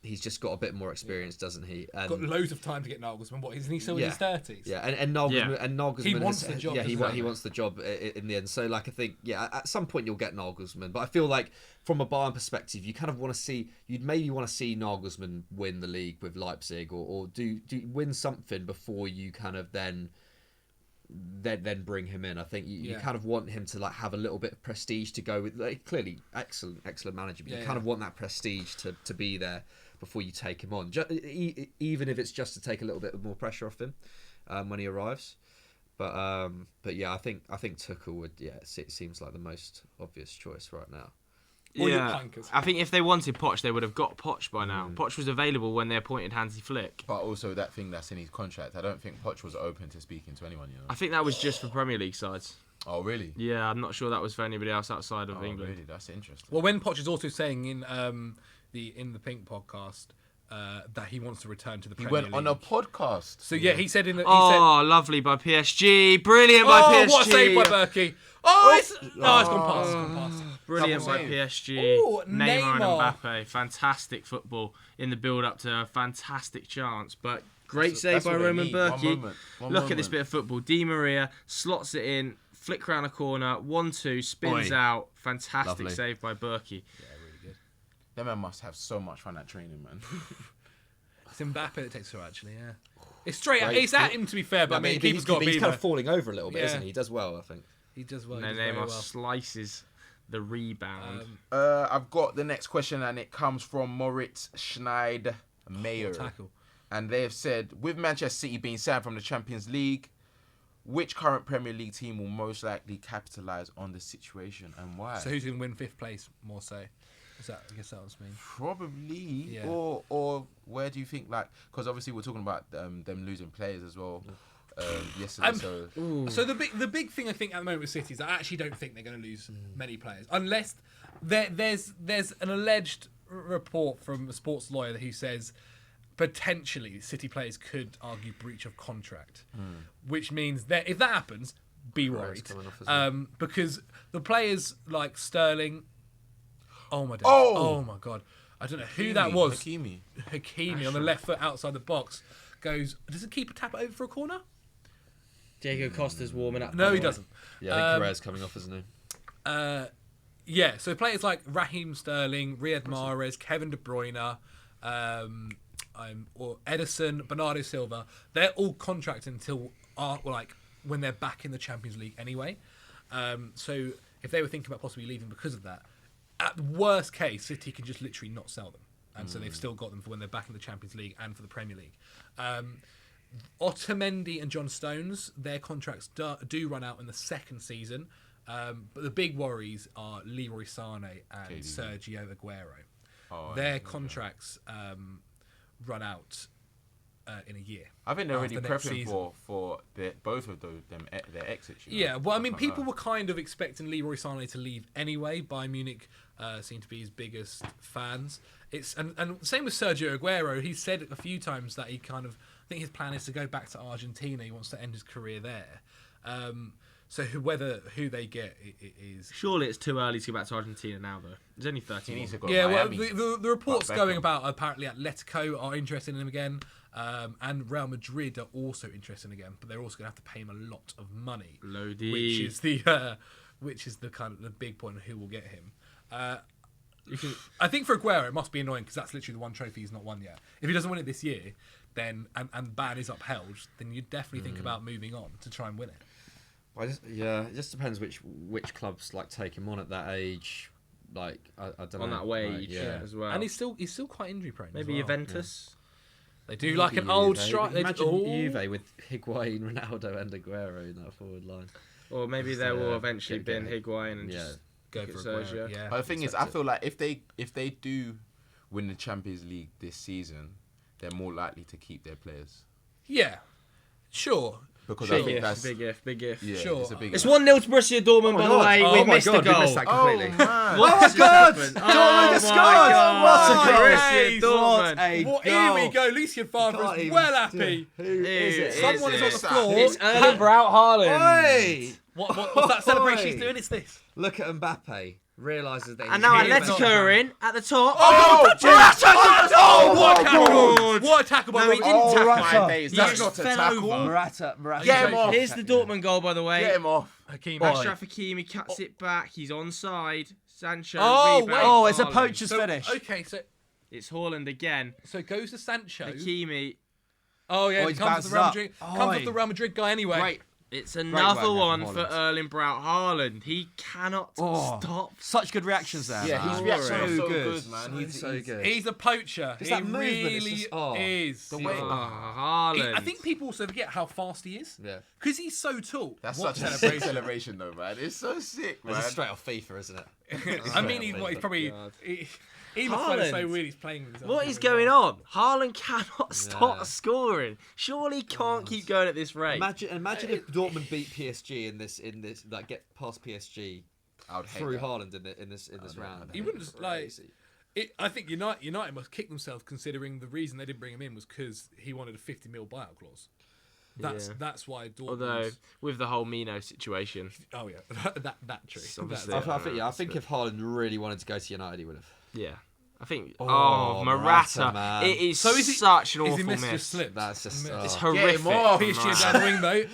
he's just got a bit more experience, doesn't he? And Got loads of time to get Nagelsmann. What, isn't he still in his 30s? Yeah, and Nagelsmann He wants the job. Yeah, he wants the job in the end. So, like, I think, yeah, at some point you'll get Nagelsmann. But I feel like from a Bayern perspective, you kind of want to see, you'd maybe want to see Nagelsmann win the league with Leipzig, or do win something before you kind of then bring him in. I think you kind of want him to like have a little bit of prestige to go with. Like, clearly, excellent manager, but you kind of want that prestige to be there before you take him on. Even if it's just to take a little bit more pressure off him when he arrives. But yeah, I think Tuchel would. Yeah, it seems like the most obvious choice right now. Yeah, I think if they wanted Poch, they would have got Poch by now. Poch was available when they appointed Hansi Flick. But also that thing that's in his contract, I don't think Poch was open to speaking to anyone. You know. I think that was just for Premier League sides. Oh really? Yeah, I'm not sure that was for anybody else outside of England. Really? That's interesting. Well, when Poch is also saying in the Pink podcast that he wants to return to the Premier League. He went on a podcast. So yeah, he said in the. Lovely by PSG, brilliant by PSG. What a save by Berkey! It's gone past. Brilliant by PSG. Ooh, Neymar and Neymar. Mbappe. Fantastic football in the build-up to a fantastic chance. But great save That's by what they Roman need. Berkey. One Look at this moment. bit of football. Di Maria slots it in, flick round a corner, 1-2, spins out. Fantastic Lovely. save by Berkey. That man must have so much fun at training, man. It's Mbappe that takes her actually. Yeah, it's straight. It's at him to be fair, but I mean, he's keeper's got to be kind there. of falling over a little bit, Yeah. isn't he? He does well, I think. He does well. And He then does very Neymar well. slices the rebound. I've got the next question, and it comes from Moritz Schneidmayer. Tackle. And they have said, with Manchester City being signed from the Champions League, which current Premier League team will most likely capitalise on the situation, and why? So who's going to win fifth place? More so. I guess that was me. Probably. Yeah. Or where do you think, like, because obviously we're talking about them losing players as well yesterday. So the big thing I think at the moment with City is I actually don't think they're going to lose many players unless there's an alleged report from a sports lawyer who says potentially City players could argue breach of contract, which means that if that happens, be worried, because the players like Sterling. Oh my God! Oh my God! I don't know who that was. Hakimi on the left foot outside the box goes. Does the keeper tap it over for a corner? Diego Costa's warming up. No, he doesn't. Yeah, I think Carrera's coming off, isn't he? Yeah, so players like Raheem Sterling, Riyad Mahrez, Kevin De Bruyne, or Edison, Bernardo Silva, they're all contracted until when they're back in the Champions League anyway. So if they were thinking about possibly leaving because of that, at the worst case, City can just literally not sell them. And so they've still got them for when they're back in the Champions League and for the Premier League. Otamendi and John Stones, their contracts do run out in the second season. But the big worries are Leroy Sané and Sergio Aguero. Their contracts run out in a year. I think they're already prepping for both of their exits. Yeah, well, I mean, people were kind of expecting Leroy Sané to leave anyway. Bayern Munich seem to be his biggest fans. And same with Sergio Aguero. He said a few times that I think his plan is to go back to Argentina. He wants to end his career there. So who they get is... Surely it's too early to go back to Argentina now, though. He's only 13. Yeah, well, the reports going about apparently Atletico are interested in him again, and Real Madrid are also interested in him again, but they're also going to have to pay him a lot of money, Lodi. which is the kind of the big point of who will get him. I think for Aguero it must be annoying because that's literally the one trophy he's not won yet. If he doesn't win it this year, then and ban is upheld, then you'd definitely think about moving on to try and win it. It just depends which clubs like take him on at that age. Like I don't know. On that wage, as well. And he's still quite injury prone. Maybe Juventus. They do like an old strike. Imagine Juve with Higuain, Ronaldo, and Aguero in that forward line. Or maybe there will eventually be Higuain and just go for Sergio. Yeah. But the thing is, I feel like if they do win the Champions League this season, they're more likely to keep their players. Yeah, sure. Because big I think if, that's big if. Yeah, sure. it's a big It's if. 1-0 to Borussia Dortmund, by the way. We missed the goal. We missed that completely. man. What's God! happened? Dortmund has scored! Borussia Dortmund. Here we go. Lucien Favre Can't is even well happy. Who is it? Someone is on the floor. It's Erling Braut Haaland. Oi! What's that celebration he's doing? It's this. Look at Mbappe. Realises that. And now Atletico are in at the top. What a tackle! What a tackle by No, he Robin. didn't tackle my him. days, He that's just not a fell tackle. over. Morata. Get him off. Here's the Dortmund goal, by the way. Get him off. Hakimi. Ashraf Hakimi cuts it back. He's onside. Sancho. Oh, rebound. wait. Oh, it's a Haaland. poacher's finish. Okay, so It's Haaland again. it goes to Sancho. Hakimi. Oh yeah, Oh, it he's comes with bounces the Real up. Madrid. Oi. Comes with the Real Madrid guy anyway. Great. It's another work one from for Haaland. Erling Braut Haaland. He cannot stop. Such good reactions there. Yeah, man. his reactions are So so good. good, man. He's so good. He's a poacher. Just He that movement, it's really just- is. The way- Haaland. I think people also forget how fast he is. Yeah. Because he's so tall. That's What such a sick celebration, though, man. It's so sick, man. This is straight off FIFA, isn't it? I mean, he's probably. God. He must find it so Haaland. weird he's playing with his What arms is everywhere. going on? Haaland cannot stop Yeah. scoring. Surely he can't keep going at this rate. Imagine if Dortmund beat PSG in this like get past PSG I would hate through that. Haaland in this round. He wouldn't just, like- Crazy. I think United must kick themselves considering the reason they didn't bring him in was because he wanted a 50 mil buyout clause. That's why Dortmund. Although, with the whole Mino situation. Oh yeah, that true. It's obviously- That's- I think if Haaland really wanted to go to United, he would have. Yeah. I think. Oh, Morata. Morata, man. It is So is he- such an Is he awful missed miss. just slipped? That's just. It's oh. horrific. him off. PSG down the wing though.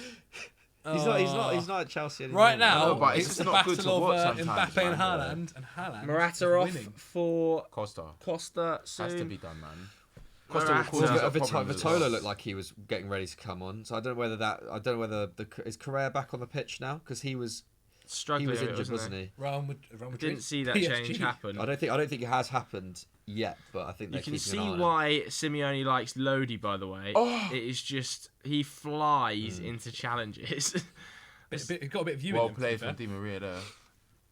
He's not at Chelsea anymore. Right now, know, but it's it's just the not good battle to watch of sometimes, Mbappe and man. Haaland. Morata is off winning. for Costa. Costa soon. Has to be done, man. Morata. Costa will cause us a problem as well. Vitola looked like he was getting ready to come on, so I don't know whether is Correa back on the pitch now because he was Struggling, injured, wasn't he? Real Madrid. Didn't see that PSG. change happen. I don't think it has happened yet, but I think they're You can keeping see an eye on it. why Simeone likes Lodi, by the way. It is just, he flies into challenges. It got a bit of viewing. Well to be played fair. from Di Maria there.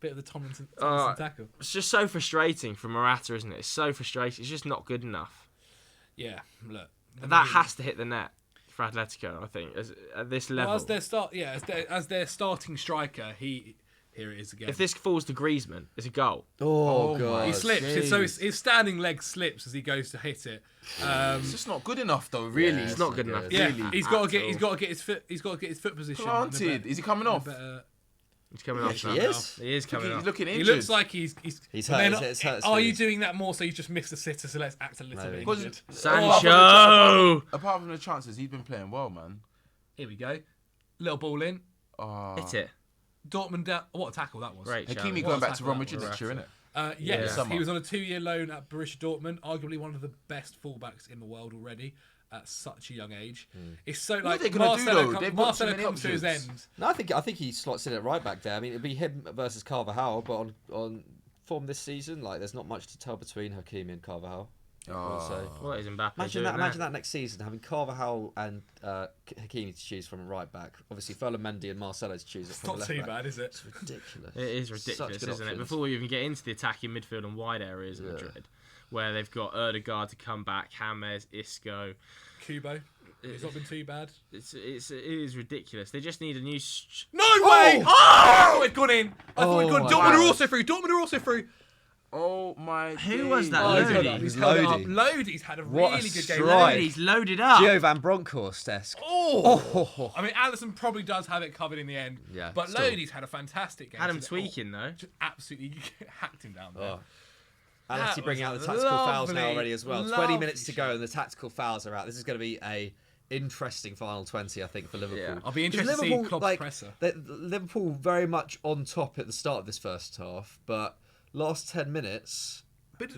Bit of the Tomlinson tackle. It's just so frustrating for Morata, isn't it? It's so frustrating. It's just not good enough. Yeah, look. That has to hit the net for Atletico, I think, at this level. Well, as their starting striker, here it is again. If this falls to Griezmann, it's a goal. Oh, God. He slips. So his standing leg slips as he goes to hit it. It's just not good enough, though. Really, It's not good enough. Yeah, really, he's got to at all. get his foot. He's got to get his foot position. Planted. Is he coming off? He's coming off. He now. is. He is coming He's off. looking He injured. looks like he's He's and hurt. then, It's hurt. are you doing that more so you just missed the sitter? So let's act a little bit Maybe. injured. Sancho! Apart from the chances, he's been playing well, man. Here we go. Little ball in. Hit it. Dortmund down. What a tackle that was. Great. Hakimi challenge. going back to tackle Real that Madrid was. next year, innit? Yes, Yeah. he was on a 2-year loan at Borussia Dortmund, arguably one of the best fullbacks in the world already at such a young age. It's so What like are they gonna do, though? They've got too Marcelo many comes to his options. end. No, I think he slots in at right back there. I mean, it'd be him versus Carvajal, but on form this season, like there's not much to tell between Hakimi and Carvajal. So What is Mbappe imagine doing that next season having Carvajal and Hakimi to choose from a right back. Obviously, Ferland Mendy and Marcelo to choose It's from a not left too back. bad, is it? It's ridiculous. It is Such ridiculous, good isn't it? options. Before we even get into the attacking midfield and wide areas of Madrid, where they've got Erdegaard to come back, James, Isco. Kubo. It's not been too bad. It is ridiculous. They just need a new... No way! Oh! I thought it'd gone in. I thought it'd gone. my Dortmund are God. also through. Dortmund are also through. Oh my! Who was that? Oh, Lodi. he's held it up. Lodi. Lodi's had a What a really good game. strike. He's loaded up. Gio Van Bronckhorst-esque. Oh! I mean, Alisson probably does have it covered in the end. Yeah, But still. Lodi's had a fantastic game. Had him So- tweaking, though. Just absolutely hacked him down there. Oh. That Atleti bringing out was the tactical fouls now lovely, already as well. 20 lovely minutes to go shot. and the tactical fouls are out. This is going to be a interesting final 20, I think, for Liverpool. Yeah. I'll be Because interested to see Liverpool, Klopp's like, presser. Liverpool very much on top at the start of this first half, but last 10 minutes,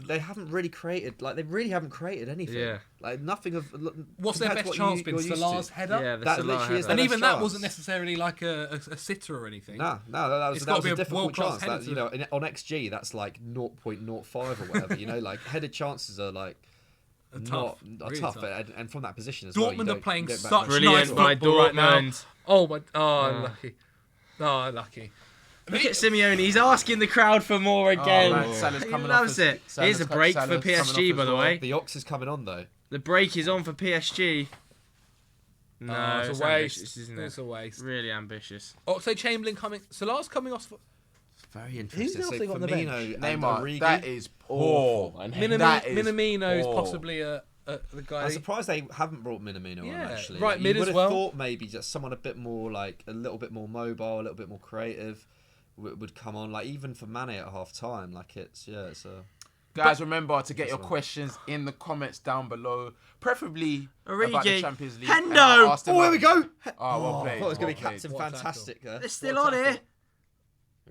they haven't really created. Like they really haven't created anything. Yeah. Like nothing of. What's their compared best to what chance you- been? you're used to. Salah's header? Yeah, the That Salah literally is header. And their even best that wasn't chance. necessarily like a sitter or anything. No, that It's was gotta be a a difficult world-class chance. header That, you know, on XG, that's like 0.05 or whatever. You know, like headed chances are like Tough, are really tough, tough. And from that position as well. you Dortmund are don't- playing you don't back such much. Brilliant nice by football right now. Dortmund. Oh my! Oh, lucky! Oh, lucky! Look at Simeone. He's asking the crowd for more again. man, Salah's He coming loves off it. as- Here's a Salah's break for coming off PSG, as by the well. way. The Ox is coming on though. The break is on for PSG. No, Oh, it's it's a waste. ambitious, isn't it? It's a waste. Really ambitious. Oxlade Chamberlain coming. Salah's coming off. Very interesting. Who's the other thing on the Firmino bench? and Neymar, Origi. that is awful. That is Minamino's awful. possibly the guy. I'm surprised they haven't brought Minamino on Yeah, actually. right You mid would as have well. thought maybe just someone a bit more like a little bit more mobile, a little bit more creative would come on. Like even for Mane at half time, like it's a. Guys, remember to get your questions in the comments down below, preferably about the Origi. Champions League. Hendo. and I'll ask them Oh, here we go. Oh, well I played. thought it was going well to be Captain played. What Fantastic there. They're still on here.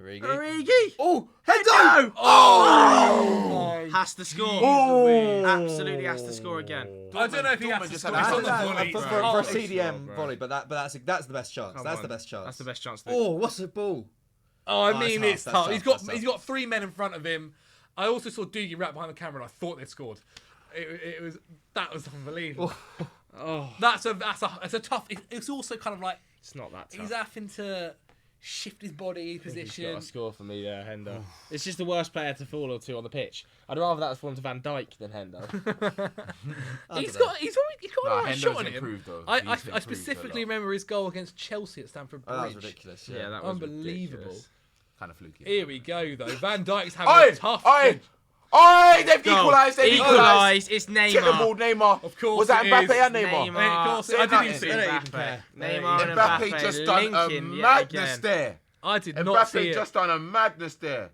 Origi. Origi. Oh, Hendo. Oh! Has to score. Oh! Absolutely has to score again. I don't know if he Dortmund has to just score. had It's a on the hat. volley. For bro. a Oh, CDM bro. volley, but that's the best chance. Come That's on. the best chance. That's the best chance. Oh, what's the ball? Oh, I Oh, mean, that's it's tough, tough. that's tough. He's got three men in front of him. I also saw Doogie right behind the camera, and I thought they'd scored. That was unbelievable. Oh, That's a tough. It's also kind of like it's not that tough. he's having to shift his body He's got position. a score for me, Hendo. It's just the worst player to fall onto on the pitch. I'd rather that fall into Van Dijk than Hendo. He's got Nah, an alright Hendo's shot on him. improved, though. I He's improved a specifically lot. remember his goal against Chelsea at Stamford Bridge. Oh, that was ridiculous. Yeah, that was Unbelievable. ridiculous. Kind of fluky. Here we go though. Van Dijk's having Oi! a tough. Oi! Oi! They've Goal. equalised. They've equalised. Equalised. It's Check the ball, Neymar. Neymar. Of course Was that it Mbappe is. and Neymar? Neymar. Of course, Say I didn't nothing. even see They don't it. even care. Neymar and Mbappe just done a linking yet madness again. there. I did not see Mbappe it. just done a madness there.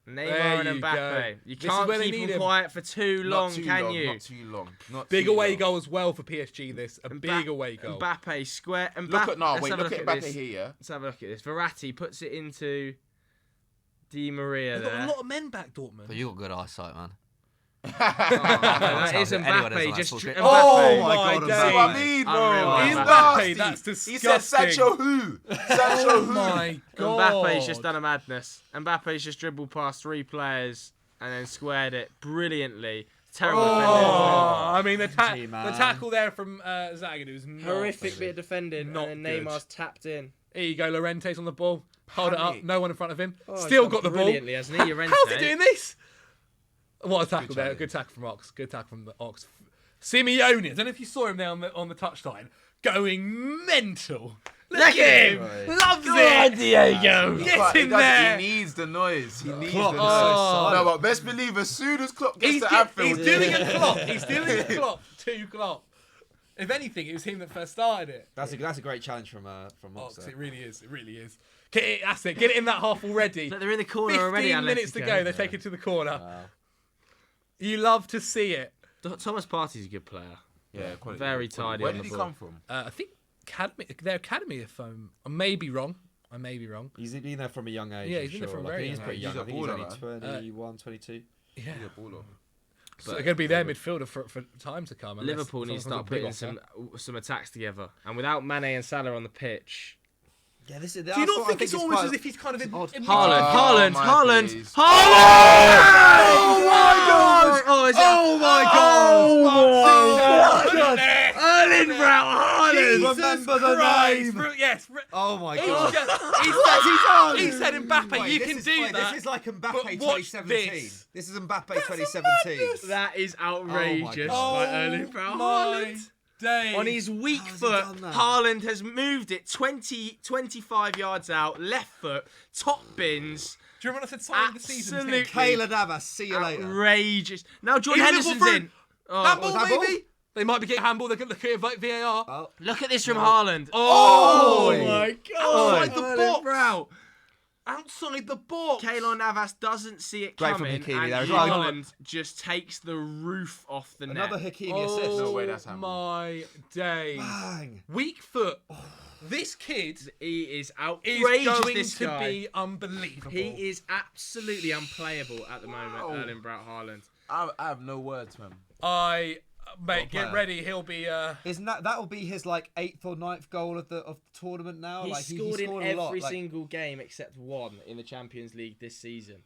Neymar There and you Mbappe. go. You This is can't where they keep need them him. quiet for too long, Not too can long, you? Not too long. Not Big too away long. goal as well for PSG. This a big away goal. Mbappe square. Mbappe, Look at let's wait. have a Look at this. Mbappe here. Yeah. Let's have a look at this. Verratti puts it into Di Maria They've got there. a lot of men back, Dortmund. But you got good eyesight, man. That is Anyone Mbappe. knows Just that's bullshit. Mbappe. Oh my God, days. That's what I mean, bro. Unreal. He's Mbappe, nasty. that's He said disgusting. Sancho who? Sancho Oh who? my god. Mbappe's just done a madness. Mbappe's just dribbled past three players and then squared it brilliantly. Terrible defending. Oh, I mean the Gee, man. tackle there from Zagadou was not Horrific bit of defending. Not and then good. Neymar's tapped in. Here you go, Llorente's on the ball. Hold it up. Panic. No one in front of him. Oh, he's Still done got the ball. brilliantly, hasn't he, Llorente? How's he doing this? What a tackle Good there. challenge. Good tackle from Ox. Good tackle from the Ox. Simeone. I don't know if you saw him there on the touchline. Going mental. Look at him. Right. Loves Go it. on, Diego. Get in there. He needs the noise. He needs Klopp the is noise. so No, but best believe as soon as Klopp gets He's, to Anfield, he's doing a Klopp. He's doing a Klopp to Klopp. If anything, it was him that first started it. That's a great challenge from Ox. Ox, it really is. It really is. Get it, that's it. Get it in that half already. Look, they're in the corner 15 already. minutes to Atletico. go. They take it to the corner. Wow. You love to see it. Thomas Partey's a good player. Yeah, quality, Very quality. tidy Where on did the he ball. Uh, come from? I think their academy. If I may be wrong. He's been there from a young age. Yeah, I'm he's been there sure. from a Like, very he's young pretty age. young. He's I a think he's baller, only man. 21, 22. Yeah. He's a baller. So they're going to be their midfielder for time to come. unless Liverpool need to someone start comes putting a big offer. some attacks together, and without Mane and Salah on the pitch, Yeah, this is. Do you not think it's almost as if he's kind of in odd. Haaland, my Haaland, days. Haaland! Oh is it? Oh my God! Oh, my God! Erling Braut Haaland! Remember the Christ. name. Yes. Oh my He's God! just- he said Mbappe, Wait, you this can is- do wait, that. This is like Mbappe but watch 2017. this. This is Mbappe 2017. That is outrageous Oh by Erling Braut my Haaland. days. On his weak How has he foot, done that? Haaland has moved it 25 yards out, left foot, top bins. Do you remember when I said sign of the season? Absolutely. Kayla Navas, see you later. Outrageous. Now Jordan Is Liverpool Henderson's through? in. Oh, Handball, handball? maybe? They might be getting handball. They can look at VAR. Oh, look at this from Haaland. Oh, my Outside the Erling box. Braut. Outside the box. Keylor Navas doesn't see it Great from coming, Hakimi and there as well. Haaland just takes the roof off the another net. Hakimi assist. No way that's handball. my days. Bang. Weak foot. This kid He is is outrageous. going This to guy. be unbelievable. He is absolutely unplayable at the moment. Wow. Erling Braut Haaland. I have no words, man. Mate, get player. ready. He'll be. Isn't that will be his like 8th or 9th goal of the tournament now? He's Like scored he in scored a lot. every Like, single game except one in the Champions League this season.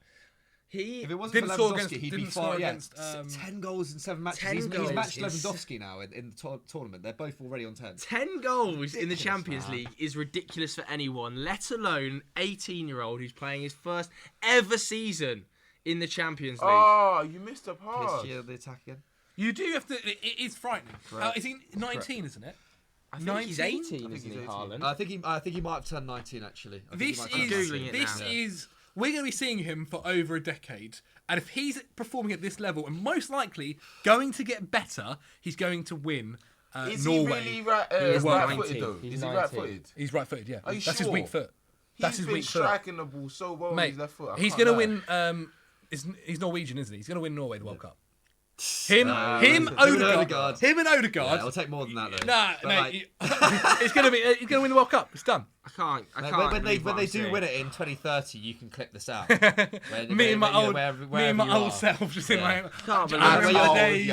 if it wasn't Didn't for score Lewandowski, against- he'd be didn't far. score Yeah, against, 10 goals in 7 matches. 10 He's goals matched in Lewandowski now in the tournament. They're both already on 10. 10 goals in the Ridiculous, Champions man. League is ridiculous for anyone, let alone 18-year-old who's playing his first ever season in the Champions League. Oh, you missed a pass. PSG, the attack again. You do have to. It is frightening. Is he 19? Isn't it? I think he's 19? 18, think isn't he's he, 18. Haaland? I think he might have turned 19 actually. I think he This might have turned is. 19. Googling it This now. is. We're going to be seeing him for over a decade, and if he's performing at this level, and most likely going to get better, he's going to win. Is Norway. he really right, is right-footed 19. though? He's Is he 19. right-footed? He's right-footed. Yeah, Are you that's his sure? weak foot. That's He's his been weak foot. striking the ball so well with Mate, his left foot. I he's can't going to lie. win. He's Norwegian, isn't he? He's going to win Norway the World Cup. Him, Him and Odegaard. Him and Yeah, Odegaard. it'll take more than that though. Nah, But, mate. like, He's going to win the World Cup. It's done. I can't when they believe what I'm do seeing. win it in 2030, you can clip this out. Me and my old self just in my. Can't believe I it. remember Oh, the days.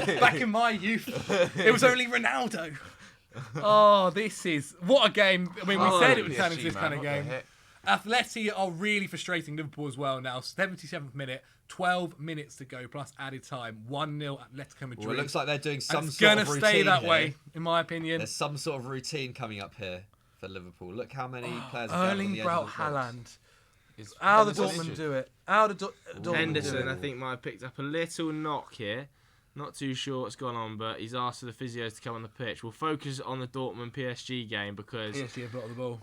yeah. Back in my youth, it was only Ronaldo. Oh, this is what a game. I mean, we said it would turn into this kind of game. Atleti are really frustrating Liverpool as well now. 77th minute, 12 minutes to go plus added time. 1-0 Atletico Madrid. Well, it looks like they're doing And some it's sort gonna of routine stay that here. way, in my opinion. There's some sort of routine coming up here for Liverpool. Look how many players are down on Erling the edge Braut of the box. Haaland. How the Henderson Dortmund injured? do it? How the Dortmund do Henderson, I it? think, might have picked up a little knock here. Not too sure what's gone on, but he's asked for the physios to come on the pitch. We'll focus on the Dortmund PSG game because PSG have got the ball.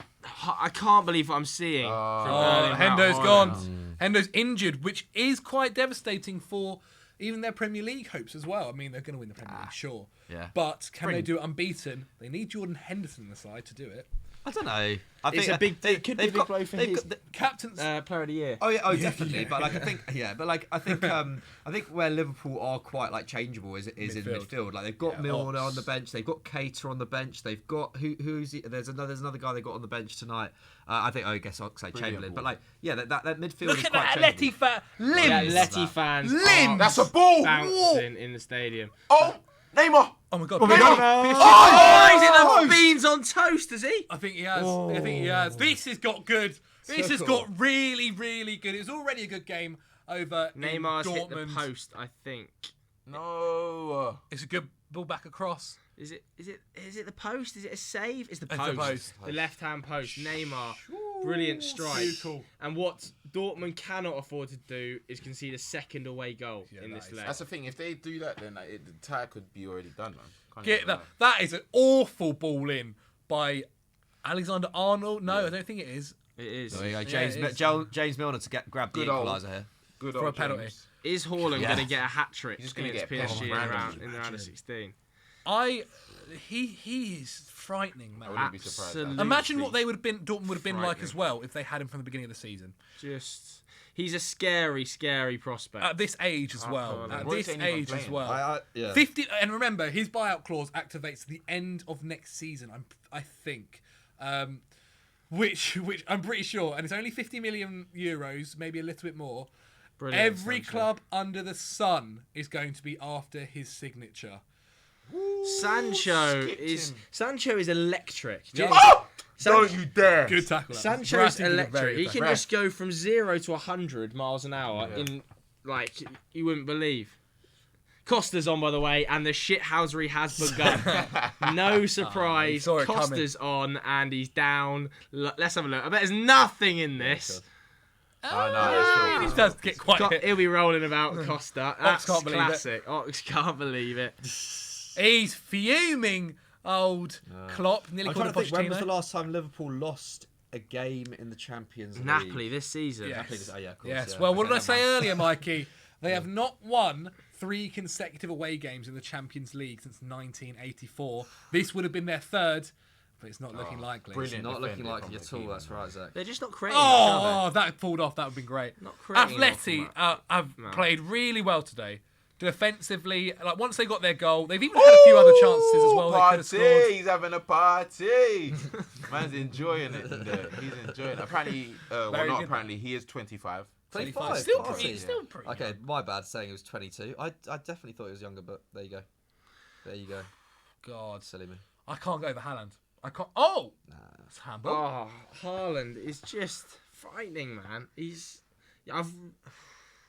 I can't believe what I'm seeing. from Oh, Erling Braut Hendo's Haaland. gone. Hendo's injured, which is quite devastating for even their Premier League hopes as well. I mean, they're going to win the Premier League, sure. Yeah. But can they do it unbeaten? They need Jordan Henderson in the side to do it. I don't know. I It's think a big. It could be a they've big got- blow for they've his got- Captain's player of the year. Oh yeah, definitely. But like I think where Liverpool are quite like changeable is in midfield. Like they've got Yeah, Milner Ox. on the bench, they've got Cater on the bench, they've got who's he? There's another guy they got on the bench tonight. I guess Oxlade-Chamberlain. But like that midfield Look is at quite that changeable. Atleti fan. Yeah, Limbs. Atleti fans Limbs. are That's a ball. bouncing in the stadium. Oh, Neymar. Oh my god. Oh my God. Oh, he's in the beans on toast, is he? I think he has. I think he has. This has got good. This has cool. got really, really good. It was already a good game over in Neymar's hit the Dortmund. post, I think. No. It's a good ball back across. Is it the post? Is it a save? It's the It's post. the post. The left-hand post. Neymar. Brilliant strike. Too cool. And what Dortmund cannot afford to do is concede a second away goal in that this is- leg. That's the thing. If they do that, then the tie could be already done, man. Can't Get even that. lie. That is an awful ball in by Alexander Arnold. No, I don't think it is. It is. There you go. Yeah, James Milner to grab the Good old- equaliser here. Good For old a penalty. James. Is Haaland Yeah. going to get a hat trick He's just gonna against get PSG in the randomly. round, in the round of 16? He is frightening, man. I wouldn't be surprised. Absolutely. Imagine what Dortmund would have been like Frightening. as well if they had him from the beginning of the season. Just, he's a scary, scary prospect. At this age as well. Haaland. At Royce this ain't even age as playing. well. Yeah. 50, and remember, his buyout clause activates at the end of next season. I think, which I'm pretty sure, and it's only 50 million euros, maybe a little bit more. Brilliant, Every Sancho. club under the sun is going to be after his signature. Sancho skipped is him. electric. Yeah. Don't you dare! Good tackle. that was. Sancho's Verratti did a very electric. He good can tackle. just go from 0 to 100 miles an hour in, like, you wouldn't believe. Costa's on, by the way, and the shithousery has begun. No surprise. saw it coming. Costa's on, and he's down. Let's have a look. I bet there's nothing in this. Oh, no, He it's does get quite Co- hit. He'll be rolling about Costa. That's can't believe it. classic. Ox can't believe it. He's fuming, old Klopp. Nearly I'm called trying a to think, when was the Pochettino. last time Liverpool lost a game in the Champions League? Napoli this season. Yeah. Napoli. Oh, yeah, of course, Yes. yeah. Well, what Okay, did I say never mind. earlier, Mikey? They have not won 3 consecutive away games in the Champions League since 1984. This would have been their third, but it's not looking likely. brilliant. Not looking defended likely from at the all. keeper, That's man. right, Zach. They're just not creating much, are Oh, that pulled off. That would have been great. Not creating Atleti enough, have No. played really well today. Defensively, like once they got their goal, they've even had a few other chances as well. They could have scored. Party! He's having a party. Man's enjoying it in there. He's enjoying it. Apparently, well, Very not good, apparently, he is 25. 25. 25. Still Oh, pretty. yeah. Still pretty. Okay, my bad saying he was 22. I definitely thought he was younger, but there you go. There you go. God, Silly me. I can't go over Haaland. I can't. Oh, it's handball. Oh, Haaland is just frightening, man. I've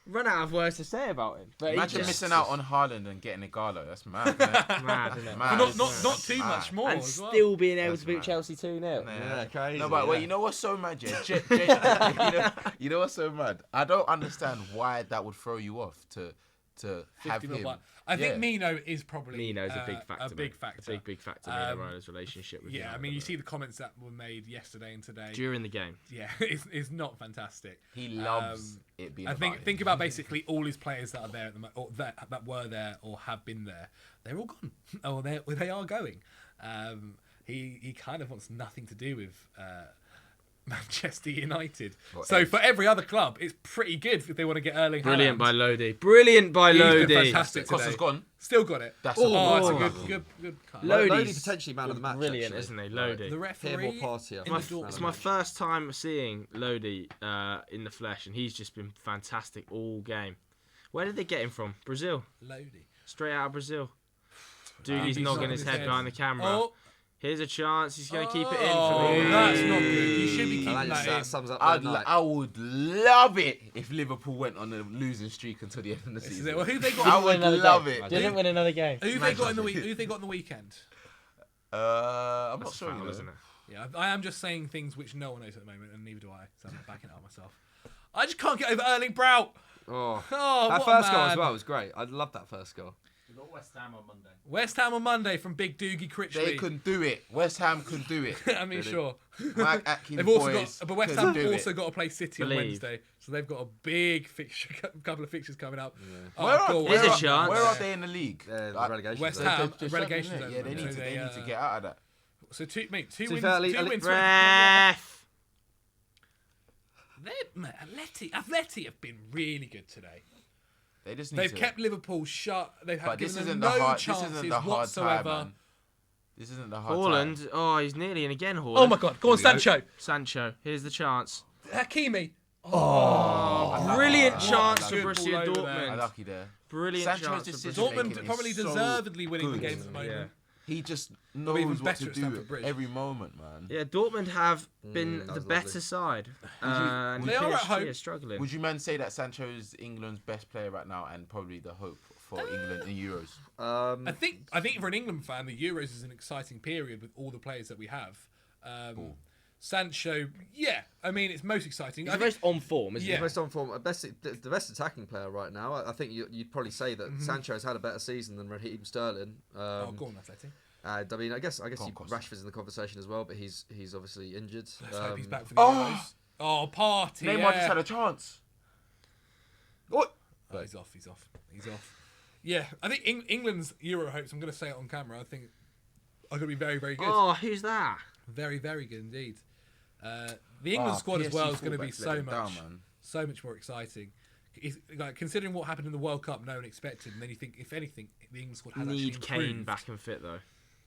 run out of words to say about him. But Imagine he's just missing out on Haaland and getting a Galo. That's mad. Isn't it? mad, isn't it? Mad. But That's not mad. too That's much mad. more And as well. still being able That's to beat mad. Chelsea 2-0. Yeah, crazy. No, but yeah. you know what's so mad, yeah? You know what's so mad? I don't understand why that would throw you off to have 50 mil him. buy. I think Yeah. Mino is probably Mino's a big factor. A big mate. factor. A big factor in Ronaldo's relationship with Yeah, I United, mean, you but see the comments that were made yesterday and today. during the game. Yeah, it's not fantastic. He loves it being I about him. think about basically all his players that are there at the or that were there or have been there. They're all gone, or they are going. He kind of wants nothing to do with Manchester United. So for every other club, it's pretty good if they want to get Erling. Brilliant Haaland. by Lodi. Brilliant by He's been Lodi. fantastic today. Costa's gone. Still got it. That's oh, a it's a good good card. Lodi's Lodi potentially man of the match. brilliant, actually. isn't he? Lodi. The Him referee. or Party. I in think. the Dortmund It's my first time seeing Lodi in the flesh, and he's just been fantastic all game. Where did they get him from? Brazil. Lodi. Straight out of Brazil. Dude, he's He's nogging his head behind the camera. Oh, Here's a chance. He's going to keep it in oh, for me. that's not good. You should be keeping And that in. that sums up the night. I would love it if Liverpool went on a losing streak until the end of the This is season. it. Well, who they I got? would love it. Didn't win another game. Who they got in the week? Who they got in the weekend? I'm not That's sure, foul, you know. isn't it? Yeah, I am just saying things which no one knows at the moment, and neither do I. So I'm backing it up myself. I just can't get over Erling Braut. Oh, Oh, that what first a goal man. as well was great. I love that first goal. We got West Ham on Monday. West Ham on Monday from Big Doogie Critchley. They can do it. West Ham can do it. I mean, sure. Mike Atkins They've also boys got, but West can Ham do also it. got to play City on Believe. Wednesday, so they've got a big fixture, couple of fixtures coming up. Oh, Where are, cool. There's where a are- chance. Where are they in the league? The Like, relegation. West zone. Ham they're relegation struggling, zone. isn't it? Yeah, So they need to get out of that. So two To wins. be Two fair, wins. Ref. Atleti have been really good today. They just need They've to. kept Liverpool shut. They've had But this given isn't them the no hard. This chances isn't the hard whatsoever. time, man. This isn't the hard time. Haaland. Oh, he's nearly in again, Haaland. Oh my God! Go on, Sancho. Sancho. Here's the chance. Hakimi. Brilliant chance for Good Borussia ball over there. Dortmund. Unlucky there. Brilliant Sanchez chance for decision Borussia making Dortmund is probably so deservedly winning the good. game at the moment. Yeah. He just even knows what better to at do Stamford Bridge. every moment, man. Yeah, Dortmund have been that the was better lovely. side. And They are at PSG home. are struggling. Would you man say that Sancho is England's best player right now and probably the hope for England in Euros? I think for an England fan, the Euros is an exciting period with all the players that we have. Sancho, yeah, I mean it's most exciting. He's the most on form, isn't Yeah. he? Most on form, the best attacking player right now. I think you'd probably say that Sancho's had a better season than Raheem Sterling. Go on, Atleti. I mean, I guess Costa. Rashford's in the conversation as well, but he's obviously injured. Let's hope he's back for the Euros. Oh, party! Neymar just had a chance. What? Oh, he's off. Yeah, I think England's Euro hopes. I'm going to say it on camera. I think are going to be very, very good. Oh, who's that? Very, very good indeed. The England squad as well is going to be so much more exciting. Like considering what happened in the World Cup, no one expected, and then you think, if anything, the England squad has actually Need improved. Kane back and fit though.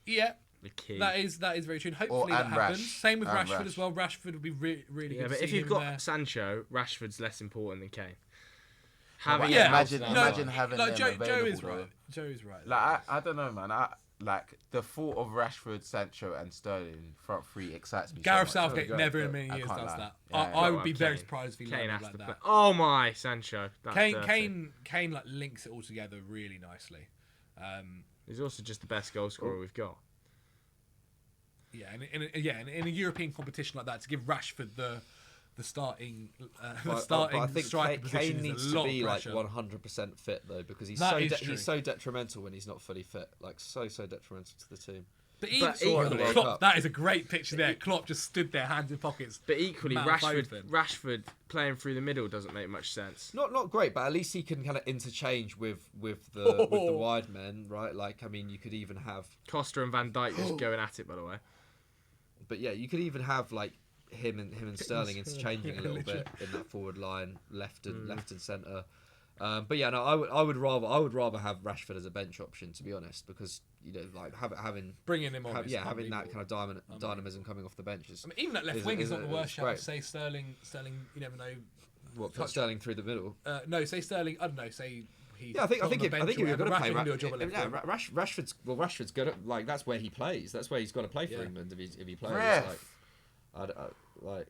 Yeah, The key. that is very true. And hopefully that and happens. Rash. Same with And Rashford Rash. as well. Rashford would be really Yeah, good. but to if see you've him got there. Sancho, Rashford's less important than Kane. but yeah, imagine having like them Joe available, is though. right. Joe is right. Like I don't know, man. Like the thought of Rashford, Sancho, and Sterling front three excites me. Gareth so much. Southgate There we go. never in a million I years can't does lie. that. Yeah, I would well, be very Kane- surprised if he Kane landed has like to that. play. Oh my, Sancho. That's dirty. Kane like links it all together really nicely. He's also just the best goal scorer we've got. Yeah, in a European competition like that, to give Rashford the starting But I think striker position Kane is needs a lot to be of like pressure. 100% fit though, because he's That is true. he's so detrimental when he's not fully fit. Like so detrimental to the team. But even equally- the World Klopp, Cup. that is a great picture there. Klopp just stood there, hands in pockets. But equally, Mouth open. Rashford playing through the middle doesn't make much sense. Not great, but at least he can kind of interchange with the wide men, right? Like I mean, you could even have, Costa and Van Dijk just going at it, by the way. but yeah, you could even have like him and Sterling interchanging a little bit in that forward line, left and centre. But yeah, no, I would rather have Rashford as a bench option, to be honest, because you know, like having Bringing him on, is having that unbelievable. kind of dynamism coming off the bench is. I mean, even that left is- wing is is- not the is worst shout. great. Say Sterling, you never know. What, put Sterling through the middle? No, say Sterling. I don't know. Say he. Yeah, I think if you're going to play, Rashford can do a job at left yeah, wing. Rashford's good at, like, that's where he plays. That's where he's got to play for Yeah. England if he plays. Ref. Like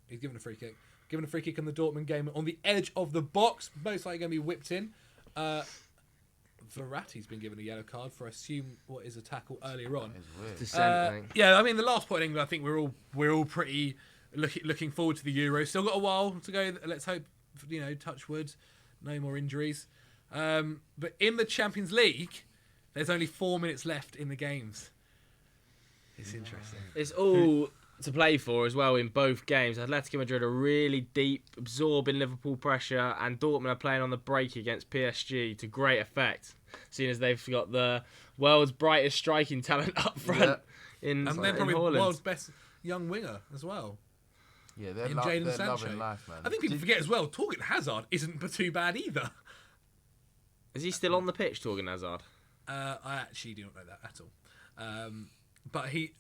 He's given a free kick. Given a free kick in the Dortmund game on the edge of the box. Most likely going to be whipped in. Verratti's been given a yellow card for assume what is a tackle earlier on. Descent thing. Yeah, I mean the last point in England, I think we're all pretty looking forward to the Euro. Still got a while to go. Let's hope, touch wood, no more injuries. But in the Champions League, there's only 4 minutes left in the games. It's interesting. It's all to play for as well in both games. Atletico Madrid are really deep, absorbing Liverpool pressure, and Dortmund are playing on the break against PSG to great effect, seeing as they've got the world's brightest striking talent up front in And then probably Holland. the world's best young winger as well. Yeah, they're, in they're Jadon Sancho. loving life, man. I think people forget as well, Torgan Hazard isn't too bad either. Is he still on the pitch, Torgan Hazard? I actually do not know that at all. But he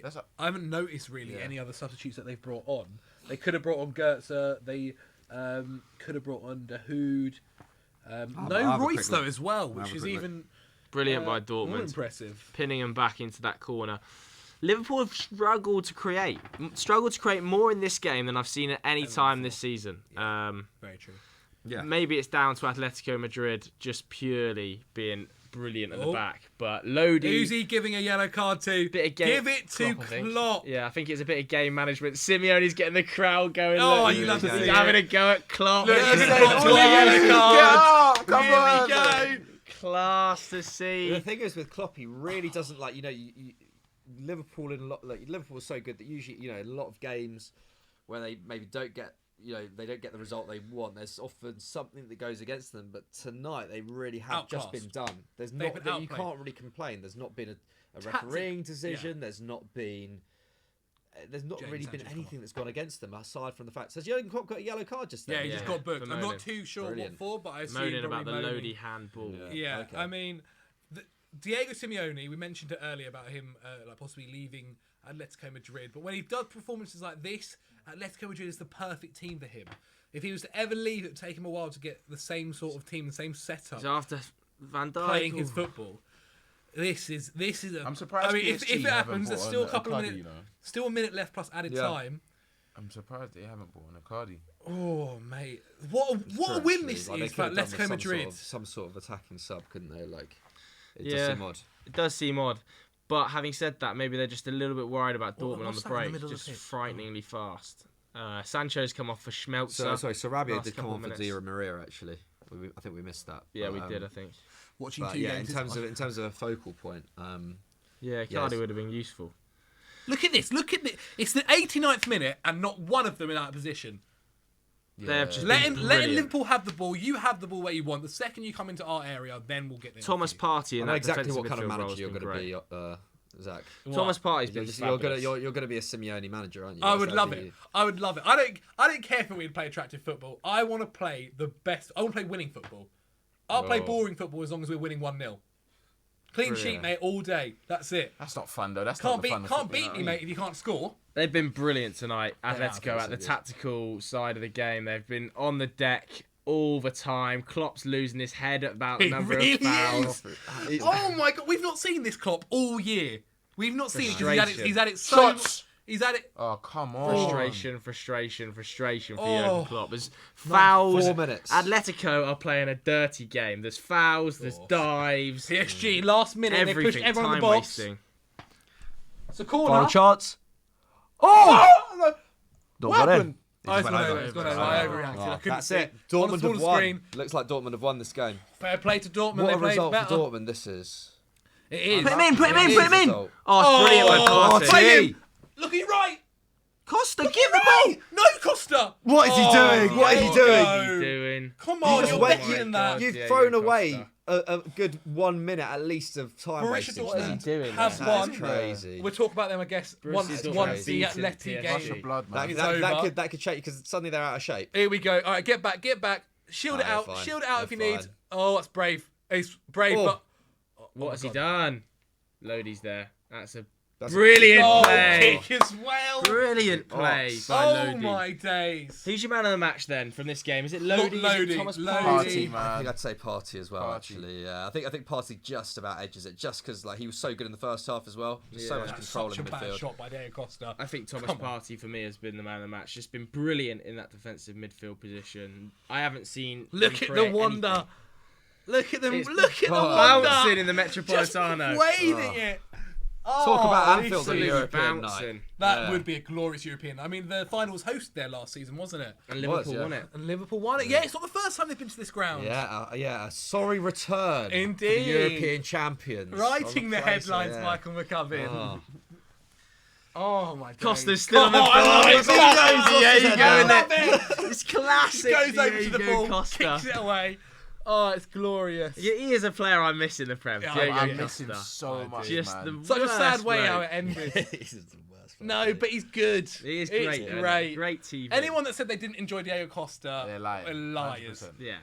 That's I haven't noticed really Yeah. any other substitutes that they've brought on. They could have brought on Goetze. They could have brought on Dahoud. I'll No have a Royce quick though look. as well, I'll which have a is quick look. even Brilliant by more Dortmund, impressive. pinning him back into that corner. Liverpool have struggled to create more in this game than I've seen at any time this season. Very true. yeah, Maybe it's down to Atletico Madrid just purely being brilliant at the Oh. back, but Lodi. Who's he giving a yellow card to? Bit of game- Give it to Klopp, I think. Klopp. Yeah, I think it's a bit of game management. Simeone's getting the crowd going. Oh, look. you love to He's see having it. a go at Klopp. Look, He's he's giving got Klopp to a a yellow yellow card. Come Here on, we go. Class to The see. thing is with Klopp, he really doesn't like Liverpool in a lot. Like Liverpool's so good that usually in a lot of games where they maybe don't get they don't get the result they want. There's often something that goes against them. But tonight they really have just Outclassed. been done. There's They've not been that you outplayed. can't really complain. There's not been a Tactic- refereeing decision. yeah. There's not been. There's not Jadon really been Sancho's anything that's gone against them aside from the fact. Has Jurgen Klopp got a yellow card just Yeah, then? he just Yeah, got booked. for I'm moaning. not too sure Brilliant. what for, but I assume Moaning about probably the moaning. Lodi handball. Yeah, Okay. I mean, Diego Simeone, we mentioned it earlier about him like possibly leaving Atletico Madrid, but when he does performances like this, Atletico Madrid is the perfect team for him. If he was to ever leave, it would take him a while to get the same sort of team, the same setup, So after Van Dijk playing his football. This is a. I'm surprised I mean, PSG if it haven't happens, there's brought still a on couple of Cuddy, minutes, still a minute left plus added Yeah. time. I'm surprised they haven't bought an Icardi. Oh, mate. What a win this Like, they is could for have done Atletico with Madrid. some sort of attacking sub, couldn't they? Like, it Yeah. does seem odd. It does seem odd. But having said that, maybe they're just a little bit worried about Dortmund on what's the that in the break. middle of the Just pitch? frighteningly fast. Sancho's come off for Schmelzer. So Sarabia last did come couple on for of Di minutes. Maria actually. I think we missed that. Yeah, But, we did, I think. Watching But two yeah, in games. terms of a focal point, Yeah, Yes. Cardi would have been useful. Look at this. It's the 89th minute and not one of them in that position. They have just Letting been brilliant. Liverpool have the ball. You have the ball where you want. The second you come into our area, then we'll get there. Thomas Partey I in know that exactly defensive what kind of midfield role manager you're has been going to great. be, Zach. Thomas Partey's been You're fabulous. going to be a Simeone manager, aren't you? I would That'd love be- it. I would love it. I don't care if we play attractive football. I want to play the best. I want to play winning football. I'll play boring football as long as we're winning 1-0. Clean sheet, mate, all day. That's it. That's not fun though. That's Can't not the fun of can't football, beat you know me, what I mate, if you can't score. They've been brilliant tonight. have, Atletico at the yes. tactical side of the game. They've been on the deck all the time. Klopp's losing his head about the He number really of fouls. Oh my god, we've not seen this Klopp all year. We've not seen it because Frustration. he's had it so. Shots. He's had it. Oh come on. Frustration for Oh. Jurgen Klopp. There's fouls. 4 minutes. Atletico are playing a dirty game. There's fouls, there's dives, PSG last minute. They push everything, everyone in time the box. wasting. It's a corner. chance. Oh! No. Don't What get in. happened? It Oh, just it's went gone over. over. It's gone over. I overreacted. I couldn't That's see it. On the Dortmund small have won. screen. Looks like Dortmund have won this game. Fair play to Dortmund. What They a played result better. for Dortmund this is. It is. Put him in, put him in, It put is. him in. Result. Oh, it's brilliant by Partey. Play him. Look, he's right. Costa, give He's the ball. right. No, Costa. What is he doing? What is he doing? What is he doing? Come on, just you're wait- better than that. You've Diego thrown Costa. away a good 1 minute at least of time Borussia wasting. Dortmund What is he doing? have there? won. That's crazy. We'll talk about them, I guess, once Dortmund once the beaten Atleti PSG. Rush game. of blood, man. It's over. That could change because suddenly they're out of shape. Here we go. All right, get back. Shield it Oh, out. they're fine. Shield it out if you They're need. fine. Oh, that's brave. It's brave, Oh. but What has he done? Lodi's there. That's a That's brilliant oh, play. kick as well. Brilliant play by Oh Lodi. my days. Who's your man of the match then from this game? Is it Lodi? Is it Lodi, Thomas Lodi. Partey? Partey, I think man. I'd say Partey as well. Partey. Actually, yeah. I think Partey just about edges it, just because like he was so good in the first half as well. Just so Yeah. much That's control Such a in the bad midfield. shot by Diego Costa. I think Thomas Come on. Partey for me has been the man of the match. Just been brilliant in that defensive midfield position. I haven't seen. Look them at the create wonder. anything. Look at them. It's Look at the bouncing wonder. in the Just Metropolitano. waving it. Talk about Anfield this on a is- European bouncing. night. That Yeah. would be a glorious European. I mean, the final was hosted there last season, wasn't it? And It was, Liverpool yeah. won it. And Liverpool won it. Yeah, it's not the first time they've been to this ground. Yeah, a sorry return. For the Indeed. European champions. Writing the On place, headlines, yeah. Michael McCubbin. Oh. Oh my god. Costa's still on the Oh, ball. I love it. It's classic Diego, I isn't love it? it. It's classic. Goes over to the Diego ball, Costa. kicks it away. Oh, it's glorious. Yeah, he is a player I miss in the Prem. Yeah, Diego I yeah. miss him Costa. so much, Just man. the Such a sad worst way bloke. how it ended. He's the worst. No, but he's good. He is It's great. isn't he? great. Great TV. Anyone that said they didn't enjoy Diego Costa They're lying. are liars. 100%. Yeah.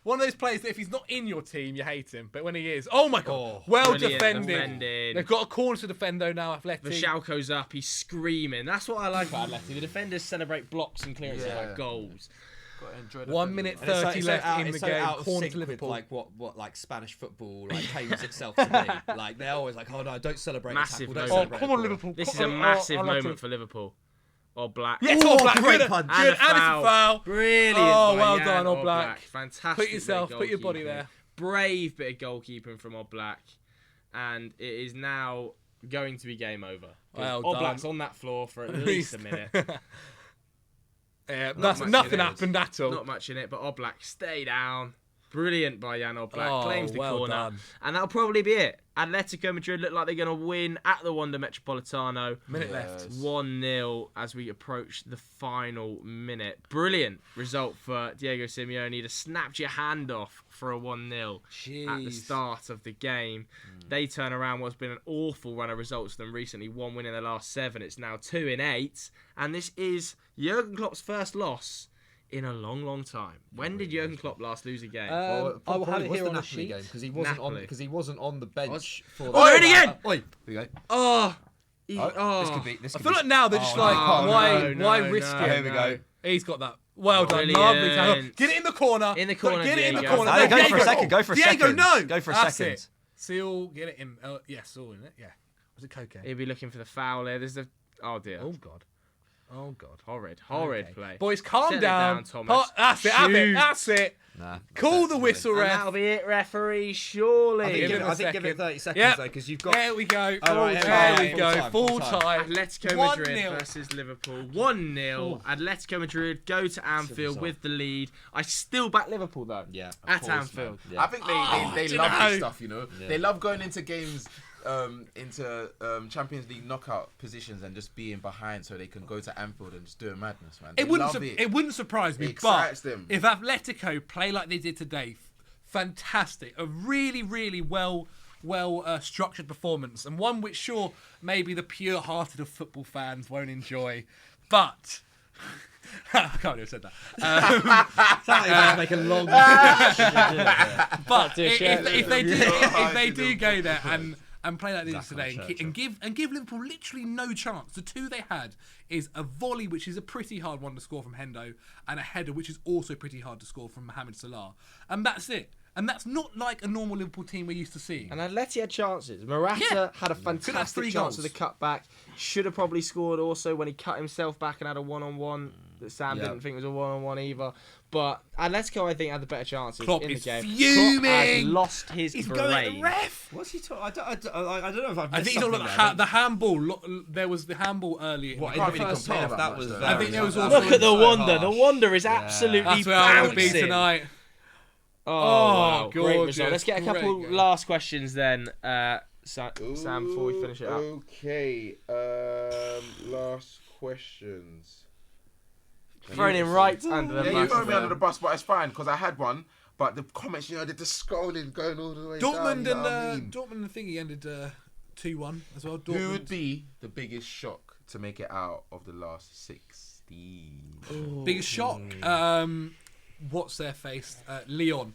One of those players that if he's not in your team, you hate him. But when he is, oh my god, Oh, well brilliant defended. defending. They've got a corner to defend though now, Atleti. Vashalko's up, he's screaming. That's what I like about Atleti. The defenders celebrate blocks and clearances Yeah. like goals. Gotta enjoy the 1 friendly, minute man. And 30 left in the game. out of Corner sync to with, Liverpool. like what like Spanish football like claims itself to be. Like they're always like, oh no, don't celebrate Massive a tackle, don't moment. Oh, celebrate come a on, corner. Liverpool. This is Come a on. massive I like moment it. for Liverpool. All Black. Yes, Oh, All Black. great Good. punch. Good. And it's a foul. Brilliant. Oh, by well Jan done, All Black. Black. Fantastic. Put your body goalkeeping. there. Brave bit of goalkeeping from All Black. And it is now going to be game over. Well All done. Black's on that floor for at least a minute. Yeah, much nothing in it. happened at all. Not much in it, but Oblak stay down. Brilliant by Jan Oblak. Oh, Claims the well corner. done. And that'll probably be it. Atletico Madrid look like they're going to win at the Wanda Metropolitano. Minute Yes. left. 1-0 as we approach the final minute. Brilliant result for Diego Simeone to snap your hand off for a 1-0 at the Jeez. start of the game. They turn around what's been an awful run of results for them recently. 1 win in the last 7. It's now 2 in 8. And this is Jurgen Klopp's first loss in a long, long time. When did Jurgen Klopp last lose a game? Well, I will have probably it was here the on a Napoli sheet. game because he wasn't on the bench for. Oh, there it again! Oi, here we go. Oh, This could be. This I could feel be. like now they're just like, no, why no, risk no, it? Here we go. He's got that. Well done, Brilliant. lovely tackle. Get it in the corner. In the corner, Get it in the Diego. corner. No, go for a Diego. second. Go for a Diego, second. no. Go for a That's second. it. Seal, get it in. Yeah, Saul, isn't it? Yeah. Was it cocaine? He'll be looking for the foul here. There's the... Oh, dear. Oh, God. Oh God, horrid Okay. play. Boys, calm Settle it down. Thomas. That's it. Shoot. That's it. Nah, Call the whistle, And ref. that'll be it, referee. Surely. I think Give give him it, a I think give it second. 30 seconds Yep. though, because you've got. There we go. Oh, right, There yeah, we yeah, go. full Full time. time. Atletico 1-0. Madrid versus Liverpool. 1-0. Atletico Madrid go to Anfield with the lead. I still back Liverpool though. Yeah. At course, Anfield. man. Yeah. I think they do you love know? this stuff, you know. Yeah. They love going into games, into Champions League knockout positions and just being behind so they can go to Anfield and just do a madness, man. They It wouldn't. love it. It wouldn't surprise me. It excites But them. if Atletico play like they did today, fantastic. A really, really well structured performance, and one which sure maybe the pure-hearted of football fans won't enjoy, but. I can't believe I said that. Sorry, make a long. But do a shirt. if they do, Yeah. if they do go there and play like they did Zach on today the and give Liverpool literally no chance. The two they had is a volley, which is a pretty hard one to score from Hendo, and a header, which is also pretty hard to score from Mohamed Salah, and that's it. And that's not like a normal Liverpool team we're used to seeing. And Atleti had chances. Morata had a fantastic 3 chance goals. with the cutback. Should have probably scored also when he cut himself back and had a one-on-one that Sam Yeah. didn't think was a one-on-one either. But Atletico, I think, had the better chances Klopp in the is game. fuming. Klopp has lost his He's brain. going at the ref. What's he talking? I don't know if I've. I think he's all about the handball. There was the handball earlier. What, can't in the really first complain half, about that much, was. though. I think there was also- Look at the so Wanda. The harsh. Wanda is absolutely That's where I will be bouncing. tonight. Oh, wow. Great gorgeous. result. Let's get a couple Great game. last questions then, Sam, before we finish it up. Okay, last questions. Throwing him right under the Yeah, you bus. throw me there. under the bus, but it's fine because I had one. But the comments, they're just scrolling, going all the way down. Dortmund you know what I and mean? Dortmund and thingy ended 2-1 as well. Who Dortmund. would be the biggest shock to make it out of the last 16? Biggest shock. What's their face? Leon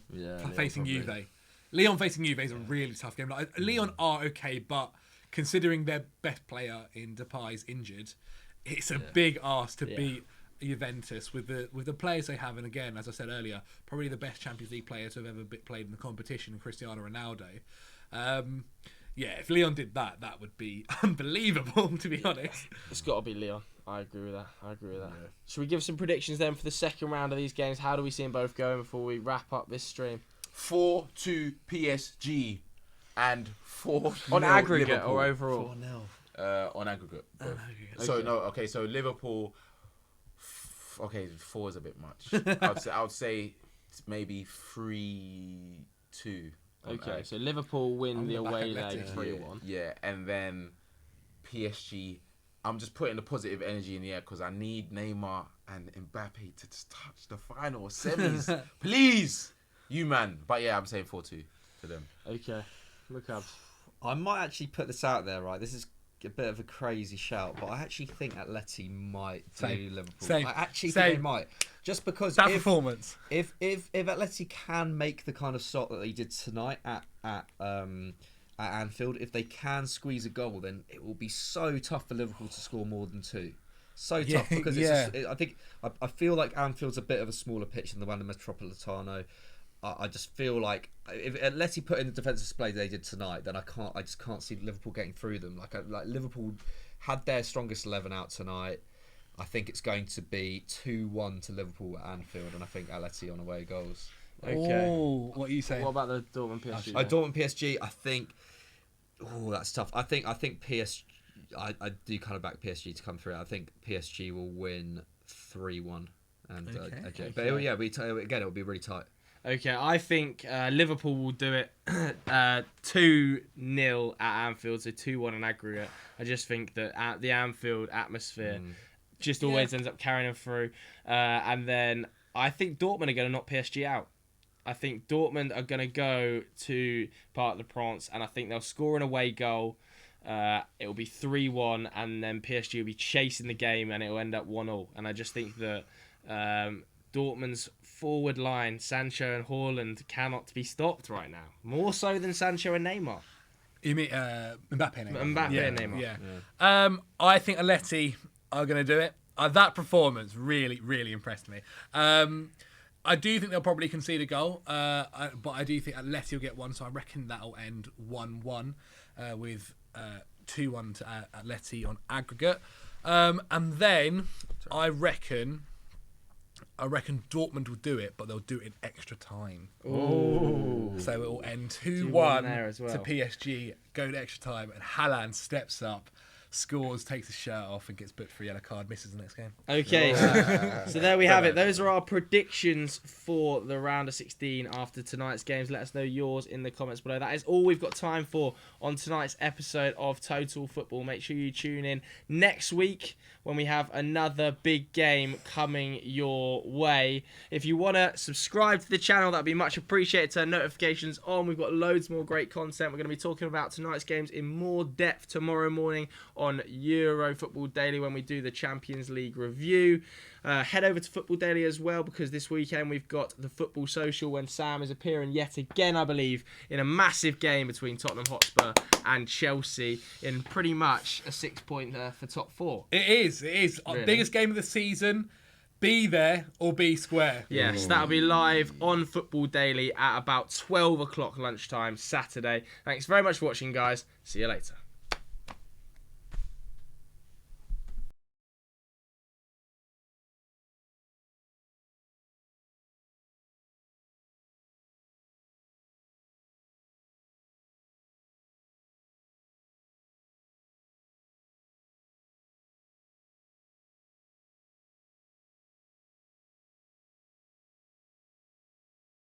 facing Juve. Leon facing Juve is a really tough game. Like, Leon are okay, but considering their best player in Depay's injured, it's a big ask to beat Juventus with the players they have. And again, as I said earlier, probably the best Champions League players who have ever played in the competition, Cristiano Ronaldo. If Leon did that, that would be unbelievable, to be honest. It's got to be Leon. I agree with that. Should we give some predictions then for the second round of these games? How do we see them both going before we wrap up this stream? 4-2 PSG and 4 On aggregate Liverpool. or overall? On aggregate. So Liverpool. Okay, 4 is a bit much. I would say maybe 3-2. Okay, so Liverpool win I'm the gonna back away leg Atleti. 3-1. Yeah, and then PSG. I'm just putting the positive energy in the air because I need Neymar and Mbappe to just touch the final semis. Please, you man. But yeah, I'm saying 4-2 for them. Okay, look up. I might actually put this out there, right? This is a bit of a crazy shout, but I actually think Atleti might do Liverpool. Same. I actually Same. think they might. Just because That performance. if Atleti can make the kind of shot that they did tonight at Anfield, if they can squeeze a goal, then it will be so tough for Liverpool to score more than 2. So tough because I feel like Anfield's a bit of a smaller pitch than the Wanda Metropolitano. I just feel like if Atleti put in the defensive display they did tonight, then I just can't see Liverpool getting through them. Like Liverpool had their strongest 11 out tonight. I think it's going to be 2-1 to Liverpool at Anfield, and I think Atleti on away goals. Okay. Oh, what are you saying? What about the Dortmund PSG? Dortmund PSG. I think. Oh, that's tough. I think PSG. I do kind of back PSG to come through. I think PSG will win 3-1, and Okay. but again, it'll be really tight. Okay, I think Liverpool will do it 2-0 at Anfield, so 2-1 in aggregate. I just think that the Anfield atmosphere just always ends up carrying them through. And then I think Dortmund are going to knock PSG out. I think Dortmund are going to go to Parc des Princes, and I think they'll score an away goal. It will be 3-1, and then PSG will be chasing the game, and it will end up 1-0. And I just think that Dortmund's forward line, Sancho and Haaland, cannot be stopped right now. More so than Sancho and Neymar. You mean Mbappe and Neymar? Mbappe and Neymar. Yeah. I think Atleti are going to do it. That performance really, really impressed me. I do think they'll probably concede a goal, but I do think Atleti will get one, so I reckon that'll end 1-1 with 2-1 to Atleti on aggregate. And then I reckon Dortmund will do it, but they'll do it in extra time. Oh. So it will end 2-1 2-1 there as well. to PSG, go to extra time, and Haaland steps up, scores, takes his shirt off, and gets booked for a yellow card, misses the next game. Okay, so there we have it. Those are our predictions for the round of 16 after tonight's games. Let us know yours in the comments below. That is all we've got time for on tonight's episode of Total Football. Make sure you tune in next week when we have another big game coming your way. If you want to subscribe to the channel, that'd be much appreciated. Turn notifications on. We've got loads more great content. We're going to be talking about tonight's games in more depth tomorrow morning on Euro Football Daily when we do the Champions League review. Head over to Football Daily as well, because this weekend we've got the Football Social when Sam is appearing yet again, I believe, in a massive game between Tottenham Hotspur and Chelsea in pretty much a 6-pointer for top 4. It is. Our Really? biggest game of the season. Be there or be square. Yes, that'll be live on Football Daily at about 12 o'clock lunchtime Saturday. Thanks very much for watching, guys. See you later.